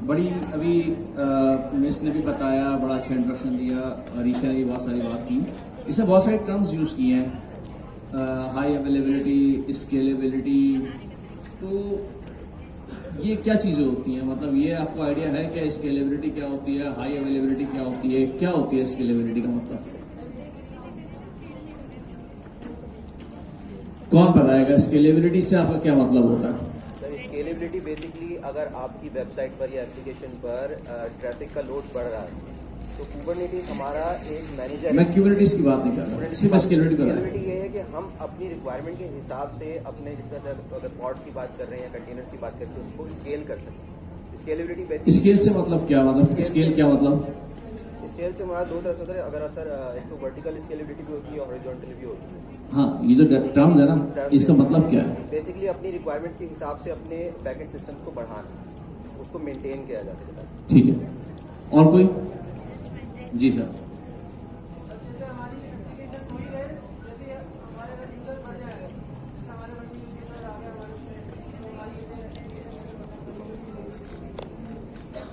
बड़ी अभी मिस ने भी बताया, बड़ा अच्छा इंट्रोडक्शन दिया, अरीशा ने भी बहुत सारी बात की। इसमें बहुत सारे टर्म्स यूज़ किए हैं, हाई अवेलेबिलिटी, स्केलेबिलिटी। तो ये क्या चीज़ें होती हैं, मतलब ये आपको आइडिया है क्या स्केलेबिलिटी क्या होती है, हाई अवेलेबिलिटी क्या होती है, क्या होती है स्केलेबिलिटी का मतलब? कौन बताएगा स्केलेबिलिटी से आपका क्या मतलब होता है? स्केलेबिलिटी बेसिकली अगर आपकी वेबसाइट पर या एप्लीकेशन पर ट्रैफिक का लोड बढ़ रहा है तो कुबरनेटिस हमारा एक मैनेजर, मैं क्यूबरनेटिस की बात नहीं कर रहा, सिर्फ स्केलेबिलिटी पर है। स्केलेबिलिटी ये है कि हम अपनी रिक्वायरमेंट के हिसाब से अपने जिस तरह अगर पॉड्स की बात कर रहे हैं या कंटेनर्स की बात करते हैं उसको स्केल कर सकते हैं। स्केलेबिलिटी बेसिकली स्केल से मतलब क्या, मतलब स्केल क्या मतलब? स्केल से हमारा दो तरह से होता है, अगर सर एक तो वर्टिकल स्केलेबिलिटी भी होती है और हॉरिजॉन्टल भी होती है। हाँ, ये जो टर्म्स है ना, इसका मतलब क्या है? बेसिकली अपनी रिक्वायरमेंट के हिसाब से अपने बैकएंड सिस्टम को बढ़ाना, उसको मेंटेन किया जा सकता है। ठीक है, और कोई? जी सर।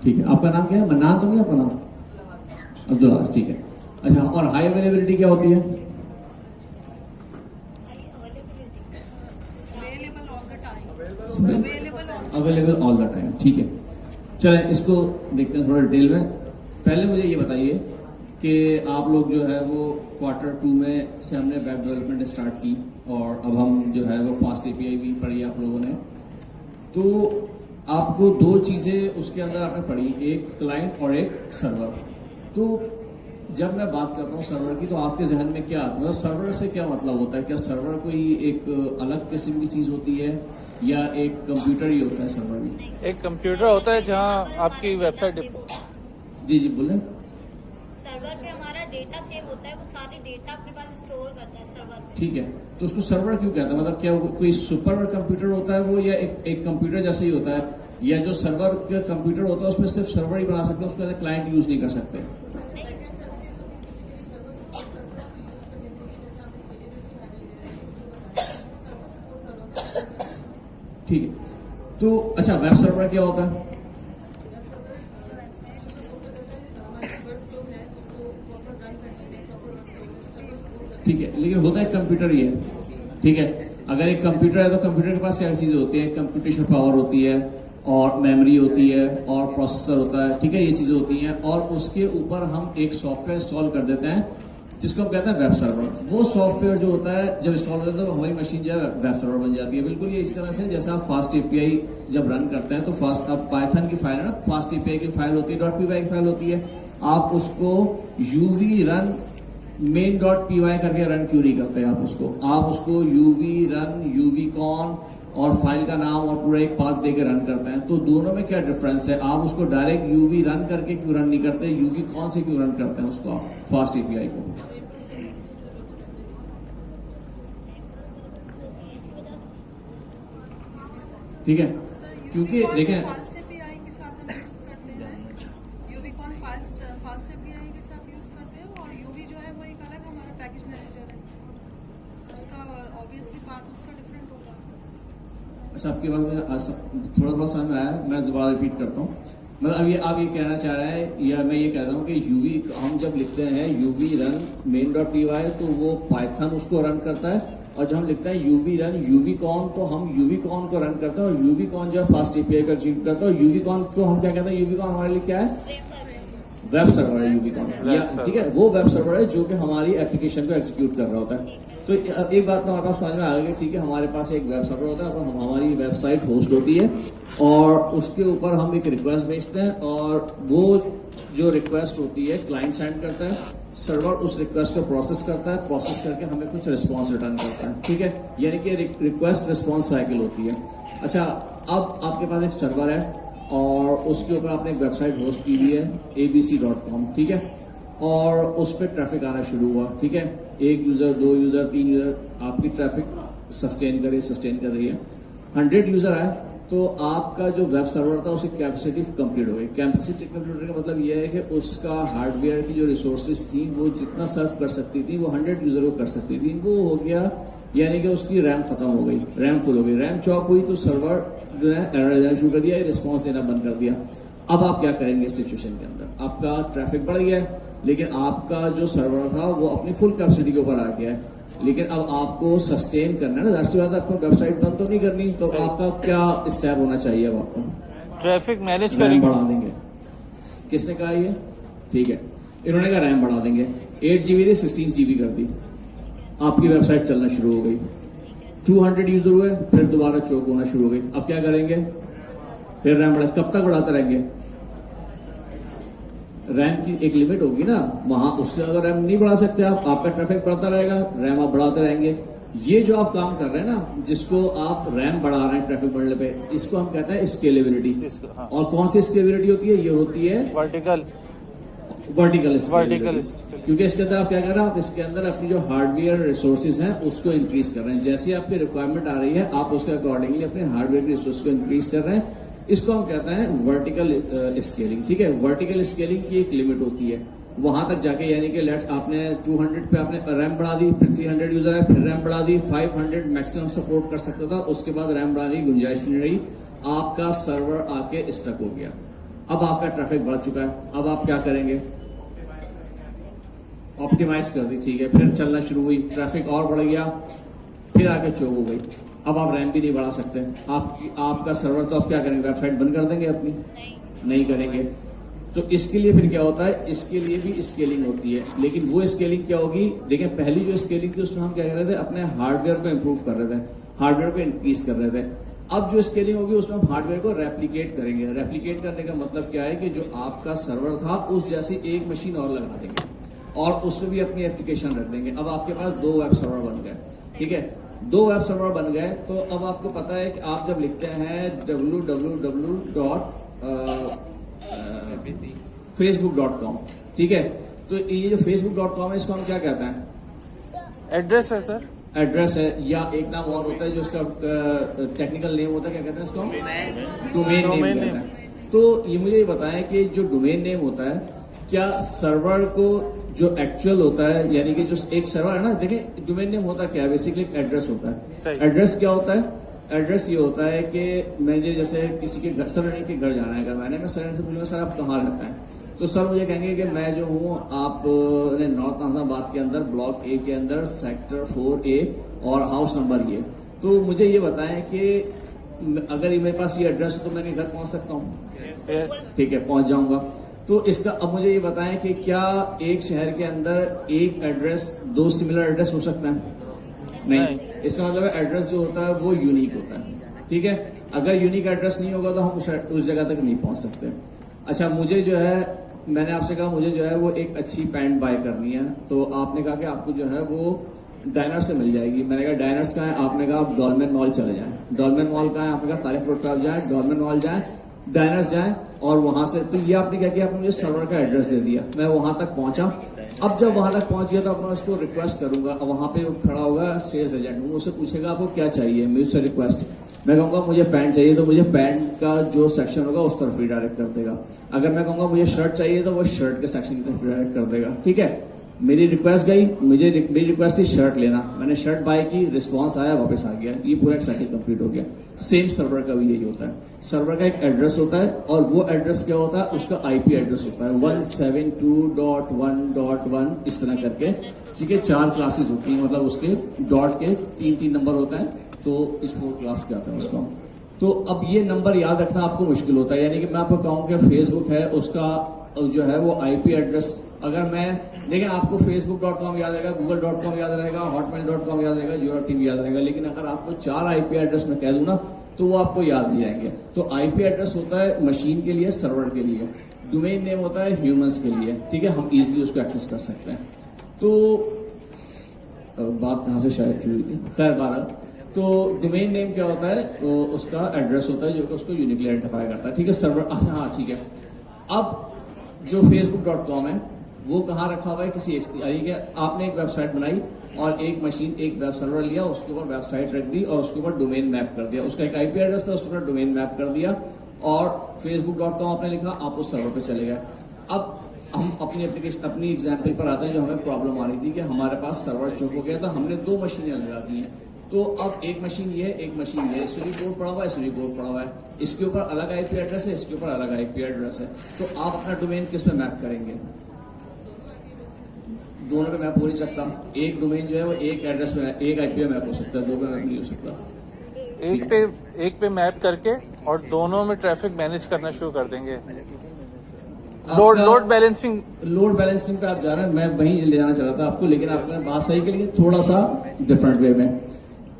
ठीक है, आपका नाम क्या है? नाम तो नहीं आपका नाम? अब्दुल राज, ठीक है। अच्छा, और हाई अवेलेबिलिटी क्या होती है? अवेलेबल ऑल द टाइम, ठीक है। चलें इसको देखते हैं थोड़ा डिटेल में। पहले मुझे ये बताइए कि आप लोग जो है वो Q2 में से हमने वेब डेवलपमेंट स्टार्ट की और अब हम जो है वो फास्ट API भी पढ़ी आप लोगों ने। तो आपको दो चीज़ें उसके अंदर आपने पढ़ी, एक क्लाइंट और एक सर्वर। तो जब मैं बात करता हूँ सर्वर की तो आपके जहन में क्या आता है, मतलब सर्वर से क्या मतलब होता है? क्या सर्वर कोई एक अलग किस्म की चीज़ होती है या एक कंप्यूटर ही होता है सर्वर भी? एक कंप्यूटर होता है जहां आपकी वेबसाइट। जी जी बोले। सर्वर पे हमारा डेटा सेव होता है, वो सारे डेटा अपने पास स्टोर करता है सर्वर पे। ठीक है, तो उसको सर्वर क्यों कहते हैं? मतलब क्या कोई सुपर कंप्यूटर होता है वो, या एक कंप्यूटर जैसे ही होता है, या जो सर्वर का कंप्यूटर होता है उसमें सिर्फ सर्वर ही बना सकते हैं, उसको क्लाइंट यूज नहीं कर सकते? ठीक है, तो अच्छा वेब सर्वर क्या होता है? ठीक है, लेकिन होता है कंप्यूटर ही है। ठीक है, अगर एक कंप्यूटर है तो कंप्यूटर के पास क्या चीजें होती है? कंप्यूटेशन पावर होती है और मेमोरी होती है और प्रोसेसर होता है। ठीक है, ये चीजें होती हैं और उसके ऊपर हम एक सॉफ्टवेयर इंस्टॉल कर देते हैं जिसको हम कहते हैं वेब सर्वर। वो सॉफ्टवेयर जो होता है जब इंस्टॉल होता है तो हमारी मशीन जो है वेब सर्वर बन जाती है। बिल्कुल ये इस तरह से जैसे आप फास्ट API जब रन करते हैं तो फास्ट, अब पाइथन की फाइल है ना, फास्ट API की फाइल होती है, .py की फाइल होती है, आप उसको uv run main.py करके रन क्यों नहीं करते? आप उसको uv run uvcon और फाइल का नाम और पूरा एक पाथ देके रन करते हैं। तो दोनों में क्या डिफरेंस है? आप उसको डायरेक्ट uv run करके क्यों रन नहीं करते, uvcon से क्यों रन करते हैं उसको आप फास्ट API को? ठीक है, क्योंकि देखें फास्ट एपीआई के साथ हम यूज करते हैं, यूवीकॉन फास्ट एपीआई के साथ यूज करते हैं और यूवी जो है वो एक अलग हमारा पैकेज मैनेजर है, उसका ऑब्वियसली पाथ उसका डिफरेंट होगा। अच्छा, आपके बाद में थोड़ा समझ में आया, मैं दोबारा रिपीट करता हूँ। मतलब अब ये आप ये कहना चाह रहे हैं या मैं ये कह रहा हूँ कि यूवी हम जब लिखते हैं uv run main.py तो वो पाइथन उसको रन करता है, और जब हम लिखते हैं uv run uvcon तो हम uvcon को रन करते हैं और uvcon जो है फास्ट API का एग्जीक्यूट करता है। और uvcon को हम क्या कहते हैं? uvcon हमारे लिए क्या है? वेब सर्वर है uvcon, या ठीक है, वो वेब सर्वर है जो कि हमारी एप्लीकेशन को एग्जीक्यूट कर रहा होता है। तो एक बात तो हमारे पास समझ में आ गई, ठीक है, हमारे पास एक वेब सर्वर होता है और हमारी वेबसाइट होस्ट होती है और उसके ऊपर हम एक रिक्वेस्ट भेजते हैं और वो जो रिक्वेस्ट होती है क्लाइंट सेंड करता है, सर्वर उस रिक्वेस्ट को प्रोसेस करता है, प्रोसेस करके हमें कुछ रिस्पॉन्स रिटर्न करता है। ठीक है, यानी कि रिक्वेस्ट रिस्पॉन्स साइकिल होती है। अच्छा, अब आपके पास एक सर्वर है और उसके ऊपर आपने एक वेबसाइट होस्ट की हुई है abc.com, ठीक है, और उस पर ट्रैफिक आना शुरू हुआ। ठीक है, 1 यूजर 2 यूजर 3 यूजर आपकी ट्रैफिक सस्टेन कर रही है। 100 यूजर आए तो आपका जो वेब सर्वर था उसकी कैपेसिटी कंप्लीट हो गई। कैपेसिटी कंप्लीट का मतलब यह है कि उसका हार्डवेयर की जो रिसोर्सेज थी वो जितना सर्व कर सकती थी वो 100 यूजर को कर सकती थी, वो हो गया, यानी कि उसकी रैम खत्म हो गई, रैम फुल हो गई, रैम चॉक हुई तो सर्वर जो है एरर देना शुरू कर दिया, रिस्पॉन्स देना बंद कर दिया। अब आप क्या करेंगे इस सिचुएशन के अंदर? आपका ट्रैफिक बढ़ गया है, लेकिन आपका जो सर्वर था वो अपनी फुल कैपेसिटी के ऊपर आ गया है, लेकिन अब आपको सस्टेन करना है ना, राष्ट्रीय बात आपको वेबसाइट बंद तो नहीं करनी, तो आपका क्या स्टेप होना चाहिए? अब आपको ट्रैफिक मैनेज रैम करेंगे। बढ़ा देंगे। किसने कहा ये? ठीक है, इन्होंने कहा रैम बढ़ा देंगे, 8 GB थी 16 GB कर दी, आपकी वेबसाइट चलना शुरू हो गई, 200 यूजर हुए, फिर दोबारा चौक होना शुरू हो गई। अब क्या करेंगे? फिर रैम बढ़ा, कब तक बढ़ाते रहेंगे? रैम की एक लिमिट होगी ना, वहां उससे अगर रैम नहीं बढ़ा सकते आप, आपका ट्रैफिक बढ़ता रहेगा, रैम आप बढ़ाते रहेंगे। ये जो आप काम कर रहे हैं ना, जिसको आप रैम बढ़ा रहे हैं ट्रैफिक बढ़ने पे, इसको हम कहते हैं स्केलेबिलिटी। हाँ। और कौन सी स्केलेबिलिटी होती है? ये होती है वर्टिकल वर्टिकल Vertical क्योंकि इसके अंदर आप क्या कर रहे हैं? आप इसके अंदर अपनी जो हार्डवेयर रिसोर्सेज हैं उसको इंक्रीज कर रहे हैं। जैसे आपकी रिक्वायरमेंट आ रही है, आप उसके अकॉर्डिंगली अपने हार्डवेयर के रिसोर्स को इंक्रीज कर रहे हैं। इसको हम कहते हैं वर्टिकल स्केलिंग। ठीक है, वर्टिकल स्केलिंग की एक लिमिट होती है, वहां तक जाके, यानी कि लेट्स आपने 200 पे आपने रैम बढ़ा दी, फिर 300 यूजर है, फिर रैम बढ़ा दी, 500 मैक्सिमम सपोर्ट कर सकता था, उसके बाद रैम बढ़ाने की गुंजाइश नहीं रही, आपका सर्वर आके स्टक हो गया। अब आपका ट्रैफिक बढ़ चुका है, अब आप क्या करेंगे? ऑप्टिमाइज कर दी, ठीक है, फिर चलना शुरू हुई, ट्रैफिक और बढ़ गया, फिर आगे चौक हो गई। अब आप रैम भी नहीं बढ़ा सकते, आपका सर्वर, तो आप क्या करेंगे? वेबसाइट बंद कर देंगे अपनी? नहीं करेंगे। तो इसके लिए फिर क्या होता है? इसके लिए भी स्केलिंग होती है, लेकिन वो स्केलिंग क्या होगी? देखिए, पहली जो स्केलिंग थी उसमें हम क्या कर रहे थे? अपने हार्डवेयर को इंप्रूव कर रहे थे, हार्डवेयर को इंक्रीज कर रहे थे। अब जो स्केलिंग होगी उसमें हम हार्डवेयर को रेप्लिकेट करेंगे। रेप्लिकेट करने का मतलब क्या है कि जो आपका सर्वर था उस जैसी एक मशीन और लगा देंगे और उसमें भी अपनी एप्लीकेशन रख देंगे। अब आपके पास 2 वेब सर्वर बन गए। ठीक है, 2 वेब सर्वर बन गए, तो अब आपको पता है कि आप जब लिखते हैं www.facebook.com, ठीक है, तो ये जो facebook.com है इसको हम क्या कहते हैं? एड्रेस है सर, एड्रेस है, या एक नाम और होता है जो इसका टेक्निकल नेम होता है, क्या कहते हैं इसको? डोमेन नेम कहते हैं। तो ये मुझे ये बताएं कि जो डोमेन नेम होता है, क्या सर्वर को जो एक्चुअल होता है, यानी कि जो एक सर्वर है ना, देखिए डोमेन नेम होता क्या है? बेसिकली एक एड्रेस होता है। एड्रेस क्या होता है? एड्रेस ये होता है कि मुझे जैसे किसी के घर, सर के घर जाना है, अगर मैं सर से पूछूंगा सर आप कहाँ रहते हैं, तो सर मुझे कहेंगे कि मैं जो हूँ आपने नॉर्थ नाजिमाबाद के अंदर ब्लॉक ए के अंदर सेक्टर 4A और हाउस नंबर ये। तो मुझे ये बताएं कि अगर ये मेरे पास ये एड्रेस हो तो मैं घर पहुँच सकता हूँ? ठीक है, पहुँच जाऊंगा। तो इसका अब मुझे ये बताएं कि क्या एक शहर के अंदर एक एड्रेस 2 सिमिलर एड्रेस हो सकता है? नहीं। इसका मतलब है एड्रेस जो होता है वो यूनिक होता है। ठीक है, अगर यूनिक एड्रेस नहीं होगा तो हम उस जगह तक नहीं पहुंच सकते। अच्छा, मुझे जो है, मैंने आपसे कहा मुझे जो है वो एक अच्छी पैंट बाय करनी है, तो आपने कहा कि आपको जो है वो डायनर्स से मिल जाएगी। मैंने कहा डायनर्स कहाँ है? आपने कहा आप डॉलमेन मॉल चले जाएं। डॉलमेन मॉल कहाँ है? आपने कहा तारिक रोड पर आप जाएं, डॉलमेन मॉल जाएं, डायनर्स जाएं, और वहां से, तो ये आपने क्या किया? आपने मुझे सर्वर का एड्रेस दे दिया, मैं वहां तक पहुंचा। अब जब वहां तक पहुंच गया तो अब मैं उसको रिक्वेस्ट करूंगा, अब वहां पे खड़ा होगा सेल्स एजेंट, वो उससे पूछेगा आपको क्या चाहिए, मुझसे रिक्वेस्ट, मैं कहूंगा मुझे पैंट चाहिए तो मुझे पैंट का जो सेक्शन होगा उस तरफ रिडायरेक्ट कर देगा। अगर मैं कहूंगा मुझे शर्ट चाहिए तो वो शर्ट के सेक्शन की तरफ रिडायरेक्ट कर देगा। ठीक है, मेरी रिक्वेस्ट गई, मेरी रिक्वेस्ट थी शर्ट लेना, मैंने शर्ट बाय की, रिस्पॉन्स आया, वापस आ गया, ये पूरा एक साइकिल कंप्लीट हो गया। सेम सर्वर का भी यही होता है। सर्वर का एक एड्रेस होता है और वो एड्रेस क्या होता है? उसका IP एड्रेस होता है 172.1.1 इस तरह करके। ठीक है, 4 क्लासेस होती हैं, मतलब उसके डॉट के 3-3 नंबर होता है, तो इस 4 क्लास के आते हैं उसको। तो अब ये नंबर याद रखना आपको मुश्किल होता है, यानी कि मैं आपको कहूँ कि फेसबुक है, उसका जो है वो IP एड्रेस, अगर मैं देखिए आपको facebook.com याद रहेगा, google.com याद रहेगा, hotmail.com याद रहेगा, Jio.tv याद रहेगा, लेकिन अगर आपको 4 IP एड्रेस में कह दूं ना तो वो आपको याद नहीं रहेंगे। तो IP एड्रेस होता है मशीन के लिए, सर्वर के लिए, डोमेन नेम होता है ह्यूमंस के लिए। ठीक है, हम इजीली उसको एक्सेस कर सकते हैं। तो बात कहाँ से शायद शुरू हुई थी, खैर 12। तो डोमेन नेम क्या होता है? तो उसका एड्रेस होता है जो कि उसको यूनिकली आइडेंटिफाई करता है। ठीक है, सर्वर, हाँ ठीक है। अब जो facebook.com है वो कहाँ रखा हुआ है? किसी यानी कि आपने एक वेबसाइट बनाई और एक मशीन, एक वेब सर्वर लिया, उसके ऊपर वेबसाइट रख दी और उसके ऊपर डोमेन मैप कर दिया, उसका एक IP एड्रेस था, उसके ऊपर डोमेन मैप कर दिया और facebook.com आपने लिखा, आप उस सर्वर पे चले गए। अब हम अपनी एप्लीकेशन, अपनी एग्जाम्पल पर आते हैं जो हमें प्रॉब्लम आ रही थी कि हमारे पास सर्वर चुप हो गया था, हमने 2 मशीनें लगा दी हैं, तो अब एक मशीन ये है, एक मशीन ये है, इसमें भी कोड पड़ा हुआ है, इसमें भी कोड पड़ा हुआ है, इसके ऊपर अलग आईपी एड्रेस है, इसके ऊपर अलग आईपी एड्रेस है। तो आप अपना डोमेन किस पे मैप करेंगे? दोनों पे मैप हो नहीं सकता। एक डोमेन जो है वो एक एड्रेस पे, एक आईपी पे मैप हो सकता है, दो पे मैप नहीं हो सकता। एक पे मैप करके और दोनों में ट्रैफिक मैनेज करना शुरू कर देंगे। लोड बैलेंसिंग पे आप जा रहे हैं, मैं वहीं ले जाना चाह रहा था आपको, लेकिन आपने बात सही की, लेकिन थोड़ा सा डिफरेंट वे में।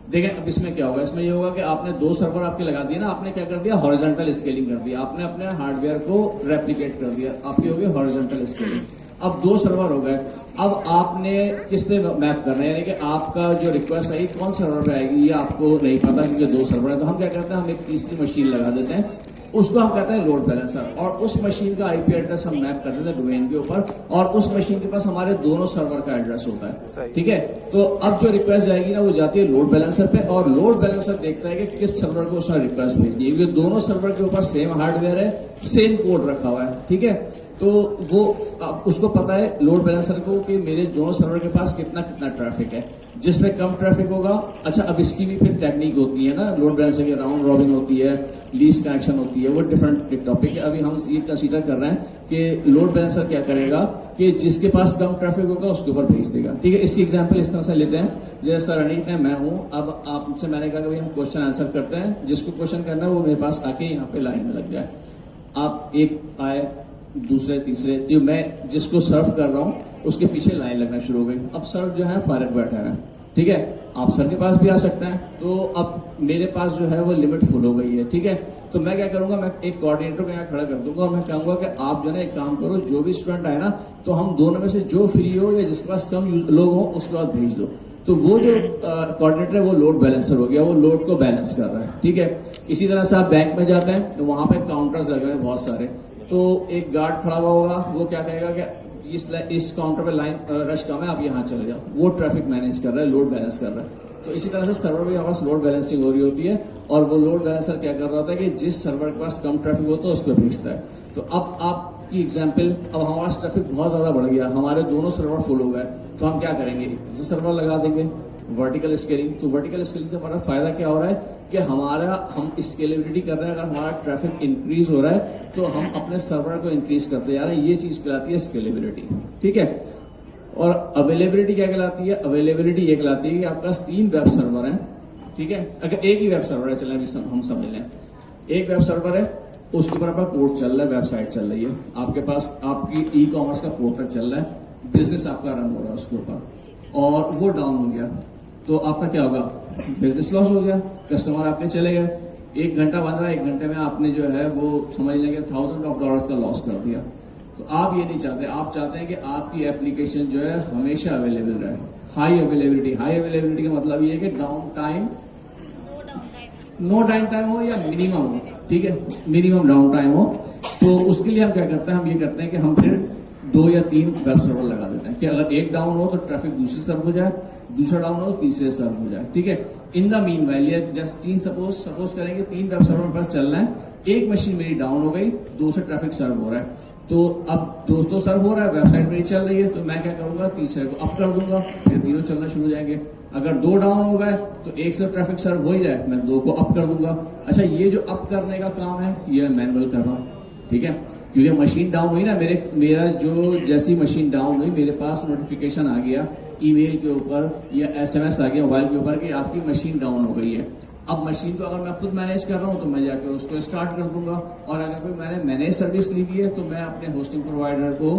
देखें अब इसमें क्या होगा, इसमें ये होगा कि आपने 2 सर्वर आपके लगा दिए ना, आपने क्या कर दिया, हॉरिजॉन्टल स्केलिंग कर दिया, आपने अपने हार्डवेयर को रेप्लिकेट कर दिया, आपकी हो गई हॉरिजॉन्टल स्केलिंग। अब 2 सर्वर हो गए, अब आपने किस पे मैप करना है, यानी कि आपका जो रिक्वेस्ट आएगी कौन सर्वर पे आएगी ये आपको नहीं पता, क्योंकि 2 सर्वर है। तो हम क्या करते हैं, हम एक तीसरी मशीन लगा देते हैं, उसको हम कहते हैं लोड बैलेंसर, और उस मशीन का आईपी एड्रेस हम मैप कर देते हैं डोमेन के ऊपर, और उस मशीन के पास हमारे दोनों सर्वर का एड्रेस होता है। ठीक है, तो अब जो रिक्वेस्ट जाएगी ना वो जाती है लोड बैलेंसर पे, और लोड बैलेंसर देखता है कि किस सर्वर को उसने रिक्वेस्ट भेजनी है, क्योंकि दोनों सर्वर के ऊपर सेम हार्डवेयर है, सेम कोड रखा हुआ है। ठीक है, तो वो उसको पता है लोड बैलेंसर को कि मेरे दोनों सर्वर के पास कितना कितना ट्रैफिक है, जिसमें कम ट्रैफिक होगा। अच्छा, अब इसकी भी फिर टेक्निक होती है ना, लोड बैलेंसर की राउंड रॉबिन होती है, लीस्ट कनेक्शन होती है, वो डिफरेंट टॉपिक है। अभी हम ये कंसीडर कर रहे हैं कि लोड बैलेंसर क्या करेगा कि जिसके पास कम ट्रैफिक होगा उसके ऊपर भेज देगा। ठीक है, इसकी एग्जाम्पल इस तरह से लेते हैं, जैसे सर अनिक है, मैं हूं, अब आपसे मैंने कहा कि हम क्वेश्चन आंसर करते हैं, जिसको क्वेश्चन करना है वो मेरे पास आके यहाँ पे लाइन में लग जाए। आप एक आए, दूसरे, तीसरे, जो मैं जिसको सर्व कर रहा हूं उसके पीछे लाइन लगना शुरू हो गई। अब सर जो है फारग बैठा है, ठीक है, आप सर के पास भी आ सकते हैं, तो अब मेरे पास जो है वो लिमिट फुल हो गई है। ठीक है, तो मैं क्या करूंगा, मैं एक कोऑर्डिनेटर को यहाँ खड़ा कर दूंगा और मैं कहूंगा कि आप जो है एक काम करो, जो भी स्टूडेंट आए ना, तो हम दोनों में से जो फ्री हो या जिसके पास कम लोग हो उसके बाद भेज दो। तो वो जो कोऑर्डिनेटर है वो लोड बैलेंसर हो गया, वो लोड को बैलेंस कर रहा है। ठीक है, इसी तरह से आप बैंक में जाते हैं तो वहां पे काउंटर्स लगे हुए हैं बहुत सारे, तो एक गार्ड खड़ा हुआ होगा, वो क्या कहेगा कि इस काउंटर पे लाइन रश कम है, आप यहाँ चले जाओ, वो ट्रैफिक मैनेज कर रहा है, लोड बैलेंस कर रहा है। तो इसी तरह से सर्वर में हमारे पास लोड बैलेंसिंग हो रही होती है, और वो लोड बैलेंसर क्या कर रहा होता है कि जिस सर्वर के पास कम ट्रैफिक होता है उसको भेजता है। तो अब आपकी एग्जाम्पल, अब हमारा ट्रैफिक बहुत ज्यादा बढ़ गया, हमारे दोनों सर्वर फुल हो गए, तो हम क्या करेंगे, जैसे सर्वर लगा देंगे वर्टिकल स्केलिंग। तो वर्टिकल स्केलिंग से हमारा फायदा क्या हो रहा है कि हम स्केलेबिलिटी कर रहे हैं, अगर हमारा ट्रैफिक इंक्रीज हो रहा है तो हम अपने सर्वर को इंक्रीज करते जा रहे हैं, ये चीज कहलाती है स्केलेबिलिटी। ठीक है, और अवेलेबिलिटी क्या कहलाती है, अवेलेबिलिटी ये कहलाती है कि आपके पास 3 वेब सर्वर हैं। ठीक है, अगर एक ही वेब सर्वर है, चलें अभी हम समझ लें, एक वेब सर्वर है, उसके ऊपर आपका कोड चल रहा है, वेबसाइट चल रही है, आपके पास आपकी ई कॉमर्स का पोर्टल चल रहा है, बिजनेस आपका रन हो रहा है उसके ऊपर, और वो डाउन हो गया, तो आपका क्या होगा, बिजनेस लॉस हो गया, कस्टमर आपके चले गए, 1 घंटा बंद रहा, 1 घंटे में आपने जो है वो समझ लेंगे $1000 का लॉस कर दिया। तो आप ये नहीं चाहते, आप चाहते हैं कि आपकी एप्लीकेशन जो है हमेशा अवेलेबल रहे, हाई अवेलेबिलिटी। हाई अवेलेबिलिटी का मतलब ये है कि down time, no down time हो या मिनिमम हो। ठीक है, मिनिमम डाउन टाइम हो। तो उसके लिए हम क्या करते हैं, हम ये करते हैं कि हम फिर 2 या 3 वेब सर्वर लगा देते हैं कि अगर एक डाउन हो तो ट्रैफिक दूसरे सर्व हो जाए, दूसरा डाउन हो तो तीसरे सर्व हो जाए। ठीक है, इन द मीन वाइल ये जस्ट 3 सपोज करेंगे 3 वेब सर्वर मेरे पास चल रहा है, एक मशीन मेरी डाउन हो गई, 2 से ट्रैफिक सर्व हो रहा है, तो अब 2 सर्व हो रहा है, वेबसाइट मेरी चल रही है, तो मैं क्या करूंगा, तीसरे को अप कर दूंगा, फिर तीनों चलना शुरू हो जाएंगे। अगर 2 डाउन हो गए तो 1 से ट्रैफिक सर्व हो ही जाए, मैं 2 को अप कर दूंगा। अच्छा, ये जो अप करने का काम है ये मैं मैनुअल कर रहा हूँ। ठीक है, क्योंकि मशीन डाउन हुई ना, मेरा जो जैसी मशीन डाउन हुई मेरे पास नोटिफिकेशन आ गया ईमेल के ऊपर या SMS आ गया मोबाइल के ऊपर कि आपकी मशीन डाउन हो गई है। अब मशीन को अगर मैं खुद मैनेज कर रहा हूं तो मैं जाके उसको स्टार्ट कर दूंगा, और अगर कोई मैंने मैनेज सर्विस ली है तो मैं अपने होस्टिंग प्रोवाइडर को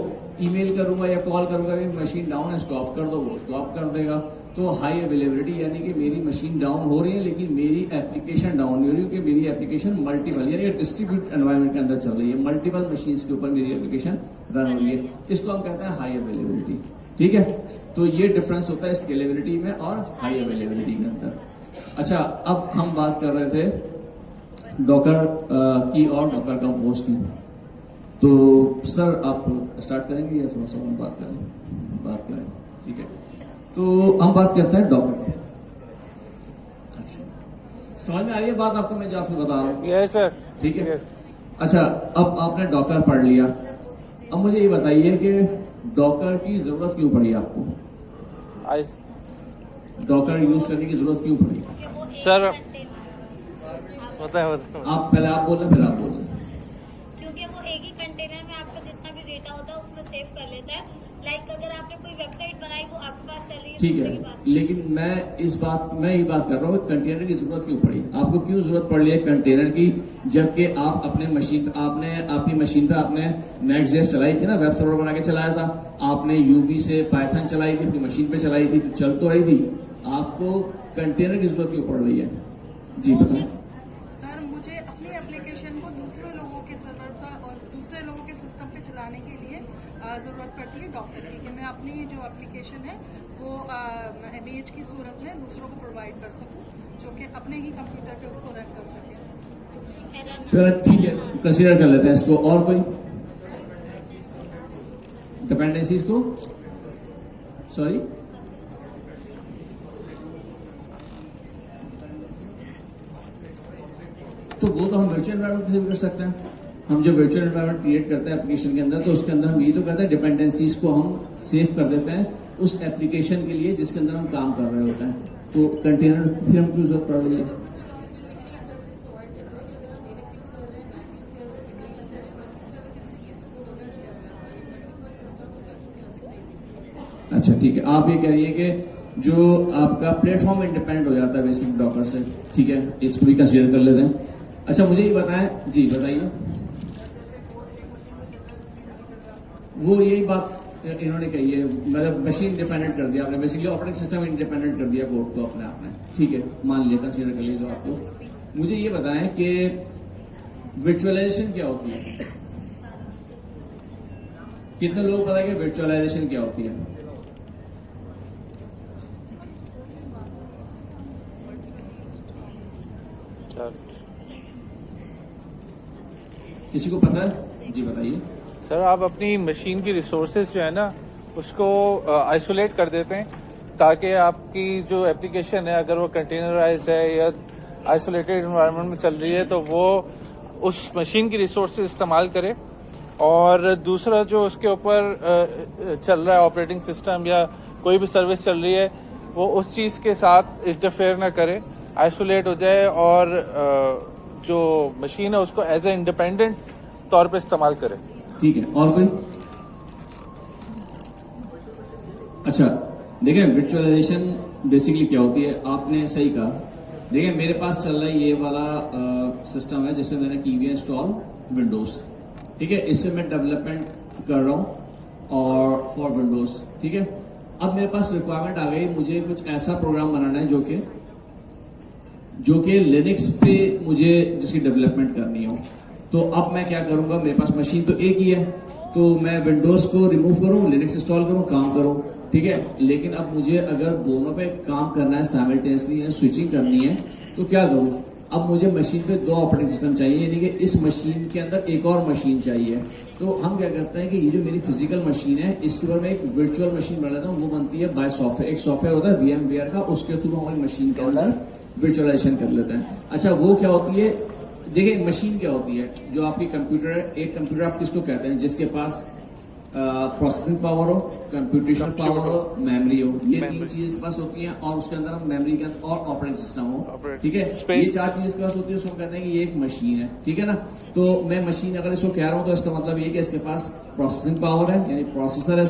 ईमेल करूंगा या कॉल करूंगा कि मशीन डाउन है, स्टॉप कर दो, वो स्टॉप कर देगा। तो हाई अवेलेबिलिटी यानी कि मेरी मशीन डाउन हो रही है लेकिन मेरी एप्लीकेशन डाउन नहीं हो रही, क्योंकि मेरी एप्लीकेशन मल्टीपल यानी डिस्ट्रीब्यूट एनवायरनमेंट के अंदर चल रही है, मल्टीपल मशीन के ऊपर मेरी एप्लीकेशन रन हो रही है। इसको हम कहते हैं हाई अवेलेबिलिटी। ठीक है, तो ये डिफरेंस होता है स्केलेबिलिटी में और हाई अवेलेबिलिटी के अंदर। अच्छा, अब हम बात कर रहे थे डॉकर की और डॉकर कंपोज की, तो सर आप स्टार्ट करेंगे या थोड़ा सा हम बात करें? ठीक है, तो हम बात करते हैं डॉकर। अच्छा, समझ में आ रही है बात आपको, मैं जो आपको बता रहा हूँ? Yes sir. ठीक है, अच्छा, अब आपने डॉकर पढ़ लिया, अब मुझे ये बताइए कि डॉकर की जरूरत क्यों पड़ी आपको? डॉकर यूज करने की जरूरत क्यों पड़ी? क्योंकि वो एक सर, कंटेनर बताए आप पहले आप बोल रहे फिर आप बोल रहे। क्योंकि वो एक ही कंटेनर में आपका जितना भी डेटा होता है उसमें सेव कर लेता है। लाइक अगर आपने कोई वेबसाइट बनाई वो आपके पास चल रही है ठीक दूसरे के है, पास, लेकिन मैं ये बात कर रहा हूँ कंटेनर की जरूरत क्यों पड़ी? आपको क्यों जरूरत पड़ रही है कंटेनर की, जबकि आप अपने मशीन अपनी मशीन पे आपने नेट.js चलाई थी ना, वेब सर्वर बना के चलाया था आपने, यूवी से पाइथन चलाई थी, अपनी मशीन पे चलाई थी, तो चल तो रही थी। आपको कंटेनर की जरूरत क्यों पड़ रही है? जी वो बताएं। सिर्फ सर मुझे अपनी एप्लीकेशन को दूसरे लोगों के सर्वर पर और दूसरे लोगों के सिस्टम पे चलाने के लिए ज़रूरत पड़ती है डॉक्टर की, कि मैं अपनी जो एप्लीकेशन है वो इमेज की सूरत में दूसरों को प्रोवाइड कर सकूं, जो कि अपने ही कंप्यूटर पे उसको रन कर सके। एरर ना फिर ठीक है, कंसीडर कर लेते हैं इसको। और कोई डिपेंडेंसीज को, सॉरी तो वो तो हम वर्चुअल एनवायरनमेंट से भी कर सकते हैं। हम जो वर्चुअल एनवायरनमेंट क्रिएट करते हैं एप्लीकेशन के अंदर, तो उसके अंदर हम ये तो करते हैं डिपेंडेंसीज को हम सेव कर देते हैं उस एप्लीकेशन के लिए जिसके अंदर हम काम कर रहे होते हैं। तो कंटेनर फिर हम क्यों जरूरत पड़ रही है? अच्छा ठीक है, आप ये कह रही है कि जो आपका प्लेटफॉर्म इंडिपेंडेंट हो जाता है बेसिक डॉकर से, ठीक है, इसको भी कंसीडर कर लेते हैं। अच्छा मुझे ये बताएं, जी बताइए। वो यही बात इन्होंने कही है, मतलब मशीन इंडिपेंडेंट कर दिया आपने, बेसिकली ऑपरेटिंग सिस्टम इंडिपेंडेंट कर दिया कोड को अपने आपने, ठीक है, मान लिया, कंसीडर कर लीजिए आपको। मुझे ये बताएं कि वर्चुअलाइजेशन क्या होती है? कितने लोग पता है कि वर्चुअलाइजेशन क्या होती है? किसी को पता है? जी बताइए। सर, आप अपनी मशीन की रिसोर्सेज जो है ना उसको आइसोलेट कर देते हैं, ताकि आपकी जो एप्लीकेशन है अगर वो कंटेनराइज्ड है या आइसोलेटेड एनवायरनमेंट में चल रही है तो वो उस मशीन की रिसोर्सेज इस्तेमाल करे, और दूसरा जो उसके ऊपर चल रहा है ऑपरेटिंग सिस्टम या कोई भी सर्विस चल रही है वो उस चीज़ के साथ इंटरफेयर ना करे, आइसोलेट हो जाए, और जो मशीन है उसको एज ए इंडिपेंडेंट तौर पे इस्तेमाल करे। ठीक है, और कोई? अच्छा देखिए, वर्चुअलाइजेशन बेसिकली क्या होती है, आपने सही कहा। देखिए मेरे पास चल रहा है ये वाला सिस्टम है जिसमें मैंने की हुई है इंस्टॉल विंडोज, ठीक है, इससे मैं डेवलपमेंट कर रहा हूँ और फॉर विंडोज, ठीक है। अब मेरे पास रिक्वायरमेंट आ गई, मुझे कुछ ऐसा प्रोग्राम बनाना है जो कि लिनक्स पे मुझे जिसकी डेवलपमेंट करनी हो। तो अब मैं क्या करूंगा, मेरे पास मशीन तो एक ही है, तो मैं विंडोज को रिमूव करूं, लिनक्स इंस्टॉल करूं, काम करूं, ठीक है। लेकिन अब मुझे अगर दोनों पे काम करना है साइमल्टेनियसली या स्विचिंग करनी है तो क्या करूं? अब मुझे मशीन पे दो ऑपरेटिंग सिस्टम चाहिए, यानी कि इस मशीन के अंदर एक और मशीन चाहिए। तो हम क्या करते हैं कि ये जो मेरी फिजिकल मशीन है इसके ऊपर मैं एक वर्चुअल मशीन बना लेता हूँ, वो बनती है बाय सॉफ्टवेयर। एक सॉफ्टवेयर होता है VMware का, उसके थ्रू हमारी मशीन के अंदर वर्चुअलाइजेशन कर लेते हैं। अच्छा वो क्या होती है, देखिए मशीन क्या होती है, जो आपकी कंप्यूटर है, एक कंप्यूटर आप किसको कहते हैं? जिसके पास प्रोसेसिंग पावर हो, कंप्यूटेशन पावर हो, मेमोरी हो, ये तीन चीजें इसके पास होती हैं, और उसके अंदर हम मेमोरी के अंदर और ऑपरेटिंग सिस्टम हो, ठीक है, ये चार चीजें इसके पास होती है, उसको कहते हैं कि ये एक मशीन है, ठीक है ना। तो मैं मशीन अगर इसको कह रहा हूं तो इसका मतलब ये कि इसके पास प्रोसेसिंग पावर है, यानी प्रोसेसर है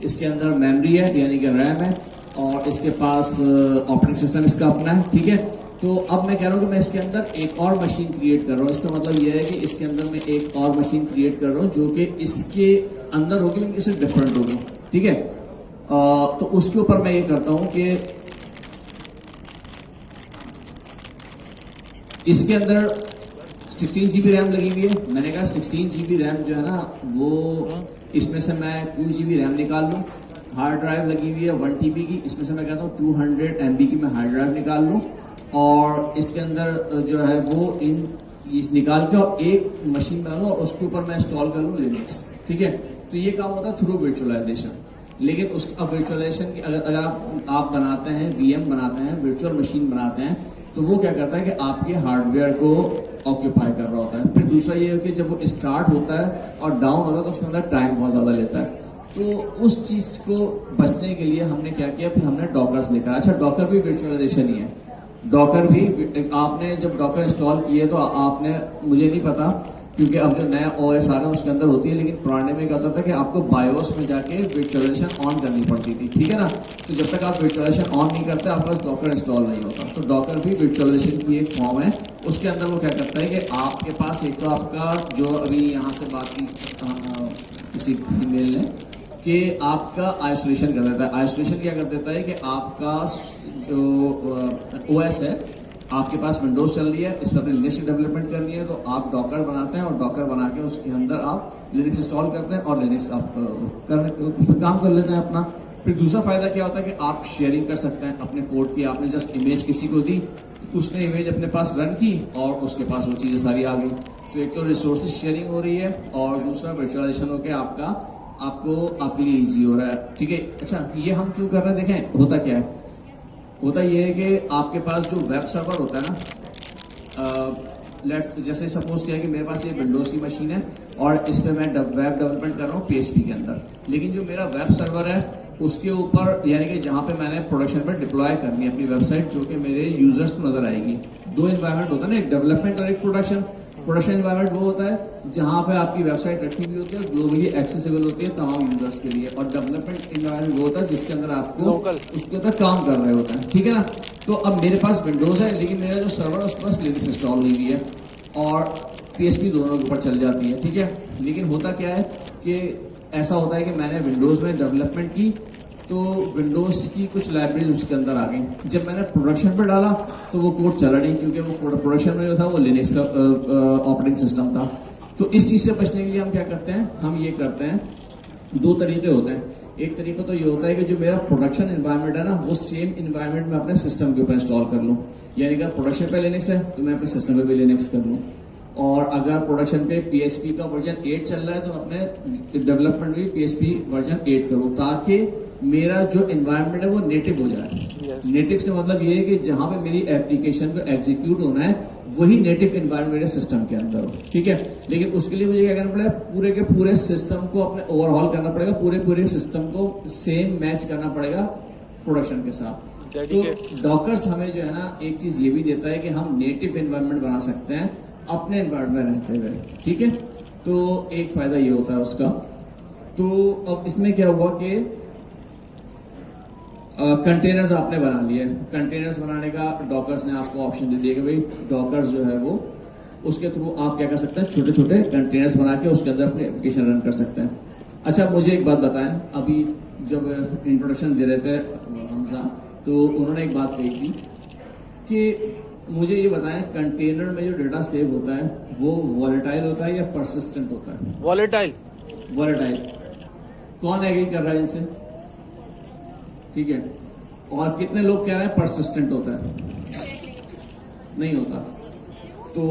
इसके अंदर मेमोरी है यानी कि रैम है, और इसके पास ऑपरेटिंग सिस्टम इसका अपना है, ठीक है। तो अब मैं कह रहा हूँ कि मैं इसके अंदर एक और मशीन क्रिएट कर रहा हूँ। इसका मतलब यह है कि इसके अंदर मैं एक और मशीन क्रिएट कर रहा हूँ जो कि इसके अंदर होगी लेकिन इससे डिफरेंट होगी, ठीक है। तो उसके ऊपर मैं ये करता हूँ कि इसके अंदर 16 GB रैम लगी हुई है। मैंने कहा 16 GB रैम जो है ना, वो इसमें से मैं 2 GB रैम निकाल लूँ। हार्ड ड्राइव लगी हुई है 1 TB की, इसमें से मैं कहता हूँ 200 MB की मैं हार्ड ड्राइव निकाल लूँ, और इसके अंदर जो है वो इस निकाल के और एक मशीन बना लूँ और उसके ऊपर मैं इंस्टॉल कर लूँ लिनक्स, ठीक है। तो ये काम होता है थ्रू वर्चुअलाइजेशन। लेकिन उस अब वर्चुअलाइजेशन की अगर आप बनाते हैं, VM बनाते हैं, वर्चुअल मशीन बनाते हैं, तो वो क्या करता है कि आपके हार्डवेयर को ऑक्यूपाई कर रहा होता है। फिर दूसरा ये है कि जब वो स्टार्ट होता है और डाउन होता है तो उसके अंदर टाइम बहुत ज़्यादा लेता है। तो उस चीज को बचने के लिए हमने क्या किया, फिर हमने डॉकर्स निकाला। अच्छा, डॉकर भी वर्चुअलाइजेशन ही है। डॉकर भी आपने जब डॉकर इंस्टॉल किए तो आपने, मुझे नहीं पता क्योंकि अब जो नया ओएस आ रहा है उसके अंदर होती है, लेकिन पुराने में क्या होता था कि आपको बायोस में जाके वर्चुअलाइजेशन ऑन करनी पड़ती थी, ठीक है ना। तो जब तक आप वर्चुअलाइजेशन ऑन नहीं करते आपके पास डॉकर इंस्टॉल नहीं होता। तो डॉकर भी वर्चुअलाइजेशन की एक फॉर्म है। उसके अंदर वो क्या करता है कि आपके पास एक तो आपका जो अभी यहाँ से बात की किसी फीमेल ने कि आपका आइसोलेशन कर देता है। आइसोलेशन क्या कर देता है कि आपका जो ओएस है, आपके पास विंडोज चल रही है, इस पर अपनी लिनक्स की डेवलपमेंट करनी है, तो आप डॉकर बनाते हैं और डॉकर बना के उसके अंदर आप लिनक्स इंस्टॉल करते हैं और लिनक्स आप उस पर काम कर लेते हैं अपना। फिर दूसरा फायदा क्या होता है कि आप शेयरिंग कर सकते हैं अपने कोड की। आपने जस्ट इमेज किसी को दी, उसने इमेज अपने पास रन की और उसके पास वो चीज़ें सारी आ गई। तो एक तो रिसोर्सेज शेयरिंग हो रही है और दूसरा वर्चुअलाइजेशन होकर आपके लिए ईजी हो रहा है, ठीक है। अच्छा, ये हम क्यों कर रहे हैं, देखें होता क्या है। होता ये है कि आपके पास जो वेब सर्वर होता है ना, जैसे सपोज किया कि मेरे पास ये विंडोज़ की मशीन है और इस पर मैं वेब डेवलपमेंट कर रहा हूँ PHP के अंदर, लेकिन जो मेरा वेब सर्वर है उसके ऊपर, यानी कि जहाँ पे मैंने प्रोडक्शन पर डिप्लॉय करनी है अपनी वेबसाइट, जो कि मेरे यूजर्स को नजर आएगी। दो इन्वायरमेंट होता है ना, एक डेवलपमेंट और एक प्रोडक्शन। प्रोडक्शन इन्वायरमेंट वो होता है जहाँ पे आपकी वेबसाइट रखी हुई होती है, ग्लोबली एक्सेसिबल होती है तमाम यूजर्स के लिए, और डेवलपमेंट इन्वायरमेंट वो होता है जिसके अंदर आपको उसके ऊपर काम कर रहे होते हैं, ठीक है ना। तो अब मेरे पास विंडोज है, लेकिन मेरा जो सर्वर है उसके पास लिनक्स इंस्टॉल नहीं हुई है और PHP दोनों के ऊपर चल जाती है, ठीक है। लेकिन होता क्या है कि ऐसा होता है कि मैंने विंडोज में डेवलपमेंट की तो विंडोज की कुछ लाइब्रेरीज उसके अंदर आ गई। जब मैंने प्रोडक्शन पर डाला तो वो कोड चला नहीं, क्योंकि वो प्रोडक्शन में जो था वो लिनक्स का ऑपरेटिंग सिस्टम था। तो इस चीज़ से बचने के लिए हम क्या करते हैं, हम ये करते हैं, दो तरीके होते हैं। एक तरीका तो ये होता है कि जो मेरा प्रोडक्शन एनवायरनमेंट है ना, वो सेम एनवायरनमेंट में अपने सिस्टम के ऊपर इंस्टॉल कर लूँ। यानी कि प्रोडक्शन पे लिनक्स है तो मैं अपने सिस्टम पे भी लिनक्स कर लूँ, और अगर प्रोडक्शन पे PHP का वर्जन 8 चल रहा है तो अपने डेवलपमेंट भी PHP वर्जन 8 करूँ, ताकि मेरा जो एनवायरनमेंट है वो नेटिव हो जाए। नेटिव से मतलब ये है कि जहां पे मेरी एप्लीकेशन को एग्जीक्यूट होना है वही नेटिव एनवायरनमेंट मेरे सिस्टम के अंदर हो, ठीक है। लेकिन उसके लिए मुझे क्या करना पड़ेगा, पूरे के पूरे सिस्टम को अपने ओवरहॉल करना पड़ेगा, पूरे सिस्टम को सेम मैच करना पड़ेगा प्रोडक्शन के साथ। तो डॉकर्स हमें जो है ना एक चीज ये भी देता है कि हम नेटिव एनवायरनमेंट बना सकते हैं अपने एनवायरनमेंट में रहते हुए, ठीक है। तो एक फायदा ये होता है उसका। तो अब इसमें क्या हुआ कि कंटेनर्स आपने बना लिए। कंटेनर्स बनाने का डॉकर्स ने आपको ऑप्शन दे दिया कि भाई डॉकर्स जो है वो उसके थ्रू आप क्या कर सकते हैं, छोटे छोटे कंटेनर्स बना के उसके अंदर अपनी एप्लीकेशन रन कर सकते हैं। अच्छा, मुझे एक बात बताएं, अभी जब इंट्रोडक्शन दे रहे थे हमजा, तो उन्होंने एक बात कही थी कि मुझे ये बताएं कंटेनर में जो डेटा सेव होता है वो वॉलेटाइल होता है या परसिस्टेंट होता है? वॉलेटाइल। कौन एग्री कर रहा है इनसे? ठीक है। और कितने लोग कह रहे हैं परसिस्टेंट होता है? नहीं होता। तो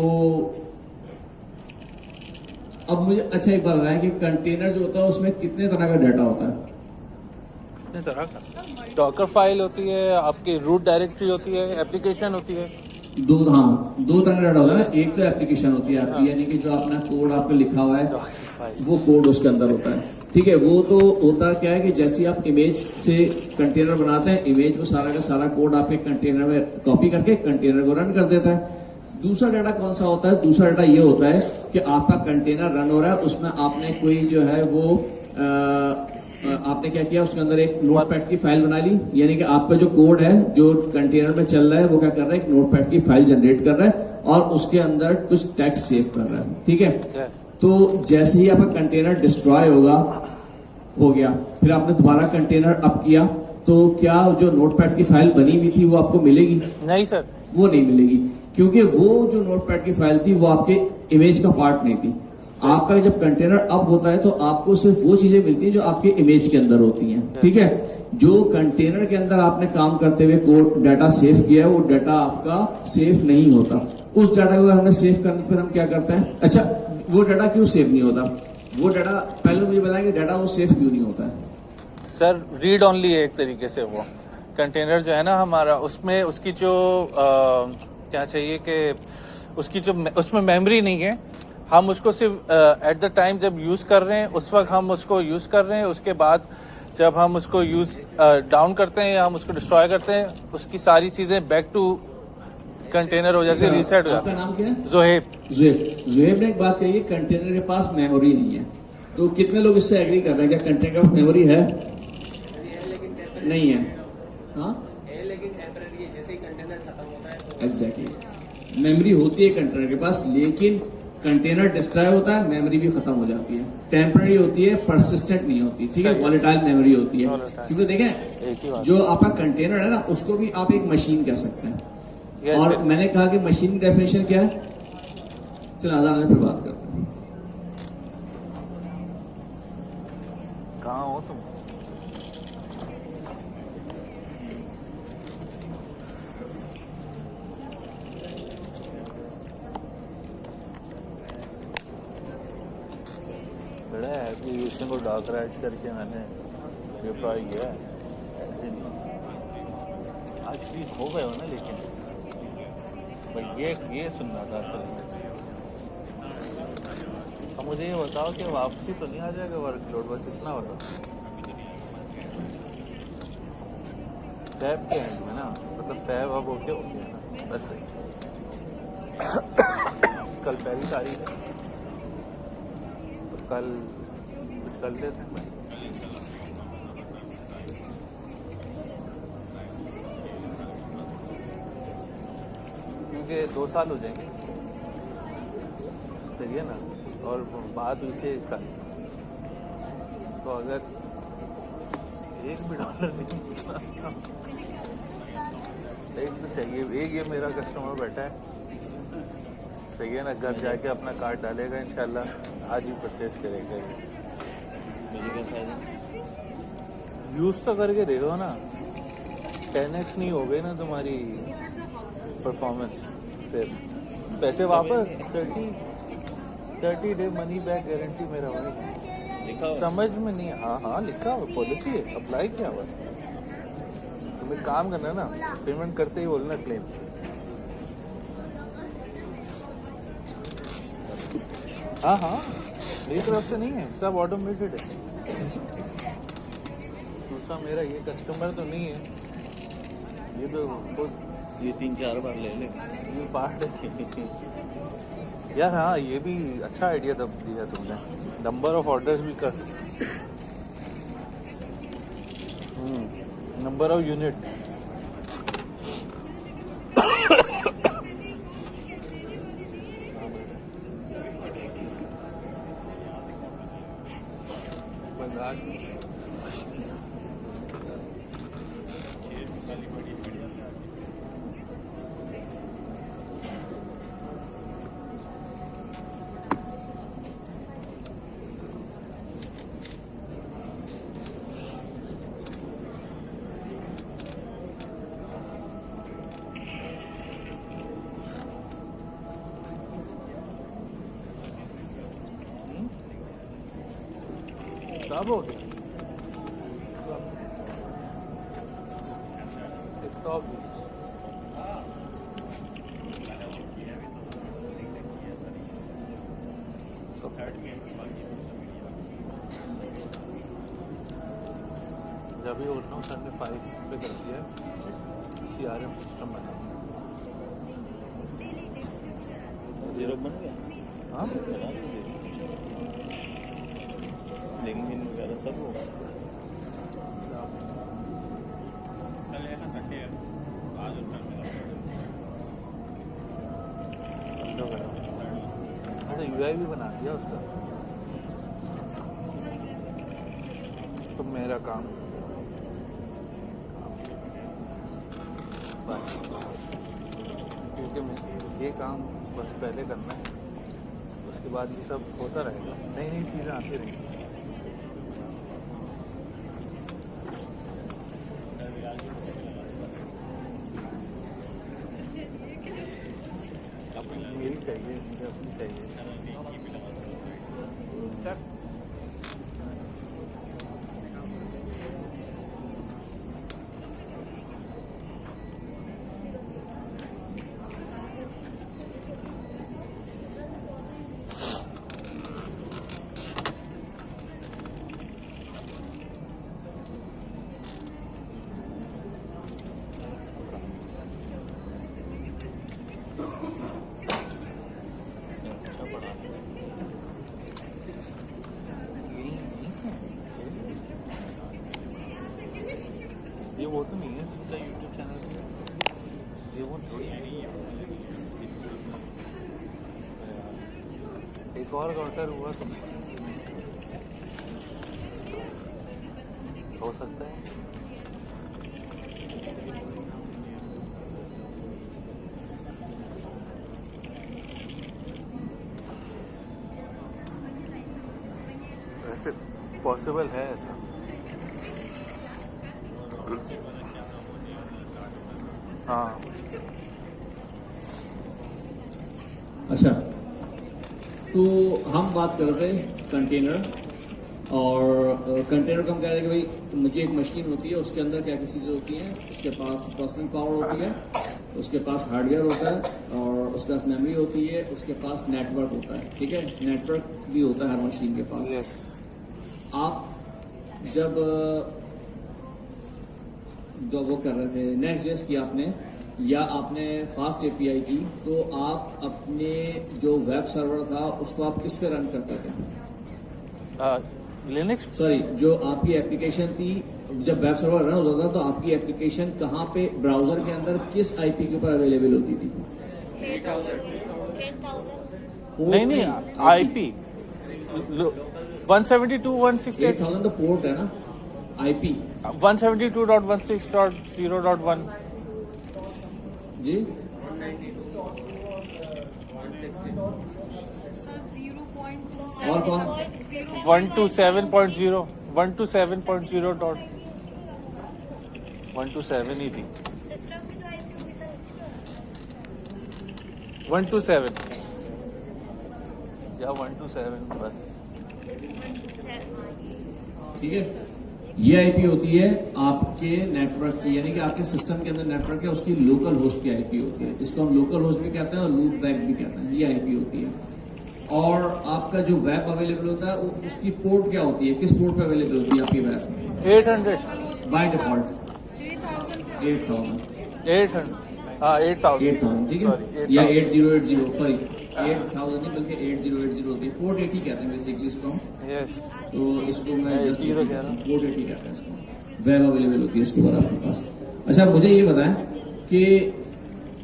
अब मुझे अच्छा एक बात बताएं कि कंटेनर जो होता है उसमें कितने तरह का डाटा होता है? कितने तरह का? डॉकर फाइल होती है, आपकी रूट डायरेक्टरी होती है, एप्लीकेशन होती है। दो तरह का डाटा होता है ना। एक तो एप्लीकेशन होती है आपकी, यानी कि जो अपना कोड आपका लिखा हुआ है वो कोड उसके अंदर होता है, ठीक है। वो तो होता क्या है कि जैसे आप इमेज से कंटेनर बनाते हैं, इमेज वो सारा का सारा कोड आपके कंटेनर में कॉपी करके कंटेनर को रन कर देता है। दूसरा डाटा कौन सा होता है? दूसरा डाटा ये होता है कि आपका कंटेनर रन हो रहा है, उसमें आपने कोई जो है वो आपने क्या किया, उसके अंदर एक नोटपैड की फाइल बना ली। यानी कि आपका जो कोड है जो कंटेनर में चल रहा है वो क्या कर रहा है, एक नोटपैड की फाइल जनरेट कर रहा है और उसके अंदर कुछ टेक्स्ट सेव कर रहा है, ठीक है। तो जैसे ही आपका कंटेनर डिस्ट्रॉय हो गया, फिर आपने दोबारा कंटेनर अप किया, तो क्या जो नोटपैड की फाइल बनी हुई थी वो आपको मिलेगी? नहीं सर, वो नहीं मिलेगी, क्योंकि वो जो नोटपैड की फाइल थी वो आपके इमेज का पार्ट नहीं थी। आपका जब कंटेनर अप होता है तो आपको सिर्फ वो चीजें मिलती हैं जो आपके इमेज के अंदर होती हैं, ठीक है। जो कंटेनर के अंदर आपने काम करते हुए कोड डाटा सेव किया है वो डाटा आपका सेव नहीं होता। उस डाटा को हमने सेव करने पर हम क्या करते हैं, अच्छा वो डाटा क्यों सेव नहीं होता? वो डाटा पहले मुझे बताएं कि डाटा वो सेव क्यों नहीं होता है? सर रीड ओनली है एक तरीके से। वो कंटेनर जो है ना हमारा, उसमें उसकी जो क्या चाहिए कि उसकी जो उसमें मेमोरी नहीं है, हम उसको सिर्फ एट द टाइम जब यूज कर रहे हैं उस वक्त हम उसको यूज कर रहे हैं, उसके बाद जब हम उसको यूज डाउन करते हैं या हम उसको डिस्ट्रॉय करते हैं उसकी सारी चीजें बैक टू कंटेनर हो जाती है, रीसेट हो आपका जाती नाम क्या है? है। जोहेब, जुएब ने एक बात कही है, कंटेनर के पास मेमोरी नहीं है। तो कितने लोग इससे एग्री कर रहे हैं? क्या कंटेनर के पास मेमोरी है? नहीं है। हाँ, लेकिन टेम्परेरी है, जैसे ही कंटेनर खत्म होता है तो एग्जैक्टली मेमोरी होती है कंटेनर के पास, लेकिन कंटेनर डिस्ट्रॉय होता है, मेमोरी भी खत्म हो जाती है। टेम्पररी होती है, परसिस्टेंट नहीं होती, ठीक है, वॉलेटाइल मेमोरी होती है। Volatile। क्योंकि एक ही देखें, बात। जो आपका कंटेनर है ना, उसको भी आप एक मशीन कह सकते हैं। Yes, और yes। मैंने कहा कि मशीन की डेफिनेशन क्या है? चलो आजाद में फिर बात करते हैं। कहाँ हो तुम? बड़ा एप्लीकेशन को डॉकराइज करके मैंने डिप्लॉय किया है, ऐसे नहीं। आज फ्री हो गए हो ना, लेकिन भाई ये सुनना था असल में। अब मुझे ये बताओ कि वापसी तो नहीं आ जाएगा वर्कलोड, बस इतना होगा फैब के एंड में ना, मतलब फैब अब ओके हो गया ना, बस सही। कल पहली तारीख है तो कल कुछ कर लेते हैं भाई। क्योंकि 2 साल हो जाएंगे, सही है ना, और बात हुई थी 1 साल, तो अगर $1 भी नहीं एक तो चाहिए, एक ये मेरा कस्टमर बैठा है, सही है ना, घर जाके अपना कार्ड डालेगा इंशाल्लाह, आज ही परचेज करेगा। मुझे क्या फायदा, यूज तो करके देखो ना, 10x नहीं हो गई ना तुम्हारी परफॉर्मेंस, फिर पैसे वापस 30 डे मनी बैक गारंटी मेरा भाई। लिखा समझ में नहीं, हाँ लिखा हुआ, पॉलिसी है, अप्लाई किया हुआ। तुम्हें काम करना ना, पेमेंट करते ही बोलना क्लेम। हाँ मेरी तरफ से नहीं है, सब ऑटोमेटेड है। दूसरा मेरा ये कस्टमर तो नहीं है, ये तो खुद ये 3-4 बार ले ले, ये पार्ट है यार। हाँ ये भी अच्छा आइडिया तब दिया तुमने, नंबर ऑफ ऑर्डर्स भी कर, नंबर ऑफ यूनिट। सब हो गया, टिकटॉक भी। जब भी बोलता हूँ सर ने 5 पे कर दिया, CRM सिस्टम बना, 0 बन गया। हाँ लिंक्डइन वगैरह सब होगा। अच्छा UI भी बना दिया उसका, तो मेरा काम बस, क्योंकि ये काम बस पहले करना है, उसके बाद ये सब होता रहेगा, नई नई चीज़ें आती रहेंगी। मेरी चाहिए, मुझे अपनी चाहिए। ये वो तो नहीं है जिनका यूट्यूब चैनल है, ये वो थोड़ी है। एक और ऑर्डर हुआ तो हो सकता है। वैसे पॉसिबल है ऐसा। हाँ अच्छा, तो हम बात कर रहे थे कंटेनर, और कंटेनर को हम कह रहे थे कि भाई मुझे एक मशीन होती है, उसके अंदर क्या क्या चीज़ें होती हैं, उसके पास प्रोसेसिंग पावर होती है, उसके पास हार्डवेयर होता है, और उसके पास मेमोरी होती है, उसके पास नेटवर्क होता है। ठीक है, नेटवर्क भी होता है हर मशीन के पास। यस आप जब जो वो कर रहे थे नेक्स्ट.जेएस की आपने, या आपने फास्ट एपीआई की, तो आप अपने जो वेब सर्वर था उसको आप किस पे रन करते थे? लिनक्स। सॉरी, जो आपकी एप्लीकेशन थी, जब वेब सर्वर रन होता था तो आपकी एप्लीकेशन कहाँ पे, ब्राउजर के अंदर किस आईपी के ऊपर अवेलेबल होती थी? 8,000 नहीं आईपी 172.168 8,000 तो पोर्ट है ना, आईपी 172.168.0.1 जी। सर 0.27 और कौन? 127.0 127 ही थी। सिस्टम की जो आईपी होगी सर उसी का 127 या 127 बस। ठीक है, ये आईपी होती है आपके नेटवर्क की, यानी कि आपके सिस्टम के अंदर नेटवर्क है, उसकी लोकल होस्ट की आईपी होती है, जिसको हम लोकल होस्ट भी कहते हैं और लूप बैक भी कहते हैं। ये आईपी होती है। और आपका जो वेब अवेलेबल होता है, उसकी पोर्ट क्या होती है, किस पोर्ट पे अवेलेबल होती है आपकी वेब? 800 बाय डिफॉल्ट 8,000 8,000 हाँ 8,000 ठीक है, या 8080 सॉरी 8,000 नहीं बल्कि 8080 होती है। पोर्ट 80 कहते हैं बेसिकली इसको हम। यस। तो इसको मैं जस्ट 80 कह रहा हूँ। पोर्ट 80 कहते हैं इसको। वेब अवेलेबल होती है इसके बाद आपके पास। अच्छा, मुझे ये बताएं कि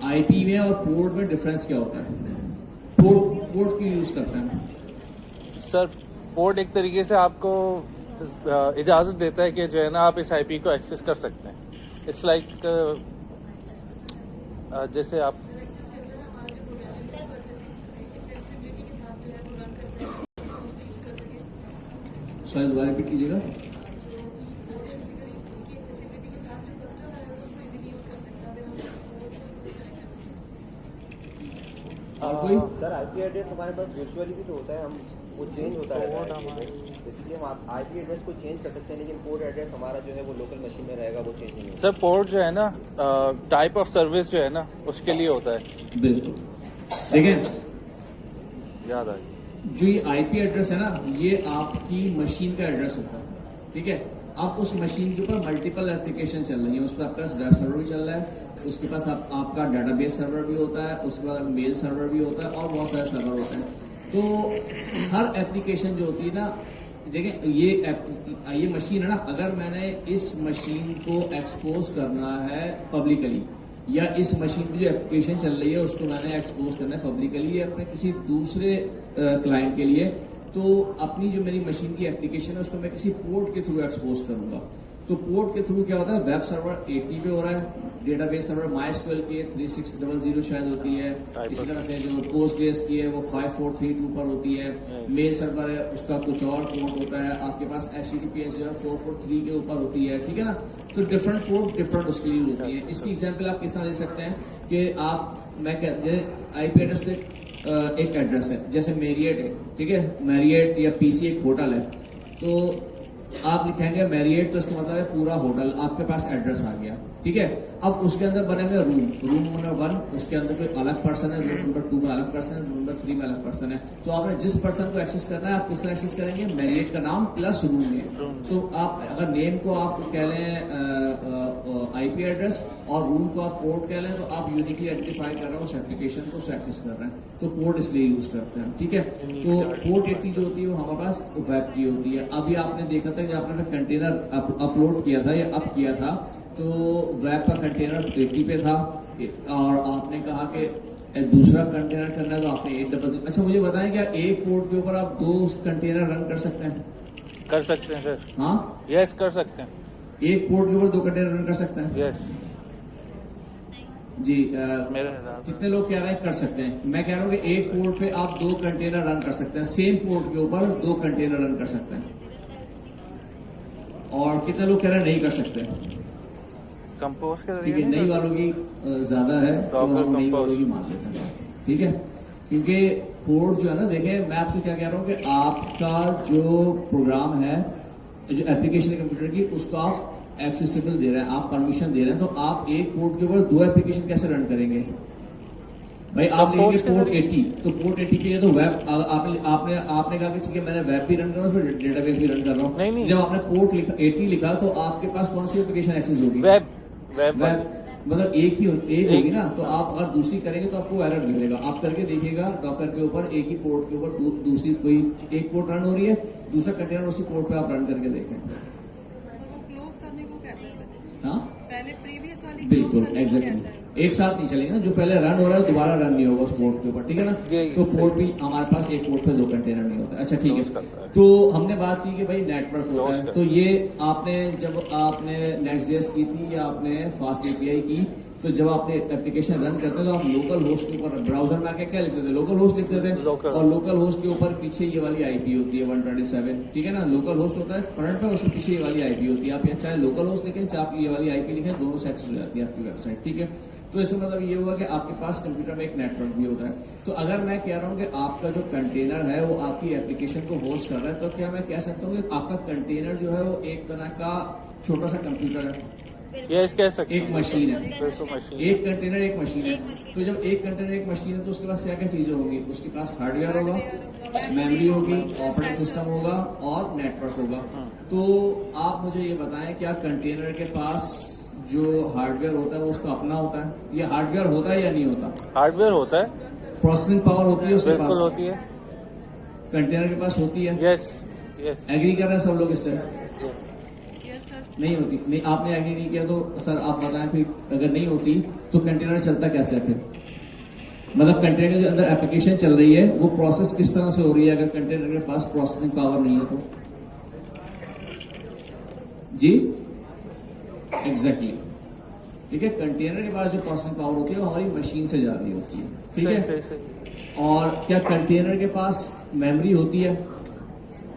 आईपी में और पोर्ट में डिफरेंस क्या होता है? पोर्ट क्यों यूज करते हैं? सर पोर्ट एक तरीके से आपको इजाजत देता है कि जो है ना आप इस आईपी को एक्सेस कर सकते हैं। इट्स लाइक जैसे आप शायद दोबारा रिपीट कीजिएगा। और कोई? सर आईपी एड्रेस हमारे पास वर्चुअली भी तो होता है, हम वो चेंज होता है बेसिकली हम आईपी एड्रेस को चेंज कर सकते हैं, लेकिन पोर्ट एड्रेस हमारा जो है वो लोकल मशीन में रहेगा, वो चेंज नहीं होगा। सर पोर्ट जो है ना टाइप ऑफ सर्विस जो है ना उसके लिए होता है। बिल्कुल, देखें याद आ गई। जो ये आईपी एड्रेस है ना, ये आपकी मशीन का एड्रेस होता है। ठीक है, अब उस मशीन के ऊपर मल्टीपल एप्लीकेशन चल रही है, उस पर आपका वेब सर्वर भी चल रहा है, उसके पास आपका डेटाबेस सर्वर भी होता है, उसके बाद मेल सर्वर भी होता है, और बहुत सारे सर्वर होते हैं। तो हर एप्लीकेशन जो होती है ना, देखें ये मशीन है ना, अगर मैंने इस मशीन को एक्सपोज करना है पब्लिकली, या इस मशीन पे जो एप्लीकेशन चल रही है उसको मैंने एक्सपोज करना है पब्लिकली अपने किसी दूसरे क्लाइंट के लिए, तो अपनी जो मेरी मशीन की एप्लीकेशन है उसको मैं किसी पोर्ट के थ्रू एक्सपोज करूंगा। तो पोर्ट के थ्रू क्या होता है, वेब सर्वर 80 पे हो रहा है, डेटाबेस सर्वर MySQL की 3600 शायद होती है, इसी तरह से जो पोस्टग्रेस की है वो 5432 पर होती है, मेल सर्वर है उसका कुछ और पोर्ट होता है, आपके पास HTTPS जो है 443 के ऊपर होती है। ठीक है ना, तो डिफरेंट पोर्ट डिफरेंट उसके लिए होती है। इसकी एग्जाम्पल आप किस तरह ले सकते हैं कि आप, मैं कहते हैं आईपी एड्रेस तो एक एड्रेस है, जैसे मैरियट है, ठीक है, मैरियट या पीसी एक होटल है, तो आप लिखेंगे मैरियट तो इसका मतलब है पूरा होटल आपके पास एड्रेस आ गया। ठीक है, अब उसके अंदर बने हुए रूम नंबर 1 उसके अंदर कोई अलग पर्सन है, रूम नंबर 2 में अलग पर्सन है, रूम नंबर 3 में अलग पर्सन है। तो आपने जिस पर्सन को एक्सेस करना है आप किस तरह एक्सेस करेंगे, मैरिएट का नाम प्लस रूम नेम। तो आप अगर नेम को आप कह लें आईपी एड्रेस और रूम को आप पोर्ट कह लें, तो आप यूनिकली आइडेंटिफाई कर रहे हैं उस एप्लीकेशन को, उसे एक्सेस कर रहे हैं, तो पोर्ट इसलिए यूज करते हैं। ठीक है, तो पोर्ट 80 जो होती है वो हमारे पास वेब की होती है। अभी आपने देखा था कि आपने कंटेनर अपलोड किया था या अप किया था, तो वेब का कंटेनर 80 पे था और आपने कहा कि दूसरा कंटेनर करना है तो आपने 800। अच्छा मुझे बताएं, क्या एक पोर्ट के ऊपर आप 2 कंटेनर रन कर सकते हैं? कर सकते हैं सर। हाँ, यस कर सकते हैं। एक पोर्ट के ऊपर 2 कंटेनर रन कर सकते हैं? यस जी। मेरे हिसाब से कितने लोग कह रहे हैं कर सकते हैं? मैं कह रहा हूँ कि एक पोर्ट पे आप 2 कंटेनर रन कर सकते हैं, सेम पोर्ट के ऊपर 2 कंटेनर रन कर सकते हैं। और कितने लोग कह रहे हैं नहीं कर सकते? कंपोज के ठीक है, नई वालों की ज्यादा है तो हम नई वालों की मान लेते हैं। ठीक है, क्योंकि पोर्ट जो है ना, देखें मैं आपसे क्या कह रहा हूँ कि आपका जो प्रोग्राम है, जो एप्लीकेशन है कंप्यूटर की, उसको आप एक्सेसिबल दे रहे हैं, आप परमिशन दे रहे हैं, तो आप एक पोर्ट के ऊपर 2 एप्लीकेशन कैसे रन करेंगे भाई? आप लेंगे पोर्ट 80, तो पोर्ट 80 पे तो वेब आपने कहा कि ठीक है मैंने वेब भी रन कर रहा हूँ, फिर डेटाबेस भी रन कर रहा हूँ। नहीं। जब आपने पोर्ट 80 लिखा तो आपके पास कौन सी एप्लीकेशन एक्सेस होगी? वेब मतलब एक होगी ना, तो आप अगर दूसरी करेंगे तो आपको एरर मिलेगा। आप करके देखिएगा डॉकर के ऊपर एक ही पोर्ट के ऊपर दूसरी कोई एक पोर्ट रन हो रही है, दूसरा कंटेनर उसी पोर्ट पे आप रन करके देखें। क्लोज करने को कहते हैं। हाँ पहले प्रीवियस वाली बिल्कुल, एग्जैक्टली एक साथ नहीं चलेंगे ना, जो पहले रन हो रहा है दोबारा रन नहीं होगा उस पोर्ट के ऊपर। ठीक है ना, तो पोर्ट भी हमारे पास एक पोर्ट पे 2 कंटेनर नहीं होता। अच्छा ठीक है, तो हमने बात की कि भाई नेटवर्क होता है, तो ये आपने जब आपने नेक्स्ट.जेएस की थी या आपने फास्ट एपीआई की, तो जब आपने एप्लीकेशन रन करते थे तो आप लोकल होस्ट के ऊपर ब्राउजर में आके क्या लिखते थे? लोकल होस्ट लिखते थे। और लोकल होस्ट के ऊपर पीछे ये वाली आईपी होती है 127। ठीक है ना, लोकल होस्ट होता है फ्रंट पे, उसके पीछे ये वाली आईपी होती है। आप चाहे लोकल होस्ट लिखें चाहे आप ये वाली आईपी लिखें, दोनों से एक्सेस हो जाती है आपकी वेबसाइट। ठीक है, तो इसका मतलब ये हुआ कि आपके पास कंप्यूटर में एक नेटवर्क भी होता है। तो अगर मैं कह रहा हूँ कि आपका जो कंटेनर है वो आपकी एप्लीकेशन को होस्ट कर रहा है, तो क्या मैं कह सकता हूँ कि आपका कंटेनर जो है वो एक तरह का छोटा सा कंप्यूटर है, यस कह सकते एक मशीन है। मशीन एक कंटेनर एक मशीन है। तो जब एक कंटेनर एक मशीन है तो उसके पास क्या क्या चीजें होंगी? उसके पास हार्डवेयर होगा, मेमोरी होगी, ऑपरेटिंग सिस्टम होगा और नेटवर्क होगा। तो आप मुझे ये बताएं, क्या कंटेनर के पास जो हार्डवेयर होता है वो उसका अपना होता है? ये हार्डवेयर होता है या नहीं होता? हार्डवेयर होता है, प्रोसेसिंग पावर होती है उसके बिल्कुल पास, होती है। कंटेनर के पास होती है। यस यस एग्री कर रहे हैं सब लोग इससे? Yes sir. नहीं होती? नहीं, आपने एग्री नहीं किया तो सर आप बताएं फिर, अगर नहीं होती तो कंटेनर चलता कैसे है फिर? मतलब कंटेनर के अंदर एप्लीकेशन चल रही है, वो प्रोसेस किस तरह से हो रही है अगर कंटेनर के पास प्रोसेसिंग पावर नहीं है तो? जी एग्जैक्टली। ठीक है, कंटेनर के पास जो प्रोसेसिंग पावर होती है वो हमारी मशीन से जा रही होती है। ठीक है, सही। और क्या कंटेनर के पास मेमोरी होती है?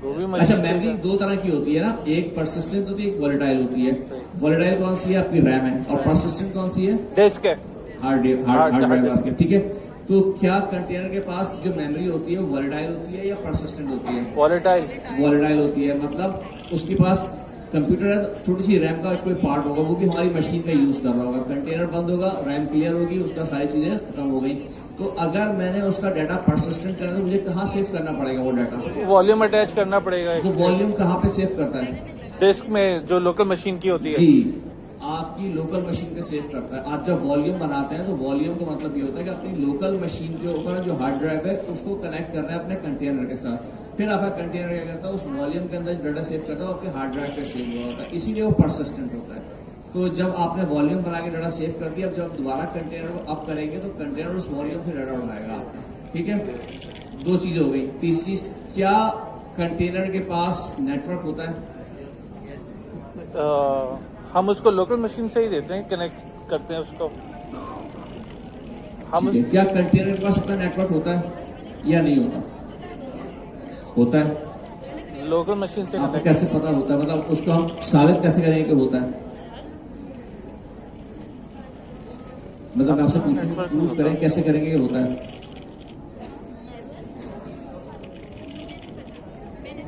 वो भी अच्छा, मेमोरी 2 तरह की होती है ना, एक परसिस्टेंट होती है, एक वोलेटाइल होती है। वोलेटाइल कौन सी है? आपकी रैम है। और परसिस्टेंट कौन सी है? डिस्क है, हार्ड ड्राइव आपके। ठीक है, तो क्या कंटेनर के पास जो मेमोरी होती है वो वोलेटाइल होती है या परसिस्टेंट होती है? वॉलेटाइल वोलेटाइल होती है। मतलब उसके पास कंप्यूटर है, छोटी सी रैम का कोई पार्ट होगा, वो भी हमारी मशीन का यूज कर रहा होगा। कंटेनर बंद होगा, रैम क्लियर होगी, उसका सारी चीजें खत्म हो गई। तो अगर मैंने उसका डाटा परसिस्टेंट करना तो मुझे कहाँ सेव करना पड़ेगा वो डाटा? वॉल्यूम अटैच करना पड़ेगा। वो वॉल्यूम कहाँ पे सेव करता है? डिस्क में, जो लोकल मशीन की होती है। जी, आपकी लोकल मशीन पे सेव करता है। आप जब वॉल्यूम बनाते हैं तो वॉल्यूम का मतलब ये होता है कि अपनी लोकल मशीन के ऊपर जो हार्ड ड्राइव है उसको कनेक्ट करना है अपने कंटेनर के साथ। फिर आपका कंटेनर क्या करता है, उस वॉल्यूम के अंदर डाटा सेव करता है, आपके हार्ड ड्राइव पे सेव हुआ होता है, इसीलिए वो परसिस्टेंट होता है। तो जब आपने वॉल्यूम बना के डाटा सेव कर दिया, अब जब दोबारा कंटेनर को अप करेंगे तो कंटेनर उस वॉल्यूम से डाटा उठाएगा आपका। ठीक है, 2 चीज हो गई। तीसरी चीज, क्या कंटेनर के पास नेटवर्क होता है? हम उसको लोकल मशीन से ही देते हैं, कनेक्ट करते हैं उसको हम। ठीक है, क्या कंटेनर के पास अपना नेटवर्क होता है या नहीं होता? होता है। लोकल मशीन से आपको कैसे पता होता है? मतलब उसको हम साबित कैसे करेंगे कि होता है? मतलब मैं आपसे पूछूं, प्रूफ करें, कैसे करेंगे कि होता है?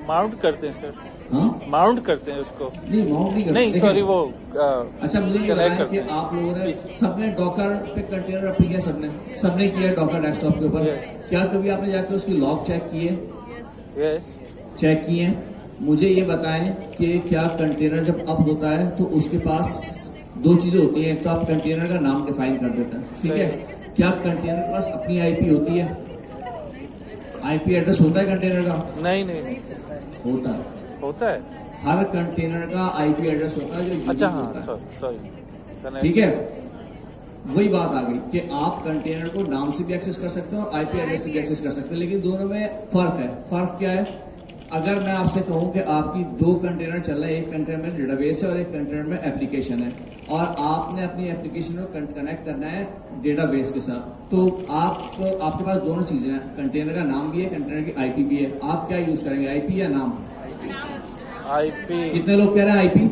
माउंट करते हैं सर। हाँ, माउंट करते हैं उसको। नहीं माउंट नहीं करते। नहीं देखिए, सॉरी, वो अच्छा मुझे ये connect बताएं करते कि हैं। आप लोगों ने सबने डॉकर पे कंटेनर रख किया, सबने किया डॉकर डेस्कटॉप के ऊपर। Yes. क्या कभी आपने जाकर उसकी लॉग चेक किए, यस चेक किए? मुझे ये बताएं कि क्या कंटेनर जब अप होता है तो उसके पास दो चीजें होती हैं। एक तो आप कंटेनर का नाम डिफाइन कर देते हैं, ठीक है? क्या कंटेनर के पास अपनी आईपी होती है? आईपी एड्रेस होता है कंटेनर का? नहीं नहीं होता है। होता है। हर कंटेनर का आईपी एड्रेस होता है जो unique अच्छा होता हाँ है। सॉरी ठीक है, वही बात आ गई कि आप कंटेनर को नाम से भी एक्सेस कर सकते हो और आईपी एड्रेस से भी एक्सेस कर सकते हो, लेकिन दोनों में फर्क है। फर्क क्या है? अगर मैं आपसे कहूं कि आपकी दो कंटेनर चल रहे हैं, एक कंटेनर में डेटाबेस है और एक कंटेनर में एप्लीकेशन है, और आपने अपनी एप्लीकेशन को कनेक्ट करना है डेटाबेस के साथ, तो आपके पास दोनों चीजें हैं, कंटेनर का नाम भी है, कंटेनर की आईपी भी है। आप क्या यूज करेंगे, आईपी या नाम? आईपी। कितने लोग कह रहे हैं आईपी,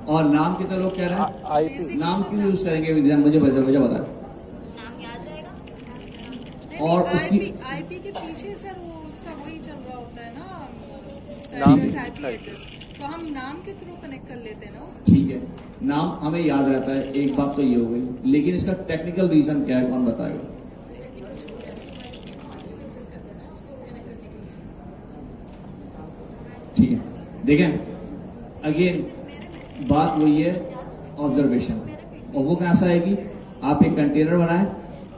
और नाम कितने लोग कह रहे हैं? आईपी। नाम क्यों यूज करेंगे एग्जाम, मुझे बता। नाम याद रहेगा। और उसकी आईपी के पीछे सर वो उसका वही चल रहा होता है ना, नाम आईपी एड्रेस, तो हम नाम के थ्रू कनेक्ट कर लेते हैं ना उसको। ठीक है, नाम हमें याद रहता है, एक बात तो ये हो गई, लेकिन इसका टेक्निकल रीजन क्या है, कौन बताएगा? ठीक है, देखें अगेन बात वही है, ऑब्जर्वेशन। और वो कैसा है कि आप एक कंटेनर बनाएं,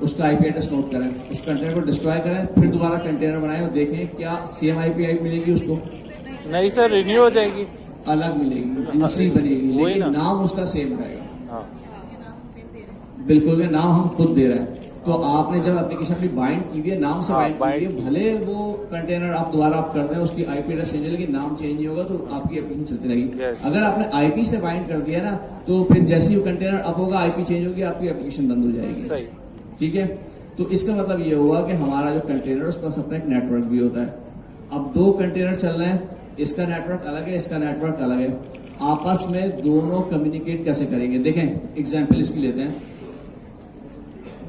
उसका आईपी एड्रेस नोट करें, उस कंटेनर को डिस्ट्रॉय करें, फिर दोबारा कंटेनर बनाएं और देखें क्या सेम आईपी मिलेगी उसको? नहीं सर, रिन्यू हो जाएगी, अलग मिलेगी, दूसरी बनेगी, वही लेकिन ना। नाम उसका सेम रहेगा। हाँ बिल्कुल, ये नाम हम खुद दे रहे हैं। तो आपने जब एप्लीकेशन अपनी बाइंड की हुई है, नाम से हाँ, बाइंड की हुई bind है, भले वो कंटेनर आप दोबारा आप कर दें, उसकी आईपी एड्रेस चेंज है, लेकिन नाम चेंज नहीं होगा, तो आपकी एप्लीकेशन चलती रहेगी। Yes. अगर आपने आईपी से बाइंड कर दिया ना, तो फिर जैसे ही वो कंटेनर अप होगा, आईपी चेंज होगी, आपकी एप्लीकेशन बंद हो जाएगी। सही। ठीक है, तो इसका मतलब ये हुआ कि हमारा जो कंटेनर उसके पास अपना एक नेटवर्क भी होता है। अब दो कंटेनर चल रहे हैं, इसका नेटवर्क अलग है, इसका नेटवर्क अलग है, आपस में दोनों कम्युनिकेट कैसे करेंगे? देखें एग्जाम्पल इसकी लेते हैं।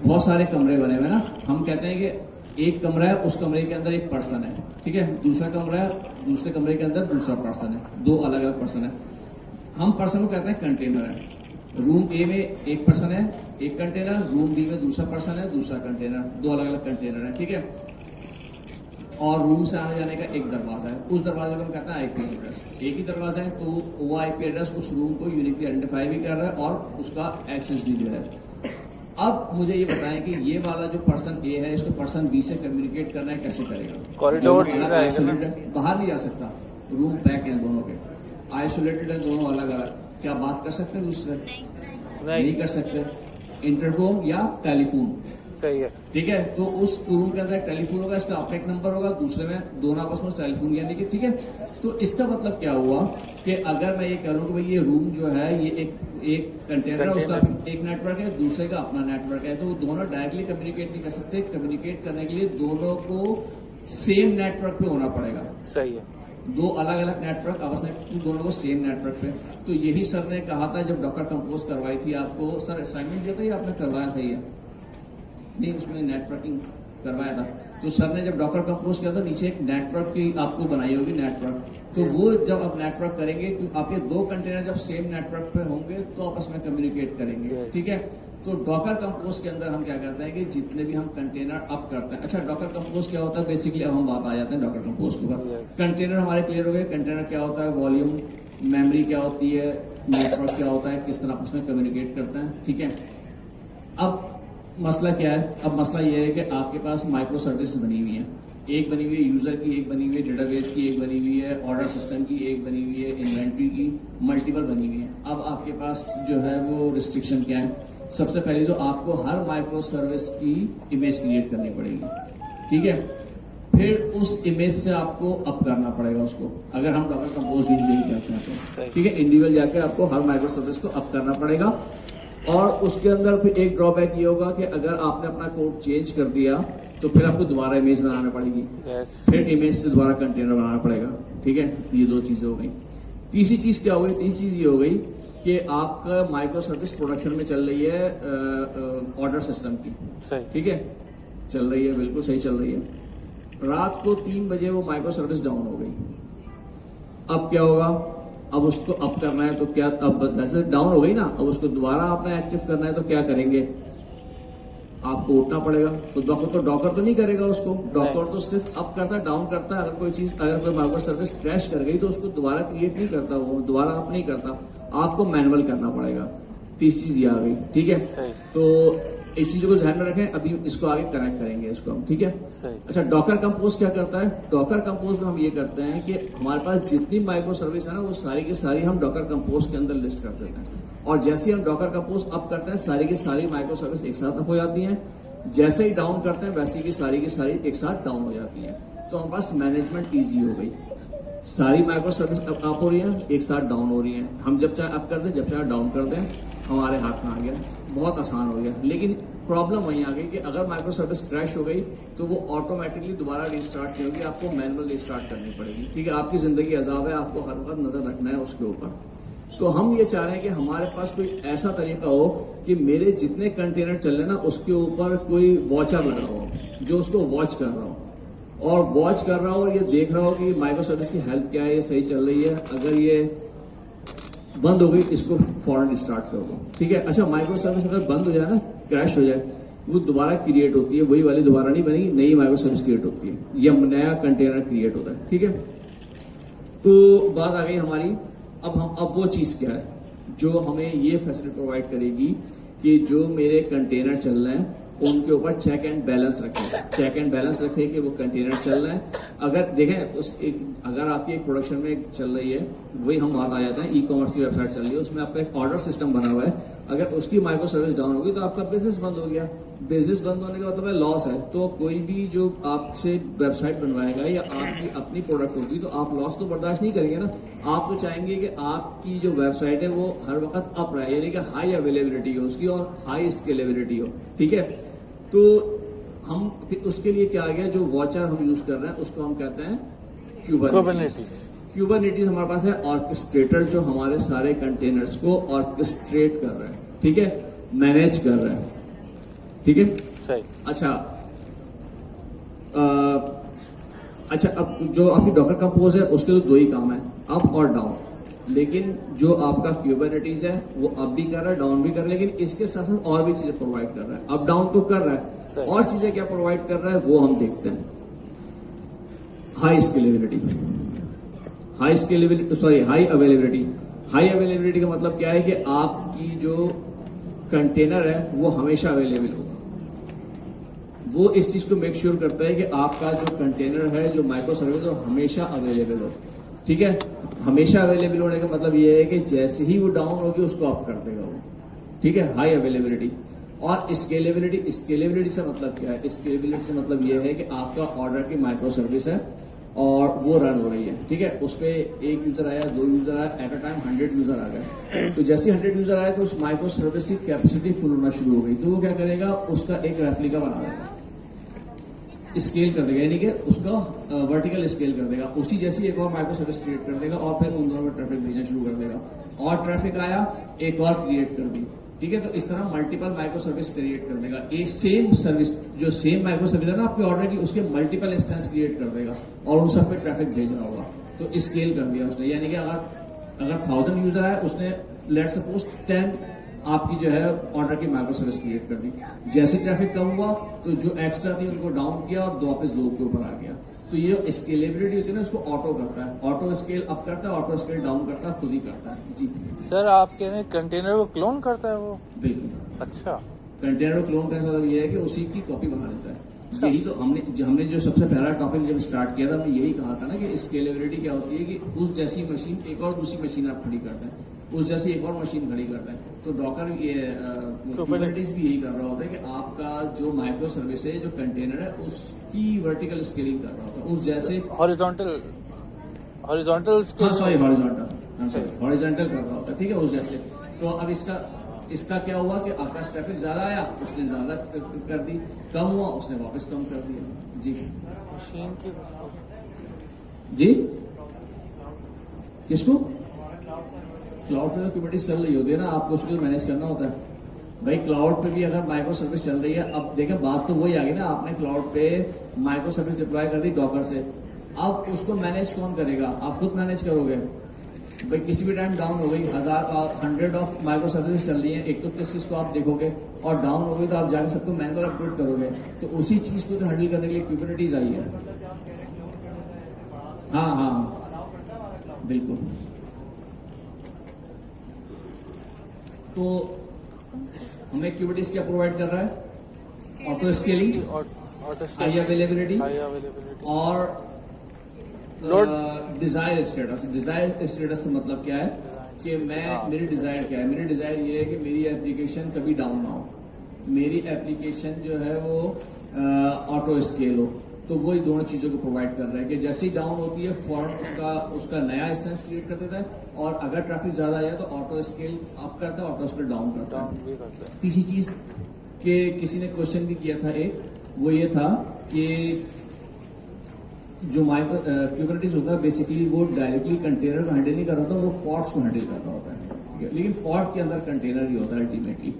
बहुत सारे कमरे बने हुए ना, हम कहते हैं कि एक कमरा है, उस कमरे के अंदर एक पर्सन है, ठीक है, दूसरा कमरा है, दूसरे कमरे के अंदर दूसरा पर्सन है, दो अलग अलग पर्सन है। हम पर्सन को कहते हैं कंटेनर है। रूम ए में एक पर्सन है, एक कंटेनर, रूम बी में दूसरा पर्सन है, दूसरा कंटेनर, दो अलग अलग कंटेनर है, ठीक है। और रूम से आने जाने का एक दरवाजा है, उस दरवाजे को हम कहते हैं आईपी एड्रेस। एक ही दरवाजा है तो वो आईपी एड्रेस उस रूम को यूनिकली आइडेंटिफाई भी कर रहा है और उसका एक्सेस भी दे रहा है। अब मुझे ये बताएं कि ये वाला जो पर्सन ए है, इसको पर्सन बी से कम्युनिकेट करना है, कैसे करेगा? कॉरिडोर दोनों अलग isolated है, बाहर नहीं जा सकता, रूम पैक है दोनों के, आइसोलेटेड है दोनों अलग अलग। क्या बात कर सकते हैं दूसरे? नहीं कर सकते। इंटरकॉम या टेलीफोन, सही है। ठीक है, तो उस रूम के अंदर एक टेलीफोन होगा, इसका अपना एक नंबर होगा, दूसरे में दोनों आपस में टेलीफोन यानी कि, ठीक है। तो इसका मतलब क्या हुआ कि अगर मैं ये कह रहा हूं कि भाई ये रूम जो है ये एक कंटेनर है, उसका एक नेटवर्क है, दूसरे का अपना नेटवर्क है, तो वो दोनों डायरेक्टली कम्युनिकेट नहीं कर सकते। कम्युनिकेट करने के लिए दोनों को सेम नेटवर्क पे होना पड़ेगा। सही है। दो अलग अलग नेटवर्क आपस में, दोनों को सेम नेटवर्क पे। तो यही सर ने कहा था जब डॉकर कंपोज करवाई थी आपको, सर असाइनमेंट दिया था या आपने करवाया था ये? नहीं, उसमें नेटवर्किंग करवाया था। तो सर ने जब डॉकर कंपोज किया था, नीचे एक नेटवर्क की आपको बनाई होगी नेटवर्क, तो वो जब आप नेटवर्क करेंगे, तो आपके दो कंटेनर जब सेम नेटवर्क पे होंगे तो आपस में कम्युनिकेट करेंगे, Yes. ठीक है। तो डॉकर कंपोज के अंदर हम क्या करते हैं कि जितने भी हम कंटेनर अप करते हैं, अच्छा डॉकर कंपोज क्या होता है बेसिकली, अब हम बात आ जाते हैं डॉकर कंपोज के ऊपर। Yes. कंटेनर हमारे क्लियर हो गए, कंटेनर क्या होता है, वॉल्यूम, मेमोरी क्या होती है, नेटवर्क क्या होता है, किस तरह आपस में कम्युनिकेट करते हैं, ठीक है। अब मसला क्या है? अब मसला ये है कि आपके पास माइक्रो सर्विस बनी हुई है, एक बनी हुई है यूजर की, एक बनी हुई है डेटाबेस की, एक बनी हुई है ऑर्डर सिस्टम की, एक बनी हुई है इन्वेंट्री की, मल्टीपल बनी हुई है। अब आपके पास जो है वो रिस्ट्रिक्शन क्या है? सबसे पहले तो आपको हर माइक्रो सर्विस की इमेज क्रिएट करनी पड़ेगी, ठीक है। फिर उस इमेज से आपको अप करना पड़ेगा उसको, अगर हम डॉकर कंपोज यूज नहीं करते हैं तो, ठीक है। इंडिविजुअल जाके आपको हर माइक्रो सर्विस को अप करना पड़ेगा। और उसके अंदर फिर एक ड्रॉबैक ये होगा कि अगर आपने अपना कोड चेंज कर दिया तो फिर आपको दोबारा इमेज बनाना पड़ेगी, यस। फिर इमेज से दोबारा कंटेनर बनाना पड़ेगा, ठीक है। ये दो चीजें हो गई। तीसरी चीज क्या हो गई? तीसरी चीज ये हो गई कि आपका माइक्रो सर्विस प्रोडक्शन में चल रही है ऑर्डर सिस्टम की, सही। ठीक है, चल रही है, बिल्कुल सही चल रही है। रात को 3 बजे वो माइक्रो सर्विस डाउन हो गई, अब क्या होगा, अब उसको अप करना है तो क्या, अब जैसे डाउन हो गई ना, अब उसको दोबारा आपने एक्टिव करना है तो क्या करेंगे, आपको उठना पड़ेगा। तो डॉकर तो नहीं करेगा उसको, डॉकर तो सिर्फ अप करता है, डाउन करता है। अगर कोई माइक्रो सर्विस क्रैश कर गई तो उसको दोबारा क्रिएट नहीं करता, वो दोबारा अप नहीं करता, आपको मैनुअल करना पड़ेगा। तीसरी चीज ये आ गई, ठीक है। तो इस चीज को ध्यान में रखें, अभी इसको आगे कनेक्ट करेंगे इसको हम, ठीक है। अच्छा, डॉकर कंपोज क्या करता है? डॉकर कंपोज में हम ये करते हैं कि हमारे पास जितनी माइक्रो सर्विस है ना, वो सारी की सारी हम डॉकर कंपोज के अंदर लिस्ट कर देते हैं, और जैसे ही हम डॉकर कंपोज अप करते हैं, सारी की सारी माइक्रो सर्विस एक साथ अप हो जाती हैं। जैसे ही डाउन करते हैं, वैसे की सारी एक साथ डाउन हो जाती हैं। तो हमारे पास मैनेजमेंट ईजी हो गई, सारी माइक्रो सर्विस अप हो रही है, एक साथ डाउन हो रही है। हम जब चाहे अप कर दें, जब चाहे डाउन कर दें, हमारे हाथ में आ गया, बहुत आसान हो गया। लेकिन प्रॉब्लम वहीं आ गई कि अगर माइक्रो सर्विस क्रैश हो गई तो वो ऑटोमेटिकली दोबारा रिस्टार्ट नहीं होगी, आपको मैनुअल रिस्टार्ट करनी पड़ेगी, ठीक है। आपकी जिंदगी अजाब है, आपको हर वक्त नजर रखना है उसके ऊपर। तो हम ये चाह रहे हैं कि हमारे पास कोई ऐसा तरीका हो कि मेरे जितने कंटेनर चल रहे ना, उसके ऊपर कोई वॉचर लगा हो जो उसको वॉच कर रहा हो, और वॉच कर रहा हो, ये देख रहा हो कि माइक्रो सर्विस की हेल्थ क्या है, ये सही चल रही है। अगर ये बंद हो गई, इसको फौरन स्टार्ट कर दो, ठीक है। अच्छा, माइक्रो सर्विस अगर बंद हो जाए ना, क्रैश हो जाए, वो दोबारा क्रिएट होती है, वही वाली दोबारा नहीं बनेगी, नई माइक्रो सर्विस क्रिएट होती है, या नया कंटेनर क्रिएट होता है, ठीक है। तो बात आ गई हमारी, अब वो चीज क्या है जो हमें ये फैसिलिटी प्रोवाइड करेगी कि जो मेरे कंटेनर चल रहे हैं उनके ऊपर चेक एंड बैलेंस रखे कि वो कंटेनर चल रहे हैं। अगर देखें, अगर आपकी एक प्रोडक्शन में चल रही है, वही हम बात आ जाते हैं, ई कॉमर्स की वेबसाइट चल रही है, उसमें आपका एक ऑर्डर सिस्टम बना हुआ है, अगर उसकी माइक्रो सर्विस डाउन होगी तो आपका बिजनेस बंद हो गया। बिजनेस बंद होने का मतलब है लॉस है। तो कोई भी जो आपसे वेबसाइट बनवाएगा या आपकी अपनी प्रोडक्ट होगी, तो आप लॉस तो बर्दाश्त नहीं करेंगे ना। आप तो चाहेंगे कि आपकी जो वेबसाइट है वो हर वक्त अप रहे, यानी कि हाई अवेलेबिलिटी हो उसकी और हाई स्केलेबिलिटी हो, ठीक है। तो हम उसके लिए क्या आ गया, जो वॉचर हम यूज कर रहे हैं उसको हम कहते हैं क्यूबरनेटिस हमारे पास है ऑर्केस्ट्रेटर, जो हमारे सारे कंटेनर्स को ऑर्केस्ट्रेट कर रहा है, ठीक है, मैनेज कर रहा है, ठीक है। सही। अच्छा, अब जो आपकी डॉकर कंपोज है उसके तो दो ही काम है, अप और डाउन। लेकिन जो आपका क्यूबरनेटिस है वो अप भी कर रहा है, डाउन भी कर रहा है, लेकिन इसके साथ साथ और भी चीजें प्रोवाइड कर रहा है। अप डाउन तो कर रहा है, और चीजें क्या प्रोवाइड कर रहा है वो हम देखते हैं। High availability. हाई अवेलेबिलिटी का मतलब क्या है कि आपकी जो कंटेनर है वो हमेशा अवेलेबल हो। वो इस चीज को मेक श्योर करता है कि आपका जो कंटेनर है, जो माइक्रो सर्विस, वो हमेशा अवेलेबल हो, ठीक है। हमेशा अवेलेबल होने का मतलब ये है कि जैसे ही वो डाउन होगी उसको अप कर देगा वो, ठीक है। High availability. और स्केलेबिलिटी से मतलब क्या है? स्केलेबिलिटी से मतलब ये है कि आपका ऑर्डर की माइक्रो सर्विस है और वो रन हो रही है, ठीक है। उस पर एक यूजर आया, दो यूजर आया, एट अ टाइम 100 यूजर आ गए। तो जैसे 100 यूजर आए तो उस माइक्रो सर्विस की कैपेसिटी फुल होना शुरू हो गई। तो वो क्या करेगा, उसका एक रेप्लिका बना देगा, स्केल कर देगा, यानी कि उसका वर्टिकल स्केल कर देगा। उसी जैसी एक और माइक्रो सर्विस क्रिएट कर देगा और फिर उन दोनों में ट्रैफिक भेजना शुरू कर देगा। और ट्रैफिक आया, एक और क्रिएट कर दी, ठीक है। तो इस तरह मल्टीपल माइक्रो सर्विस क्रिएट कर देगा। एक सेम सर्विस, जो सेम माइक्रो सर्विस है ना आपके ऑर्डर की, उसके मल्टीपल इंस्टेंस क्रिएट कर देगा और उन सब पे ट्रैफिक भेज रहा होगा। तो स्केल कर दिया उसने, यानी कि अगर 1000 यूजर आए, उसने लेट सपोज 10 आपकी जो है ऑर्डर की माइक्रो सर्विस क्रिएट कर दी। जैसे ट्रैफिक कम हुआ तो जो एक्स्ट्रा थी उनको डाउन किया और वापस 2 के ऊपर आ गया। तो ये स्केलेबिलिटी होती है ना, इसको ऑटो करता है, ऑटो स्केल अप करता है, ऑटो स्केल डाउन करता है, खुद ही करता है। जी सर, आप कह रहे हैं कंटेनर को क्लोन करता है वो? बिल्कुल। अच्छा, कंटेनर को क्लोन करने का मतलब ये है कि उसी की कॉपी बना देता है। यही तो हमने जो सबसे पहला टॉपिक जब स्टार्ट किया था, हमने यही कहा था ना कि स्केलेबिलिटी क्या होती है कि उस जैसी मशीन एक और दूसरी मशीन आप खड़ी करते हैं, उस जैसी एक और मशीन खड़ी करता है। तो डॉकर कुबरनेटिस भी यही कर रहा होता है कि आपका जो माइक्रो सर्विस है, जो कंटेनर है, उसकी वर्टिकल स्केलिंग कर रहा होता है, उस जैसे हॉरिजॉन्टल हॉरिजॉन्टल कर रहा होता है, ठीक है, उस जैसे। तो अब इसका क्या हुआ कि आपका ट्रैफिक ज्यादा आया, उसने ज्यादा कर दी, कम हुआ, उसने वापस कम कर दिया। जी मशीन की जी किसको? क्लाउड पे तो कुबरनेटिस चल रही होती है ना, आपको उसको मैनेज करना होता है भाई। क्लाउड पे भी अगर माइक्रो सर्विस चल रही है, अब देखें बात तो वही आ गई ना, आपने क्लाउड पे माइक्रो सर्विस डिप्लॉय कर दी डॉकर से, अब उसको मैनेज कौन करेगा? आप खुद मैनेज करोगे भाई? किसी भी टाइम डाउन हो गई, 100 ऑफ माइक्रो सर्विसेज चल रही हैं, एक तो किस चीज को आप देखोगे, और डाउन हो गई तो आप जाके सबको मैनुअल अपडेट करोगे। तो उसी चीज को तो हैंडल करने के लिए क्यूबरनेटीज आई है। हाँ हाँ बिल्कुल। तो हमें क्यूबरनेटीज क्या प्रोवाइड कर रहा है? ऑटो स्केलिंग, हाई अवेलेबिलिटी और डिजायर स्टेटस। डिजायर स्टेटस से मतलब क्या है कि मेरी डिजायर क्या है? मेरी डिजायर ये है कि मेरी एप्लीकेशन कभी डाउन ना हो, मेरी एप्लीकेशन जो है वो ऑटो स्केल हो। तो वही दोनों चीजों को प्रोवाइड कर रहा है कि जैसे ही डाउन होती है फौरन उसका नया इंस्टेंस क्रिएट कर देता है, और अगर ट्रैफिक ज्यादा आया तो ऑटो स्केल अप करता है, ऑटो स्केल डाउन करता है। तीसरी चीज कि किसी ने क्वेश्चन भी किया था एक, वो ये था कि जो माइक्रो क्यूबरनेटीज होता है बेसिकली वो डायरेक्टली कंटेनर को हैंडल नहीं कर रहा होता, वो पॉड्स को हैंडल कर रहा होता है, ठीक है? लेकिन पॉड के अंदर कंटेनर ही होता है अल्टीमेटली।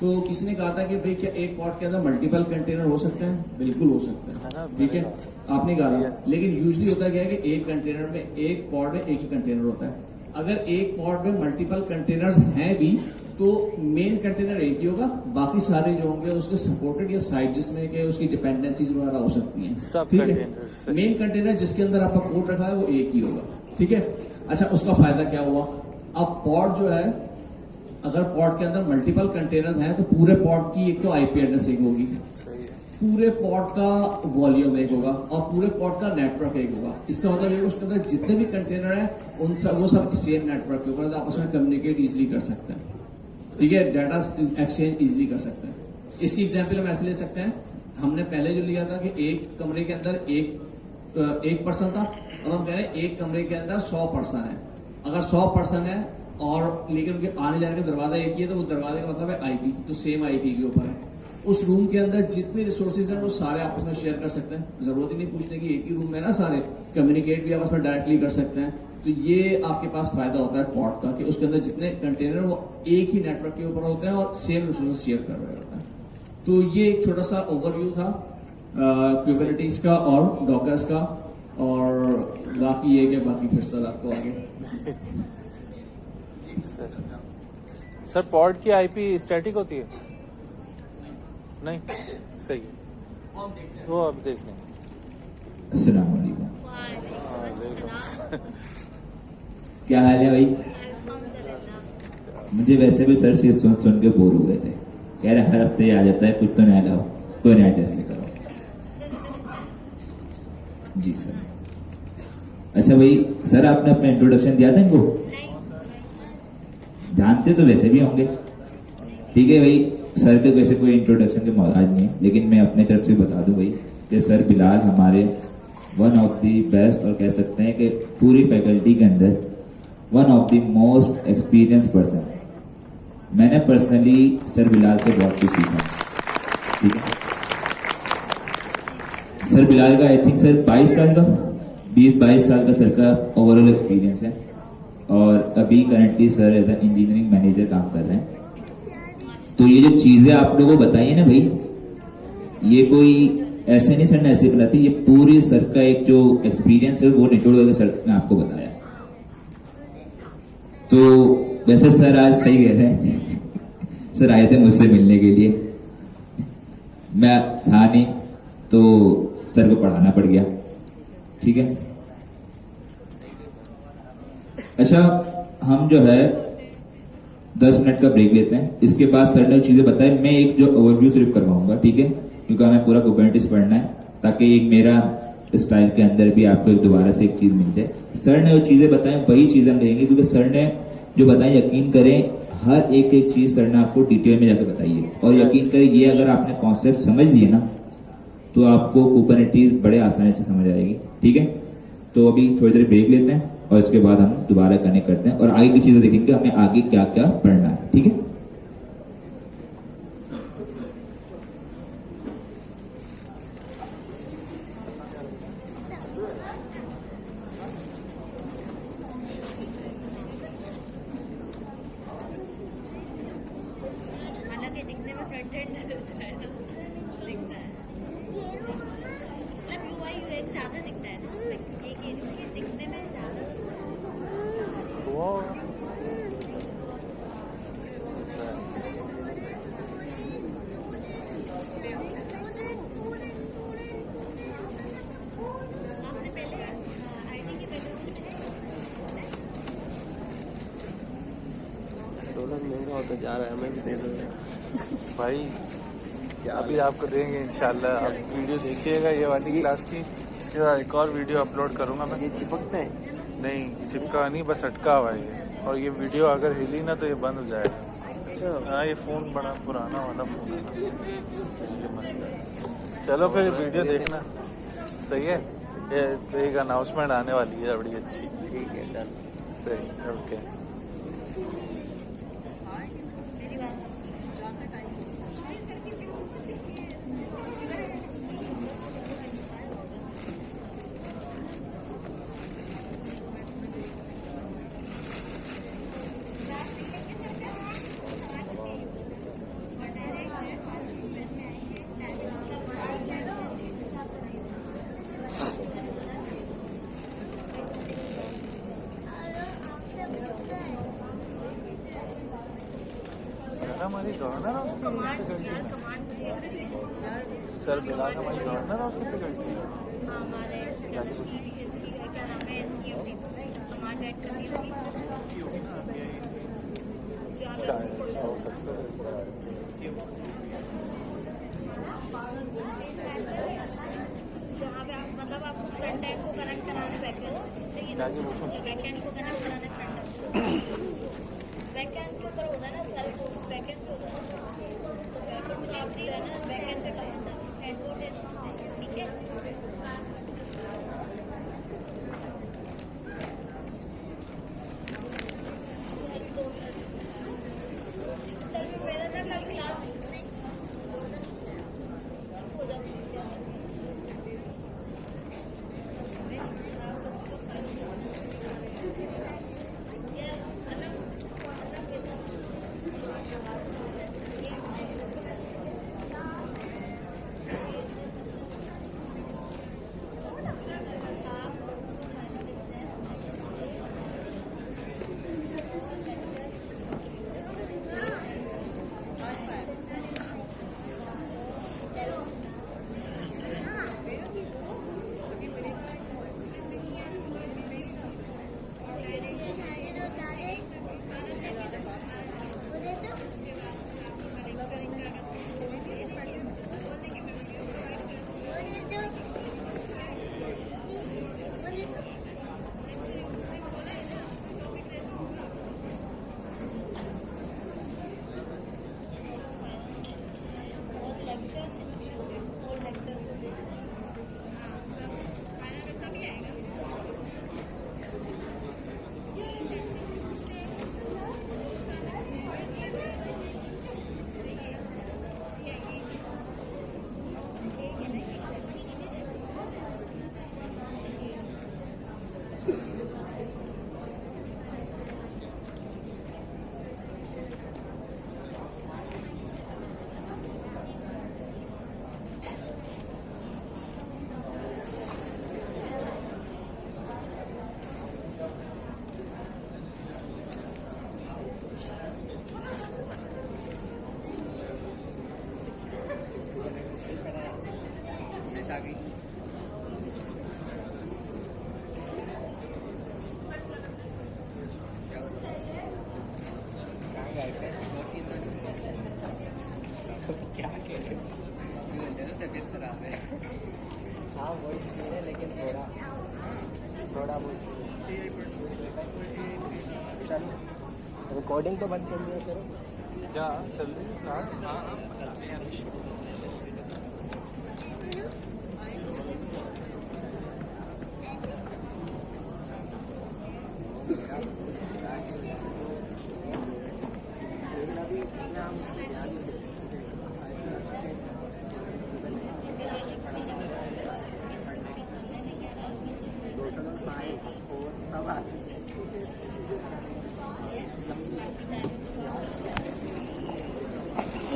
तो किसी ने कहा था कि भाई क्या एक पॉड के अंदर मल्टीपल कंटेनर हो सकते हैं? बिल्कुल हो सकते हैं, ठीक है, आपने कहा था। लेकिन यूजली होता क्या है कि एक कंटेनर में, एक पॉड में एक ही कंटेनर होता है। अगर एक पॉड में मल्टीपल कंटेनर्स हैं भी तो मेन कंटेनर एक ही होगा, बाकी सारे जो होंगे उसके सपोर्टेड या साइड जिसमें कि उसकी डिपेंडेंसीज वगैरह हो सकती हैं, ठीक है? मेन कंटेनर जिसके अंदर आपका कोड रखा है वो एक ही होगा, ठीक है? अच्छा, उसका फायदा क्या हुआ? अब पॉड जो है, अगर पॉड के अंदर मल्टीपल कंटेनर्स हैं तो पूरे पॉड की एक तो आईपी एड्रेस एक होगी, पूरे पॉड का वॉल्यूम एक होगा, और पूरे पॉड का नेटवर्क एक होगा। इसका मतलब ये उसके अंदर जितने भी कंटेनर हैं वो सब सेम नेटवर्क के ऊपर आपस में कम्युनिकेट इजिली कर सकते हैं, ठीक है? डाटा एक्सचेंज इजिली कर सकते हैं। इसकी एग्जांपल हम ऐसे ले सकते हैं, हमने पहले जो लिया था कि एक कमरे के अंदर एक पर्सन था, अब हम कह रहे हैं एक कमरे के अंदर 100 पर्सन है। अगर 100 पर्सन है और लेकिन उनके आने जाने का दरवाजा एक ही है, तो वो दरवाजे का मतलब है आईपी, तो सेम आईपी के ऊपर है। उस रूम के अंदर जितने रिसोर्सेज हैं वो सारे आपस में शेयर कर सकते हैं, जरूरत ही नहीं पूछने की, एक ही रूम में ना सारे कम्युनिकेट भी आपस में डायरेक्टली कर सकते हैं। तो ये आपके पास फायदा होता है पॉड का कि उसके अंदर जितने कंटेनर वो एक ही नेटवर्क के ऊपर होते हैं और सेम रिसोर्सेज शेयर कर रहे होते हैं। तो ये एक छोटा सा ओवरव्यू था क्यूबरनेटीज का और डॉकर्स का, और बाकी ये कि बाकी फिर सर आपको आगे। सर पॉड की आईपी स्टैटिक होती है? नहीं, सही है, वो अब देख लेंगे। अस्सलाम वालेकुम। वालेकुम क्या हाल है भाई? अल्हम्दुलिल्लाह। मुझे वैसे भी सर से सुन के बोर हो गए थे, कह रहे हर हफ्ते आ जाता है, कुछ तो नया लाओ, कोई नया टेस्ट लेकर आओ। जी सर। अच्छा भाई, सर आपने अपना इंट्रोडक्शन दिया था इनको? जानते तो वैसे भी होंगे, ठीक है भाई। सर के वैसे कोई इंट्रोडक्शन के मोहताज नहीं है, लेकिन मैं अपने तरफ से बता दूं भाई कि सर बिलाल हमारे वन ऑफ द बेस्ट, और कह सकते हैं कि पूरी फैकल्टी के अंदर one of the most experience person. मैंने पर्सनली सर बिलाल से बहुत कुछ सीखा, ठीक है। सर बिलाल का आई थिंक सर 22 साल का 20-22 साल का सर का ओवरऑल एक्सपीरियंस है, और अभी currently sir as a engineering manager काम कर रहे हैं। तो ये जो चीजें आप लोगों को बताइए ना भाई, ये कोई ऐसे नहीं सर ने ऐसे बताती, ये पूरी सर का एक जो एक्सपीरियंस है वो निचोड़ करके सर ने आपको बताया। तो वैसे सर आज सही कह रहे हैं सर आए थे मुझसे मिलने के लिए, मैं था नहीं तो सर को पढ़ाना पड़ गया, ठीक है। अच्छा, हम जो है 10 मिनट का ब्रेक लेते हैं, इसके बाद सर ने चीजें बताई, मैं एक जो ओवरव्यू सिर्फ करवाऊंगा, ठीक है, क्योंकि हमें पूरा कुबरनेटीज पढ़ना है, ताकि एक मेरा स्टाइल के अंदर भी आपको दोबारा से एक चीज मिल जाए। सर ने जो चीजें बताई वही चीजें हम लेंगे, क्योंकि सर ने जो बताई यकीन करें हर एक एक चीज सर ने आपको डिटेल में जाकर बताई है, और यकीन करें ये अगर आपने कॉन्सेप्ट समझ लिए ना तो आपको कुबरनेटीज बड़े आसानी से समझ आएगी, ठीक है। तो अभी थोड़ी देर ब्रेक लेते हैं और इसके बाद हम दोबारा कनेक्ट करते हैं और आगे की चीजें देखेंगे हमें आगे क्या क्या पढ़ना है, ठीक है। हालांकि दिखने में फ्रंट एंड दिखता है मतलब UI UX ज्यादा दिखता है ना उसमें। महंगा होता जा रहा है, हमें भी दे दो भाई अभी आपको देंगे इंशाल्लाह। आप वीडियो देखिएगा ये वाली क्लास की, इसके बाद एक और वीडियो अपलोड करूंगा मैं। ये चिपकते हैं? नहीं चिपका नहीं, बस अटका हुआ है ये। और ये वीडियो अगर हिली ना तो ये बंद हो जाएगा। अच्छा, हाँ ये फ़ोन बड़ा पुराना वाला फ़ोन है ना, ये मसला है। चलो फिर वीडियो देखना, सही है। ये तो एक अनाउंसमेंट आने वाली है बड़ी अच्छी। ठीक है, डन। सही, ओके। मेरी बात हमारी गवर्नर कमांड यार, कमांड सर बिला हमारी गवर्नर हॉस्पिटल करती है। हमारे उसके अंदर इसकी क्या नाम है, SCMP कमांड ऐड कर दी होगी। जहाँ पे आप मतलब आपको फ्रंट एंड को कनेक्ट कराना है बैक एंड से, ये बैक एंड को कनेक्ट कराना है फ्रंट एंड। बैक एंड के ऊपर होता है ना, सारे फोकस बैक एंड पे होता है। तो बैक एंड मुझे आप है ना बैक एंड पे करना था, हेड बोर्ड है, ठीक है। सर भी मेरा ना कल क्लास हो जाती हाँ वही सीन है, लेकिन थोड़ा मुश्किल। चलो रिकॉर्डिंग तो बंद कर दिया करो। क्या चल रही है क्लास?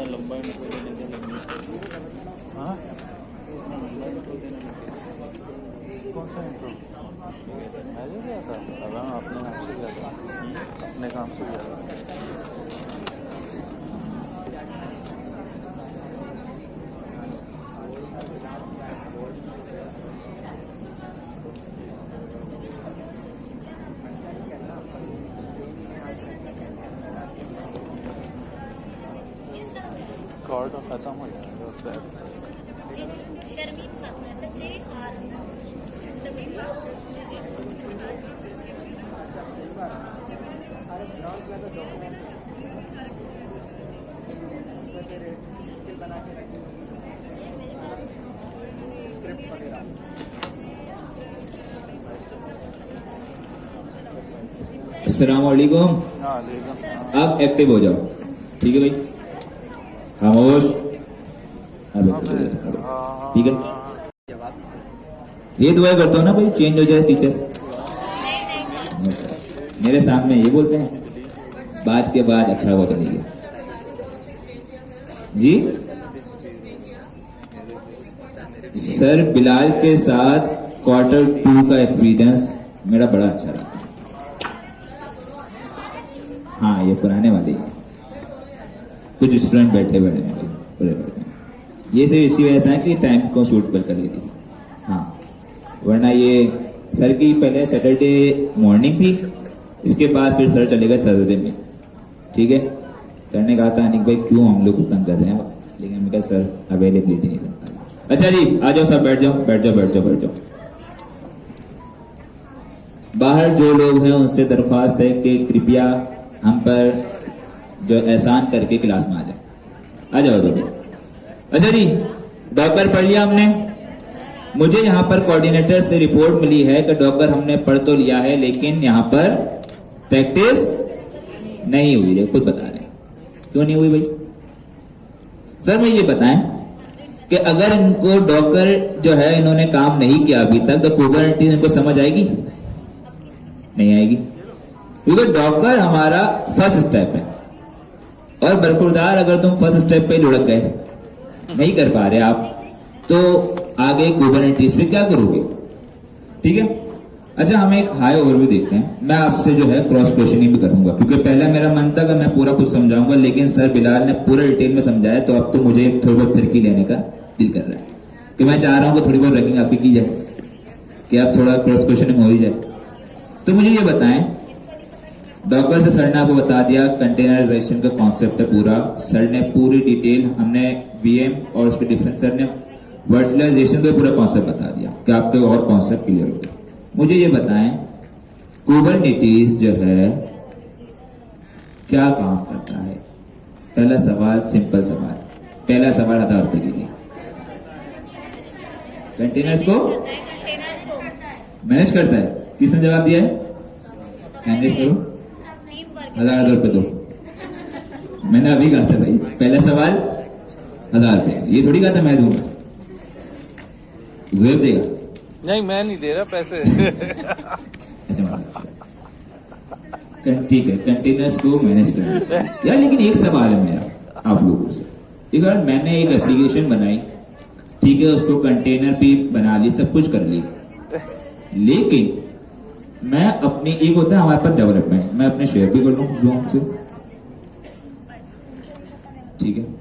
लंबा इनको देने के लगनी। हाँ कौन सा इंट्रो मैं नहीं गया था? अब हम अपने काम से गया था, अपने काम से गया था। रिकॉर्ड खत्म हो जाएगा उससे। शर्मीन फातिमा सच्चे और अस्सलाम वालेकुम। हाँ लेकिन आप एक्टिव हो जाओ, ठीक है भाई, खामोश। अब एक्टिव हो जाओ, ठीक है। ये दुआ करता हूँ ना भाई, चेंज हो जाए टीचर। मेरे सामने ये बोलते हैं, बात के बाद अच्छा हुआ तो नहीं है जी। सर बिलाल के साथ Q2 का एक्सपीरियंस मेरा बड़ा अच्छा रहा। हाँ, ये पुराने वाले ही हैं। कुछ स्टूडेंट बैठे हुए हैं भाई, पूरे बैठे हैं। ये सिर्फ इसी वजह से है कि टाइम को शूट कर ली थी। हाँ, वरना ये सर की पहले सैटरडे मॉर्निंग थी, इसके बाद फिर सर चले गए थर्सडे में, ठीक है। सर ने कहा था अनिक भाई क्यों हम लोग को तंग कर रहे हैं, लेकिन हमने कहा सर अवेलेबिलिटी नहीं कर पा रहे। अच्छा जी, आ जाओ सब, बैठ जाओ बैठ जाओ बैठ जाओ बैठ जाओ। बाहर जो लोग हैं उनसे दरख्वास्त है कि कृपया हम पर जो एहसान करके क्लास में आ जाए। आ जाओ दोनों। अच्छा जी, डॉक्टर पढ़ लिया हमने। मुझे यहाँ पर कोऑर्डिनेटर से रिपोर्ट मिली है कि डॉक्टर हमने पढ़ तो लिया है, लेकिन यहाँ पर प्रैक्टिस नहीं हुई है। खुद बता रहे हैं क्यों नहीं हुई भाई। सर मुझे ये बताएं कि अगर इनको डॉक्टर जो है इन्होंने काम नहीं किया अभी तक, तो कुबरनेटिस इनको समझ आएगी? नहीं आएगी, क्योंकि डॉक्टर हमारा फर्स्ट स्टेप है। और बरखुरदार अगर तुम फर्स्ट स्टेप पे लुढ़क गए, नहीं कर पा रहे आप, तो आगे कुबरनेटिस पे क्या करोगे, ठीक है। अच्छा, हम एक हाई ओवरव्यू देखते हैं। मैं आपसे जो है क्रॉस क्वेश्चनिंग भी करूंगा, क्योंकि पहले मेरा मन था कि मैं पूरा कुछ समझाऊंगा, लेकिन सर बिलाल ने पूरा डिटेल में समझाया, तो अब तो मुझे थोड़ी बहुत फिरकी लेने का दिल कर रहा है कि मैं चाह रहा हूं कि थोड़ी बहुत रैंकिंग आपकी की जाए, कि आप थोड़ा क्रॉस क्वेश्चनिंग हो ही जाए। तो मुझे ये बताएं, डॉक्टर से सर ने आपको बता दिया कंटेनराइजेशन का कॉन्सेप्ट है पूरा, सर ने पूरी डिटेल, हमने वीएम और उसके डिफरेंस, सर ने वर्चुअलाइजेशन का पूरा कॉन्सेप्ट बता दिया कि आपके और कॉन्सेप्ट क्लियर हो गए। मुझे ये बताएं कुबरनेटिस जो है क्या काम करता है। पहला सवाल, सिंपल सवाल, पहला सवाल आता है आपके लिए। कंटेनर्स को मैनेज करता है, किसने जवाब दिया है? मैनेज करो, 1000 रुपए दो। मैंने अभी कहा था भाई, पहला सवाल 1000 रुपए, ये थोड़ी कहा था मैं दूंगा, जोएब देगा। नहीं, मैं नहीं दे रहा पैसे। अच्छा ठीक है, कंटेनर्स को मैनेज करना यार। लेकिन एक सवाल है मेरा आप लोगों से, एक बार मैंने एक एप्लीकेशन बनाई, ठीक है, उसको कंटेनर भी बना ली, सब कुछ कर ली, लेकिन मैं अपनी, एक होता है हमारे पास डेवलपमेंट, मैं अपने शेयर भी कर लूं जोन से, ठीक है।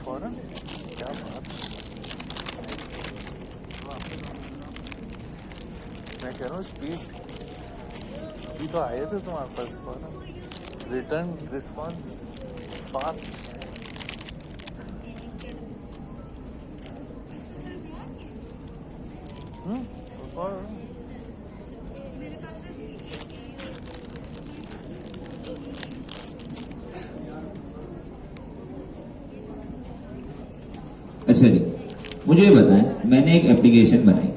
फौरन क्या बात, मैं कह रहा हूँ स्पीड, अभी तो आए थे तुम्हारे पास फौरन, रिटर्न रिस्पॉन्स फास्ट। अच्छा जी, मुझे ये बताएं, मैंने एक एप्लीकेशन बनाई,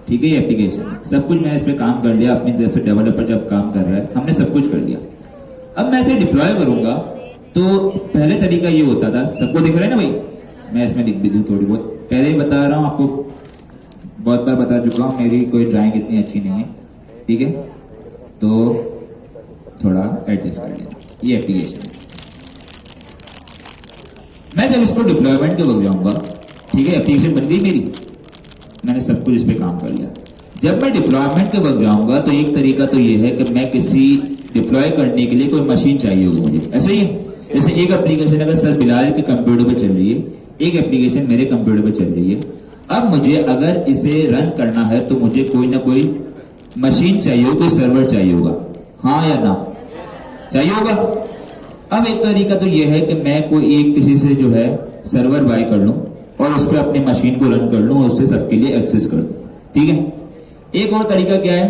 ठीक है, ये एप्लीकेशन सब कुछ मैं इस पे काम कर लिया, अपनी तरफ से डेवलपर जब काम कर रहा है, हमने सब कुछ कर लिया। अब मैं इसे डिप्लॉय करूंगा, तो पहले तरीका ये होता था, सबको दिख रहा है ना भाई, मैं इसमें लिख भी दूं थोड़ी बहुत, पहले ही बता रहा हूँ आपको, बहुत बार बता चुका हूँ, मेरी कोई ड्राइंग इतनी अच्छी नहीं है, ठीक है, तो थोड़ा एडजस्ट कर लिया। ये एप्लीकेशन है, मैं जब इसको डिप्लॉयमेंट के वक्त जाऊंगा, ठीक है, एप्लीकेशन बन गई मेरी, मैंने सब कुछ इस पे काम कर लिया। जब मैं डिप्लॉयमेंट के वक्त जाऊंगा तो एक तरीका तो ये है कि मैं किसी डिप्लॉय करने के लिए कोई मशीन चाहिए होगी मुझे, ऐसे ही है। जैसे एक एप्लीकेशन अगर सर बिलाल के कंप्यूटर पे चल रही है, एक एप्लीकेशन मेरे कंप्यूटर पे चल रही है, अब मुझे अगर इसे रन करना है तो मुझे कोई ना कोई मशीन चाहिए होगा, कोई सर्वर चाहिए होगा, हाँ या ना चाहिए होगा। अब एक तरीका तो यह है कि मैं कोई एक किसी से जो है सर्वर बाय कर लूं और उस पर अपनी मशीन को रन कर लूं और उससे सबके लिए एक्सेस कर दूं, ठीक है। एक और तरीका क्या है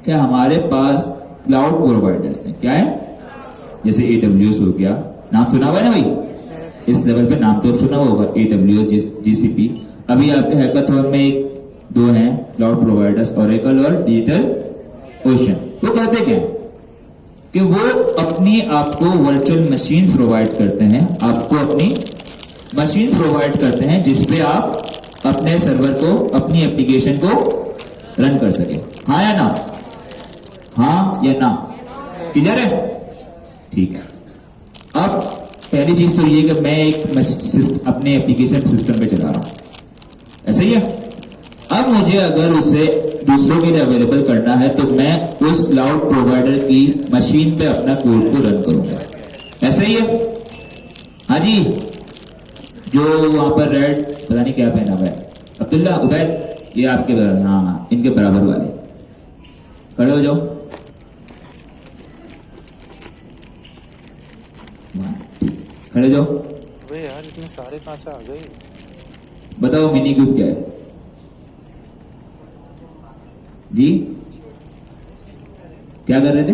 कि हमारे पास क्लाउड प्रोवाइडर्स हैं, क्या है, जैसे AWS हो गया, नाम सुना हुआ है ना भाई, इस लेवल पे नाम तो सुना होगा, AWS, GCP। अभी आपके हैकाथॉन में एक दो हैं क्लाउड प्रोवाइडर्स, ओरेकल और डिजिटल ओशन। वो करते क्या है कि वो अपनी आपको वर्चुअल मशीन प्रोवाइड करते हैं, आपको अपनी मशीन प्रोवाइड करते हैं जिसपे आप अपने सर्वर को, अपनी एप्लीकेशन को रन कर सके, हाँ या ना, हाँ या ना, क्लियर है, ठीक है। अब पहली चीज तो ये कि मैं एक अपने एप्लीकेशन सिस्टम पे चला रहा हूं, ऐसा ही है। अब मुझे अगर उसे दूसरों के लिए अवेलेबल करना है तो मैं उस क्लाउड प्रोवाइडर की मशीन पे अपना कोड को रन करूंगा, ऐसा ही है। हाँ जी, जो वहां पर रेड पता नहीं क्या पहना हुआ है, अब्दुल्ला, उबैद, ये आपके बराबर, हाँ इनके बराबर वाले, खड़े हो जाओ। खड़े जाओ। अबे यार इतने सारे कहां से आ गए? बताओ मिनी क्यूब क्या है जी? क्या कर रहे थे,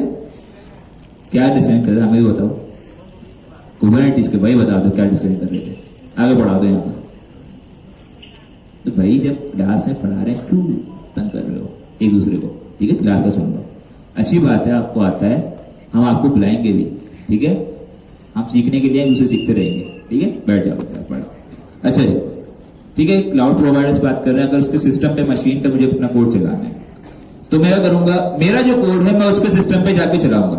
क्या डिस्कशन कर रहे थे, हमें भी बताओ। कुबेरनेटिस के भाई बता दो क्या डिस्कशन कर रहे थे, आगे बढ़ा दो यहाँ पर। तो भाई जब क्लास में पढ़ा रहे हैं क्यों तंग कर रहे हो एक दूसरे को, ठीक है, क्लास का सुन लो, अच्छी बात है, आपको आता है, हम आपको बुलाएंगे भी, ठीक है, हम सीखने के लिए एक दूसरे सीखते रहेंगे, ठीक है, बैठ जाओ पढ़ो। अच्छा जी, ठीक है, क्लाउड प्रोवाइडर से बात कर रहे हैं, अगर उसके सिस्टम पे मशीन पे मुझे अपना कोड चलाना है तो मैं करूंगा, मेरा जो कोड है मैं उसके सिस्टम पे जाके चलाऊंगा।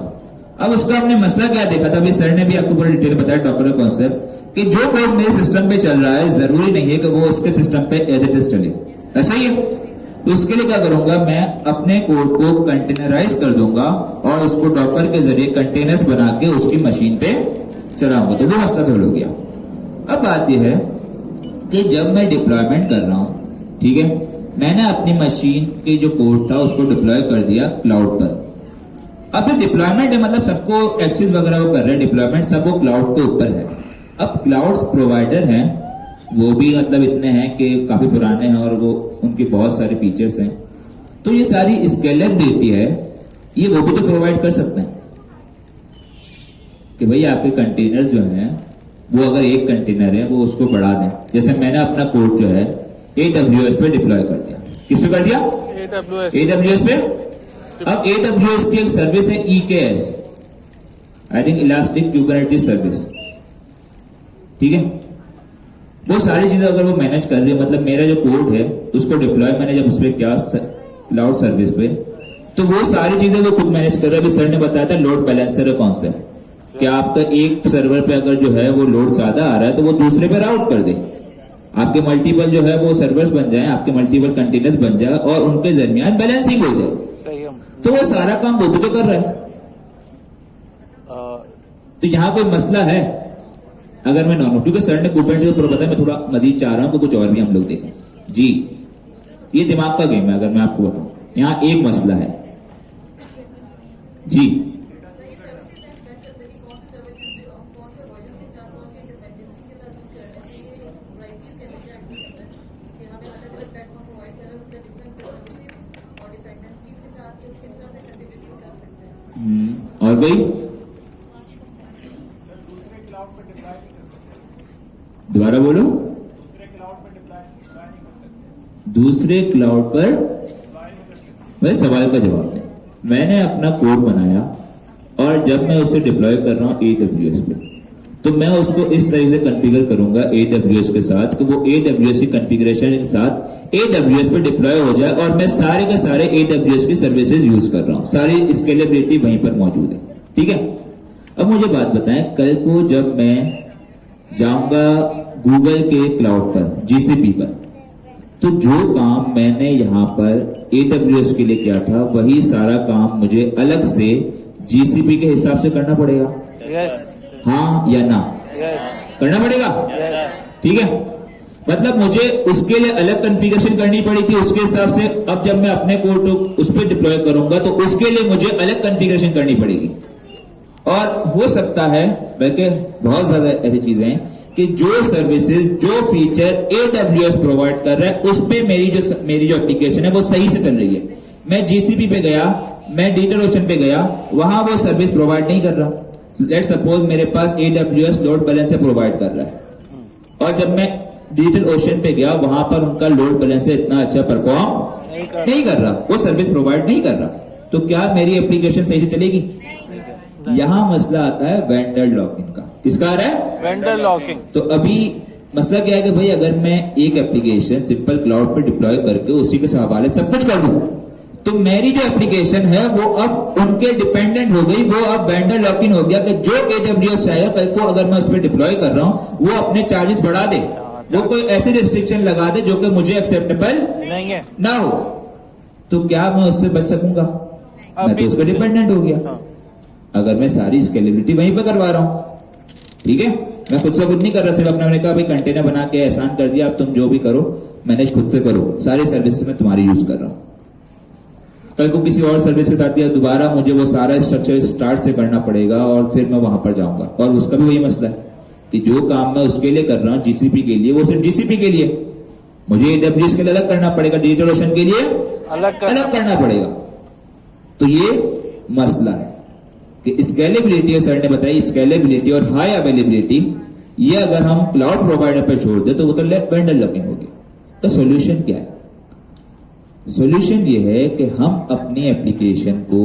अब उसका हमने मसला क्या देखा था, अभी सर ने भी आपको पूरा डिटेल बताया, डॉक्टर कॉन्सेप्ट, कि जो कोड मेरे सिस्टम पे चल रहा है जरूरी नहीं है कि वो उसके सिस्टम पे एज इट इज चले, ऐसा ही है। तो उसके लिए क्या करूंगा, मैं अपने कोड को कंटेनराइज कर दूंगा और उसको डॉकर के जरिए कंटेनर्स बना के उसकी मशीन पे चलाऊंगा, तो वो मसला हल हो गया। अब बात यह है कि जब मैं डिप्लॉयमेंट कर रहा हूं, ठीक है, मैंने अपनी मशीन के जो कोड था उसको डिप्लॉय कर दिया क्लाउड पर। अब जो डिप्लॉयमेंट है मतलब सबको एक्सेस वगैरह वो कर रहे हैं, डिप्लॉयमेंट सब वो क्लाउड के ऊपर है। अब क्लाउड प्रोवाइडर हैं वो भी मतलब इतने हैं कि काफी पुराने हैं और वो उनके बहुत सारे फीचर्स हैं, तो ये सारी स्केलेबिलिटी है, ये वो भी तो प्रोवाइड कर सकते हैं कि भाई आपके कंटेनर जो हैं वो अगर एक कंटेनर है वो उसको बढ़ा दें। जैसे मैंने अपना कोड जो है AWS पे डिप्लॉय कर दिया, किस पे कर दिया, AWS पे। अब AWS की एक सर्विस है EKS, I think elastic Kubernetes service, ठीक है, वो सारी चीजें अगर वो मैनेज कर रही है, मतलब मेरा जो कोड है उसको डिप्लॉय मैंने जब उस पर किया क्लाउड सर्विस पे, तो वो सारी चीजें वो खुद मैनेज कर रहा है। अभी सर ने बताया था लोड बैलेंसर का कॉन्सेप्ट, कि आपका एक सर्वर पे अगर जो है वो लोड ज्यादा आ रहा है तो वो दूसरे पे राउट कर दे, आपके मल्टीपल जो है वो सर्वर्स बन जाए, आपके मल्टीपल कंटेनर्स बन जाए और उनके दरमियान बैलेंसिंग हो जाए। सही है। तो वो सारा काम वो भी तो कर रहा है। तो यहाँ कोई मसला है अगर मैं नॉन, क्योंकि सर ने कुबरनेटिस पर बताया, मैं थोड़ा मजीद चाह रहा हूं कि कुछ और भी हम लोग देखें जी। ये दिमाग का गेम है, अगर मैं आपको बताऊं, यहाँ एक मसला है जी। और भाई दोबारा बोलो, दूसरे क्लाउड पर वह सवाल का जवाब है। मैंने अपना कोड बनाया और जब मैं उसे डिप्लॉय कर रहा हूं AWS पे, तो मैं उसको इस तरह से कॉन्फ़िगर करूंगा AWS के साथ कि वो AWS की कॉन्फ़िगरेशन के साथ AWS पे डिप्लॉय हो जाए और मैं सारे के सारे AWS की सर्विसेज यूज कर रहा हूं, सारी स्केलेबिलिटी वहीं पर मौजूद है, ठीक है। अब मुझे बात बताएं, कल को जब मैं जाऊंगा गूगल के क्लाउड पर, जीसीपी पर, तो जो काम मैंने यहाँ पर AWS के लिए किया था वही सारा काम मुझे अलग से जीसीपी के हिसाब से करना पड़ेगा। यस हाँ या ना? यस करना पड़ेगा। ठीक है, मतलब मुझे उसके लिए अलग कॉन्फ़िगरेशन करनी पड़ी थी, उसके हिसाब से अब जब मैं अपने कोड को उस पर डिप्लॉय करूंगा तो उसके लिए मुझे अलग कॉन्फ़िगरेशन करनी पड़ेगी। और हो सकता है, बल्कि बहुत ज्यादा ऐसी चीजें हैं कि जो सर्विसेज, जो फीचर AWS प्रोवाइड कर रहा है उस पे मेरी जो एप्लीकेशन है वो सही से चल रही है। मैं जीसीपी पे गया, मैं DigitalOcean पे गया, वहां वो सर्विस प्रोवाइड नहीं कर रहा। लेट्स सपोज मेरे पास AWS लोड बैलेंसर प्रोवाइड कर रहा है, और जब मैं DigitalOcean पे गया वहां पर उनका लोड बैलेंसर इतना अच्छा परफॉर्म नहीं कर रहा, वो सर्विस प्रोवाइड नहीं कर रहा, तो क्या मेरी एप्लीकेशन सही से चलेगी? यहां मसला आता है वेंडर लॉक-इन का। किसका आ रहा है? Vendor locking. तो अभी मसला क्या है कि भाई अगर मैं एक एप्लीकेशन सिंपल क्लाउड पे डिप्लॉय करके उसी के हवाले सब कुछ कर दूं, तो मेरी जो एप्लीकेशन है वो अब उनके डिपेंडेंट हो गई, वो अब वेंडर लॉक-इन हो गया कि जो AWS चाहेगा कल को अगर मैं उस पर डिप्लॉय कर रहा हूं वो अपने चार्जेस बढ़ा दे, वो कोई ऐसी रिस्ट्रिक्शन लगा दे जो कि मुझे एक्सेप्टेबल नहीं है। ना हो, तो क्या मैं उससे बच सकूंगा? मैं तो उसका डिपेंडेंट हो गया। अगर मैं सारी स्केलेबिलिटी वहीं पर करवा रहा हूं, ठीक है, मैं खुद से कुछ नहीं कर रहा, सिर्फ अपने मैंने कहा भाई कंटेनर बना के एहसान कर दिया, अब तुम जो भी करो मैनेज खुद से करो, सारी सर्विसेज मैं तुम्हारी यूज कर रहा हूं। कल को किसी और सर्विस के साथ दिया, दोबारा मुझे वो सारा स्ट्रक्चर स्टार्ट से करना पड़ेगा और फिर मैं वहां पर जाऊंगा, और उसका भी वही मसला है कि जो काम मैं उसके लिए कर रहा हूं जीसीपी के लिए, वो सिर्फ जीसीपी के लिए, मुझे AWS के लिए अलग करना पड़ेगा, DigitalOcean के लिए अलग करना पड़ेगा। तो ये मसला है कि स्केलेबिलिटी, सर ने बताई स्केलेबिलिटी और हाई अवेलेबिलिटी, ये अगर हम क्लाउड प्रोवाइडर पर छोड़ दे तो वो तो वेंडर लॉकिंग हो गया। तो सॉल्यूशन क्या है? सॉल्यूशन ये है कि हम अपनी एप्लीकेशन को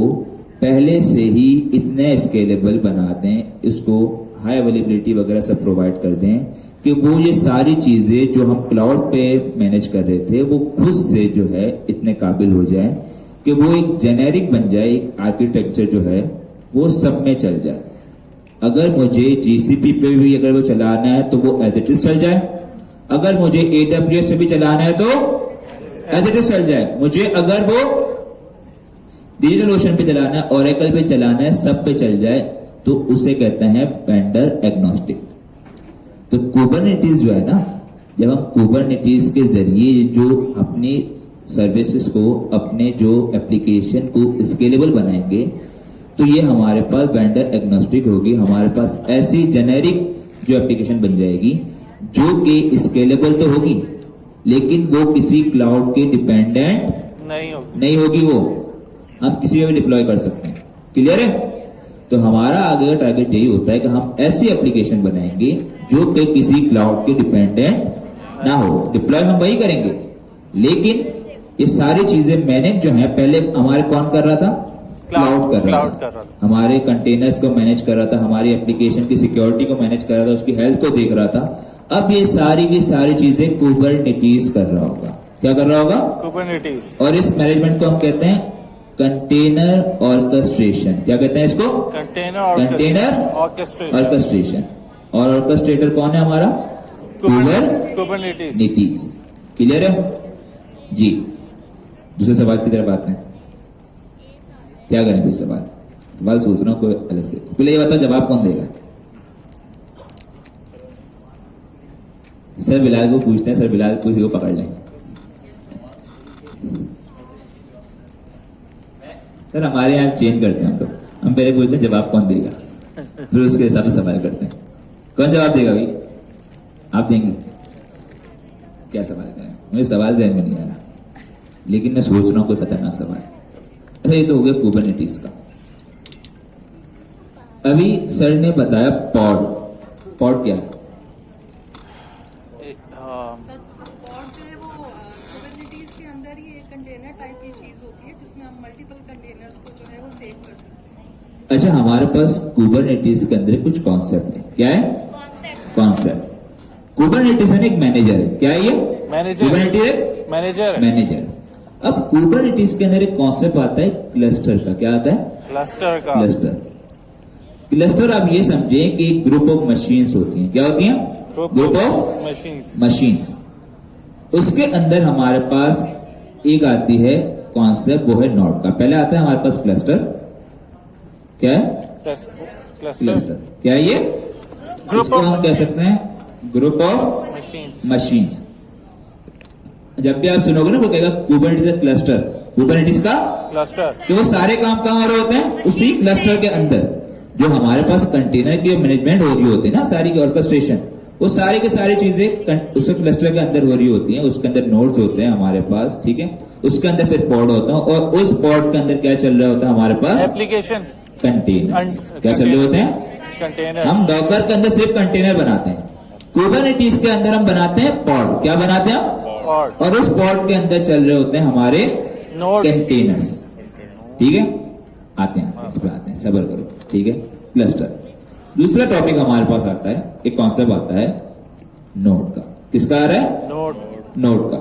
पहले से ही इतने स्केलेबल बना दें, इसको हाई अवेलेबिलिटी वगैरह सब प्रोवाइड कर दें कि वो ये सारी चीजें जो हम क्लाउड पे मैनेज कर रहे थे वो खुद से जो है इतने काबिल हो जाए कि वो एक जेनेरिक बन जाए, एक आर्किटेक्चर जो है वो सब में चल जाए। अगर मुझे जीसीपी पे भी अगर वो चलाना है तो वो एज इट इज चल जाए, अगर मुझे AWS पे भी चलाना है तो एज इट इज चल जाए, मुझे अगर वो DigitalOcean पे चलाना है, Oracle पे चलाना है, सब पे चल जाए, तो उसे कहते हैं वेंडर एग्नोस्टिक। तो कुबरनेटिस जो है ना, जब हम कुबरनेटिस के जरिए जो अपनी सर्विसेज को, अपने जो एप्लीकेशन को स्केलेबल बनाएंगे, तो ये हमारे पास वेंडर एग्नोस्टिक होगी, हमारे पास ऐसी जेनेरिक जो एप्लीकेशन बन जाएगी जो कि स्केलेबल तो होगी लेकिन वो किसी क्लाउड के डिपेंडेंट नहीं होगी, वो हम किसी में भी डिप्लॉय कर सकते हैं। क्लियर है? तो हमारा आगे का टारगेट यही होता है कि हम ऐसी एप्लीकेशन बनाएंगे जो कि किसी क्लाउड के डिपेंडेंट ना हो। डिप्लॉय हम वही करेंगे, लेकिन ये सारी चीजें मैनेज जो है पहले हमारे कौन कर रहा था? क्लाउड कर रहा था। हमारे कंटेनर्स को मैनेज कर रहा था, हमारी एप्लीकेशन की सिक्योरिटी को मैनेज कर रहा था, उसकी हेल्थ को देख रहा था। अब ये सारी की सारी चीजें कुबरनेटिस कर रहा होगा। क्या कर रहा होगा? कुबरनेटिस। और इस मैनेजमेंट को हम कहते हैं कंटेनर ऑर्केस्ट्रेशन। क्या कहते हैं इसको? Container orchestration. और ऑर्केस्ट्रेटर कौन है हमारा? कुबरनेटिस। क्लियर है जी? दूसरे सवाल की तरफ आते हैं। क्या करें कोई सवाल सोच रहा हूं कोई अलग से। पहले ये बताओ जवाब कौन देगा? सर बिलाल को पूछते हैं, सर बिलाल किसी को पकड़ लें। सर हमारे यहाँ चेंज करते हैं हम लोग, हम पहले पूछते हैं जवाब कौन देगा, फिर उसके हिसाब से सवाल करते हैं। कौन जवाब देगा भाई? आप देंगे? क्या सवाल करें? मुझे सवाल ज़हन में नहीं आ रहा, लेकिन मैं सोच रहा हूं कोई खतरनाक सवाल। अच्छा, ये तो हो गया कुबरनेटिस का। अभी सर ने बताया पॉड क्या है? सर पॉड जो है वो कुबरनेटिस के अंदर ही एक कंटेनर टाइप की चीज होती है जिसमें हम मल्टीपल कंटेनर्स को जो है वो सेव कर सकते हैं। अच्छा, हमारे पास कुबरनेटिस के अंदर कुछ कॉन्सेप्ट है। क्या है? कॉन्सेप्ट। कुबरनेटिस एक मैनेजर है। क्या है ये? कुबरनेटिस एक मैनेजर। अब कुबरनेटिस के अंदर एक कॉन्सेप्ट आता है क्लस्टर का। क्या आता है? क्लस्टर। आप ये समझें कि एक ग्रुप ऑफ मशीन्स होती हैं। क्या होती हैं? Group of machines. मशीन्स। उसके अंदर हमारे पास एक आती है कॉन्सेप्ट, वो है नोड का। पहले आता है हमारे पास क्लस्टर। क्या है? क्लस्टर। क्या है ये? ग्रुप इसको ऑफ हम कह सकते हैं ग्रुप ऑफ मशीन्स। मशीन्स। जब भी आप सुनोगे ना वो कहेगा कुबरनेटिस क्लस्टर, कुबरनेटिस का क्लस्टर। कि वो सारे काम कहाँ हो रहे होते हैं? उसी क्लस्टर के अंदर। जो हमारे पास कंटेनर की मैनेजमेंट हो रही होती है ना, सारी की ऑर्केस्ट्रेशन, वो सारी की सारी चीजें उस क्लस्टर के अंदर हो रही होती हैं। उसके अंदर नोड्स होते हैं हमारे पास, ठीक है। उसके अंदर फिर पॉड होता है, और उस पॉड के अंदर क्या चल रहा होता है हमारे पास? Application containers. क्या चल रहे होते हैं? कंटेनर। हम डॉकर के अंदर सिर्फ कंटेनर बनाते हैं, कुबरनेटिस के अंदर हम बनाते हैं पॉड। क्या बनाते हैं? और उस पॉड के अंदर चल रहे होते हैं हमारे नोड्स। कंटेनर्स, ठीक है। आते हैं इस पे आते हैं, सब्र करो, ठीक है। क्लस्टर। दूसरा टॉपिक हमारे पास आता है, एक कॉन्सेप्ट आता है नोड का। किसका आ रहा है? नोड का,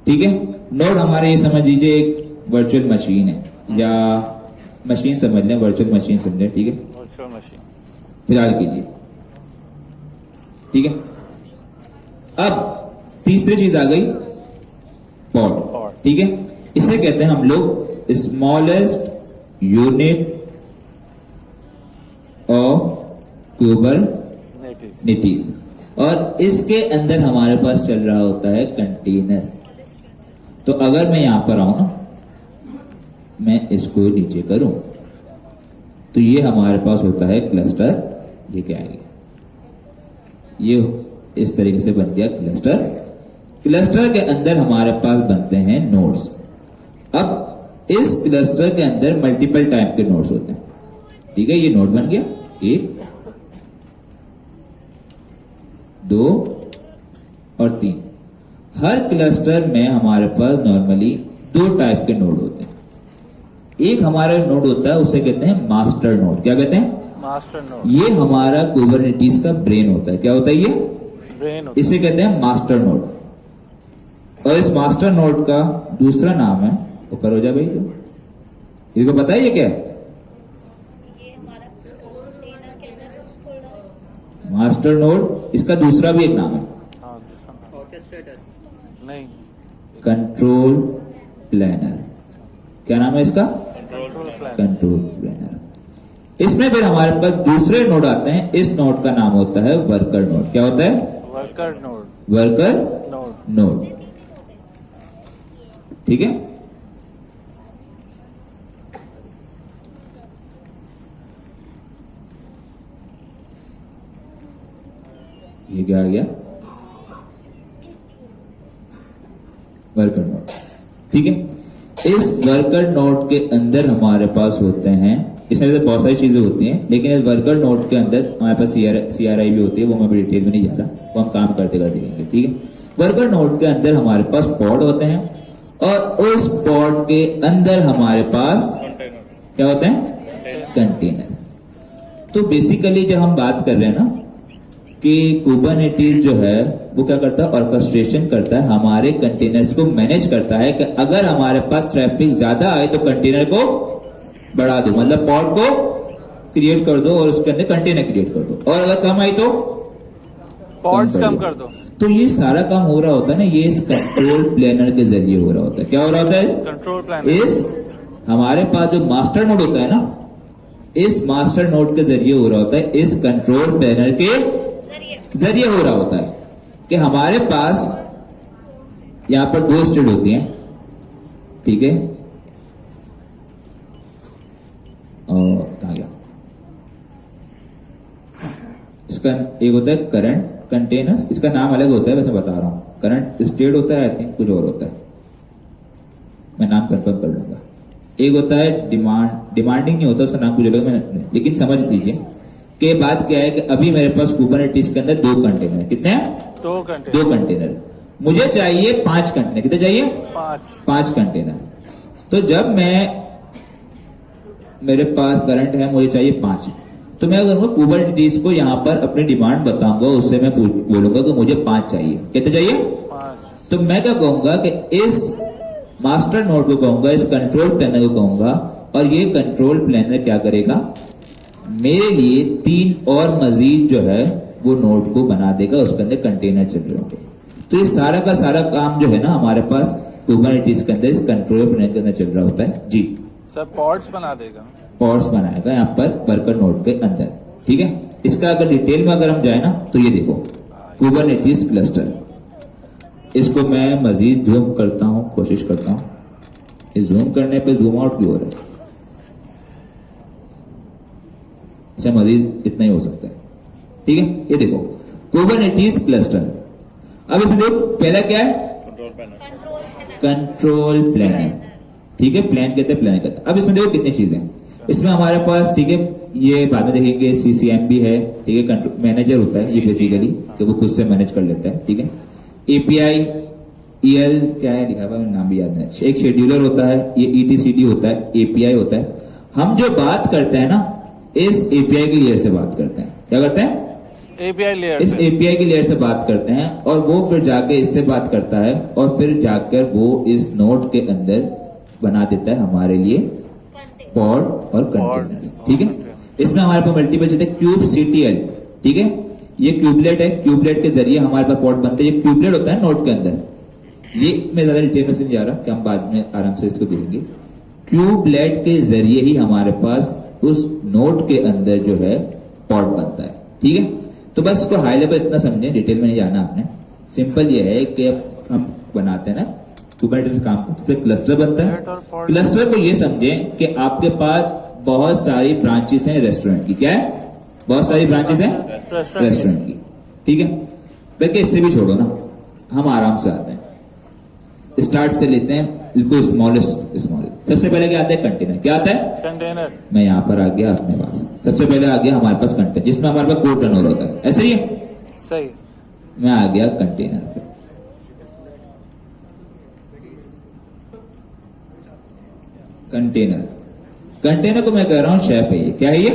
ठीक है। नोड हमारे ये समझ लीजिए एक वर्चुअल मशीन है, या मशीन समझ लें, वर्चुअल मशीन समझें, ठीक है, वर्चुअल मशीन फिलहाल के लिए, ठीक है। अब तीसरी चीज आ गई पॉड, ठीक है। इसे कहते हैं हम लोग स्मॉलेस्ट यूनिट ऑफ कुबरनेटिस, और इसके अंदर हमारे पास चल रहा होता है कंटेनर। तो अगर मैं यहां पर आऊं ना, मैं इसको नीचे करूं, तो ये हमारे पास होता है क्लस्टर। ये क्या है? ये इस तरीके से बन गया क्लस्टर। क्लस्टर के अंदर हमारे पास बनते हैं नोड्स। अब इस क्लस्टर के अंदर मल्टीपल टाइप के नोड्स होते हैं, ठीक है। ये नोड बन गया 1, 2 और 3। हर क्लस्टर में हमारे पास नॉर्मली 2 टाइप के नोड होते हैं। एक हमारा नोड होता है, उसे कहते हैं मास्टर नोड। क्या कहते हैं? Master node. ये हमारा कुबरनेटिस का ब्रेन होता है। क्या होता है ये? ब्रेन। इसे कहते हैं मास्टर नोड। और इस मास्टर नोड का दूसरा नाम है, ऊपर हो जा भाई, जो इसको पता है ये क्या है? ये हमारा कंटेनर के अंदर फोल्डर है। मास्टर नोड, इसका दूसरा भी एक नाम है, हाँ, दूसरा नाम। ऑर्केस्ट्रेटर। नहीं, कंट्रोल प्लानर। क्या नाम है इसका? Control plan. Control planner. इसमें फिर हमारे पास दूसरे नोड आते हैं। इस नोड का नाम होता है वर्कर नोड। क्या होता है? Worker node. Worker node. Node, ठीक है। ये क्या आ गया? वर्कर नोड, ठीक है। इस वर्कर नोड के अंदर हमारे पास होते हैं, इसमें से बहुत सारी चीजें होती हैं, लेकिन इस वर्कर नोड के अंदर हमारे पास CRI भी होती है। वो मैं डिटेल में नहीं जा रहा, वो हम काम करते करते देखेंगे, ठीक है। वर्कर नोड के अंदर हमारे पास पॉड होते हैं, और उस पॉड के अंदर हमारे पास क्या होते हैं? कंटेनर। तो बेसिकली जब हम बात कर रहे हैं ना कि कुबरनेटिस जो है वो क्या करता है? ऑर्केस्ट्रेशन करता है, हमारे कंटेनर्स को मैनेज करता है कि अगर हमारे पास ट्रैफिक ज्यादा आए तो कंटेनर को बढ़ा दो, मतलब पॉड को क्रिएट कर दो और उसके अंदर कंटेनर क्रिएट कर दो, और अगर कम आई तो पॉड्स कम कर दो। तो ये सारा काम हो रहा होता है ना, ये इस कंट्रोल प्लानर के जरिए हो रहा होता है। क्या हो रहा होता है? Control plan. इस हमारे पास जो मास्टर नोड होता है ना, इस मास्टर नोड के जरिए हो रहा होता है, इस कंट्रोल प्लानर के जरिए हो रहा होता है कि हमारे पास यहां पर 2 स्टेट होती हैं, ठीक है। और कहां गया इसका? एक होता है करंट कंटेनर्स, इसका नाम अलग होता है, वैसे बता रहा हूं। करंट स्टेट होता है, आई थिंक कुछ और होता है, मैं नाम कंफर्म कर लूंगा। एक होता है डिमांडिंग नहीं होता, उसका नाम कुछ अलग, मैं लेकिन समझ लीजिए कि बात क्या है कि अभी मेरे पास कुबरनेटिस के अंदर 2 कंटेनर। कितने हैं? 2 कंटेनर। 2 कंटेनर। मुझे चाहिए 5 कंटेनर। कितने चाहिए? 5 कंटेनर। तो जब मेरे पास करंट है, मुझे चाहिए 5, तो मैं करूंगा कुबरनेटिस को यहां पर अपनी डिमांड बताऊंगा, उससे मैं बोलूंगा कि मुझे 5 चाहिए। कितने चाहिए? 5। तो मैं क्या कहूंगा कि इस मास्टर नोड को कहूंगा, इस कंट्रोल प्लानर को कहूंगा, और ये कंट्रोल प्लानर क्या करेगा? मेरे लिए 3 और मजीद जो है वो नोड को बना देगा, उसके अंदर कंटेनर चल रहे होंगे। तो ये सारा का सारा काम जो है ना हमारे पास कुबरनेटिस के अंदर, इस कंट्रोल प्लेन के अंदर चल रहा होता है जी। सर पॉड्स बना देगा। पॉड्स बनाएगा यहाँ पर वर्कर नोड के अंदर, ठीक है। इसका अगर डिटेल में अगर हम जाए ना तो ये देखो कुबरनेटिस क्लस्टर, इसको मैं मजीद जूम करता हूं, कोशिश करता हूं। इस जूम करने पे जूम आउट क्यों हो रहा है? अच्छा मजीद इतना ही हो सकता है, ठीक है। ये देखो कुबरनेटिस क्लस्टर। अब इसमें देखो पहला क्या है? कंट्रोल प्लानर, ठीक है। प्लान कहते हैं, प्लान कहते हैं। अब इसमें देखो कितनी चीजें हैं इसमें हमारे पास, ठीक है। ये बाद में देखेंगे सीसीएमबी है, ठीक है। कंट्रोल मैनेजर होता है ये बेसिकली, कि वो खुद से मैनेज कर लेता है, ठीक है। एपीआई ईएल क्या है लिखा हुआ है, नाम भी याद नहीं। एक शेड्यूलर होता है, ये ईटीसीडी होता है, एपीआई होता है। हम जो बात करते हैं ना इस एपीआई की लेयर से बात करते हैं। क्या करते हैं? एपीआई लेयर, इस एपीआई की लेयर से बात करते हैं, और वो फिर जाके इससे बात करता है, और फिर जाकर वो इस नोड के अंदर बना देता है हमारे लिए पॉड और कंटेनर, ठीक है। इसमें हमारे पास मल्टीपल चीजें, क्यूब सीटीएल, ठीक है। ये क्यूबलेट है, क्यूबलेट के जरिए हमारे पास पॉड बनते हैं। ये क्यूबलेट होता है नोड के अंदर। ये मैं ज्यादा डिटेल में से नहीं जा रहा, कि हम बाद में आराम से इसको देखेंगे। क्यूबलेट के जरिए ही हमारे पास उस नोड के अंदर जो है पॉड बनता है, ठीक है। तो बस इसको हाई लेवल इतना समझे, डिटेल में नहीं जाना आपने। सिंपल ये है कि हम बनाते हैं ना कुबरनेटिस काम को, तो क्लस्टर बनता है। क्लस्टर को ये समझे कि आपके पास बहुत सारी ब्रांचेस हैं रेस्टोरेंट की। क्या है? बहुत सारी ब्रांचेस हैं रेस्टोरेंट की, ठीक है। बल्कि इससे भी छोड़ो ना, हम आराम से आते हैं, स्टार्ट से लेते हैं बिल्कुल स्मॉलेस्ट। सबसे पहले क्या आता है? कंटेनर। क्या आता है? कंटेनर। मैं यहाँ पर आ गया अपने पास, सबसे पहले आ गया हमारे पास कंटेनर, जिसमें हमारे पास कोड टर्नओवर होता है, ऐसे ही है। सही। मैं आ गया कंटेनर पे। कंटेनर को मैं कह रहा हूं शेफ है। ये क्या है? ये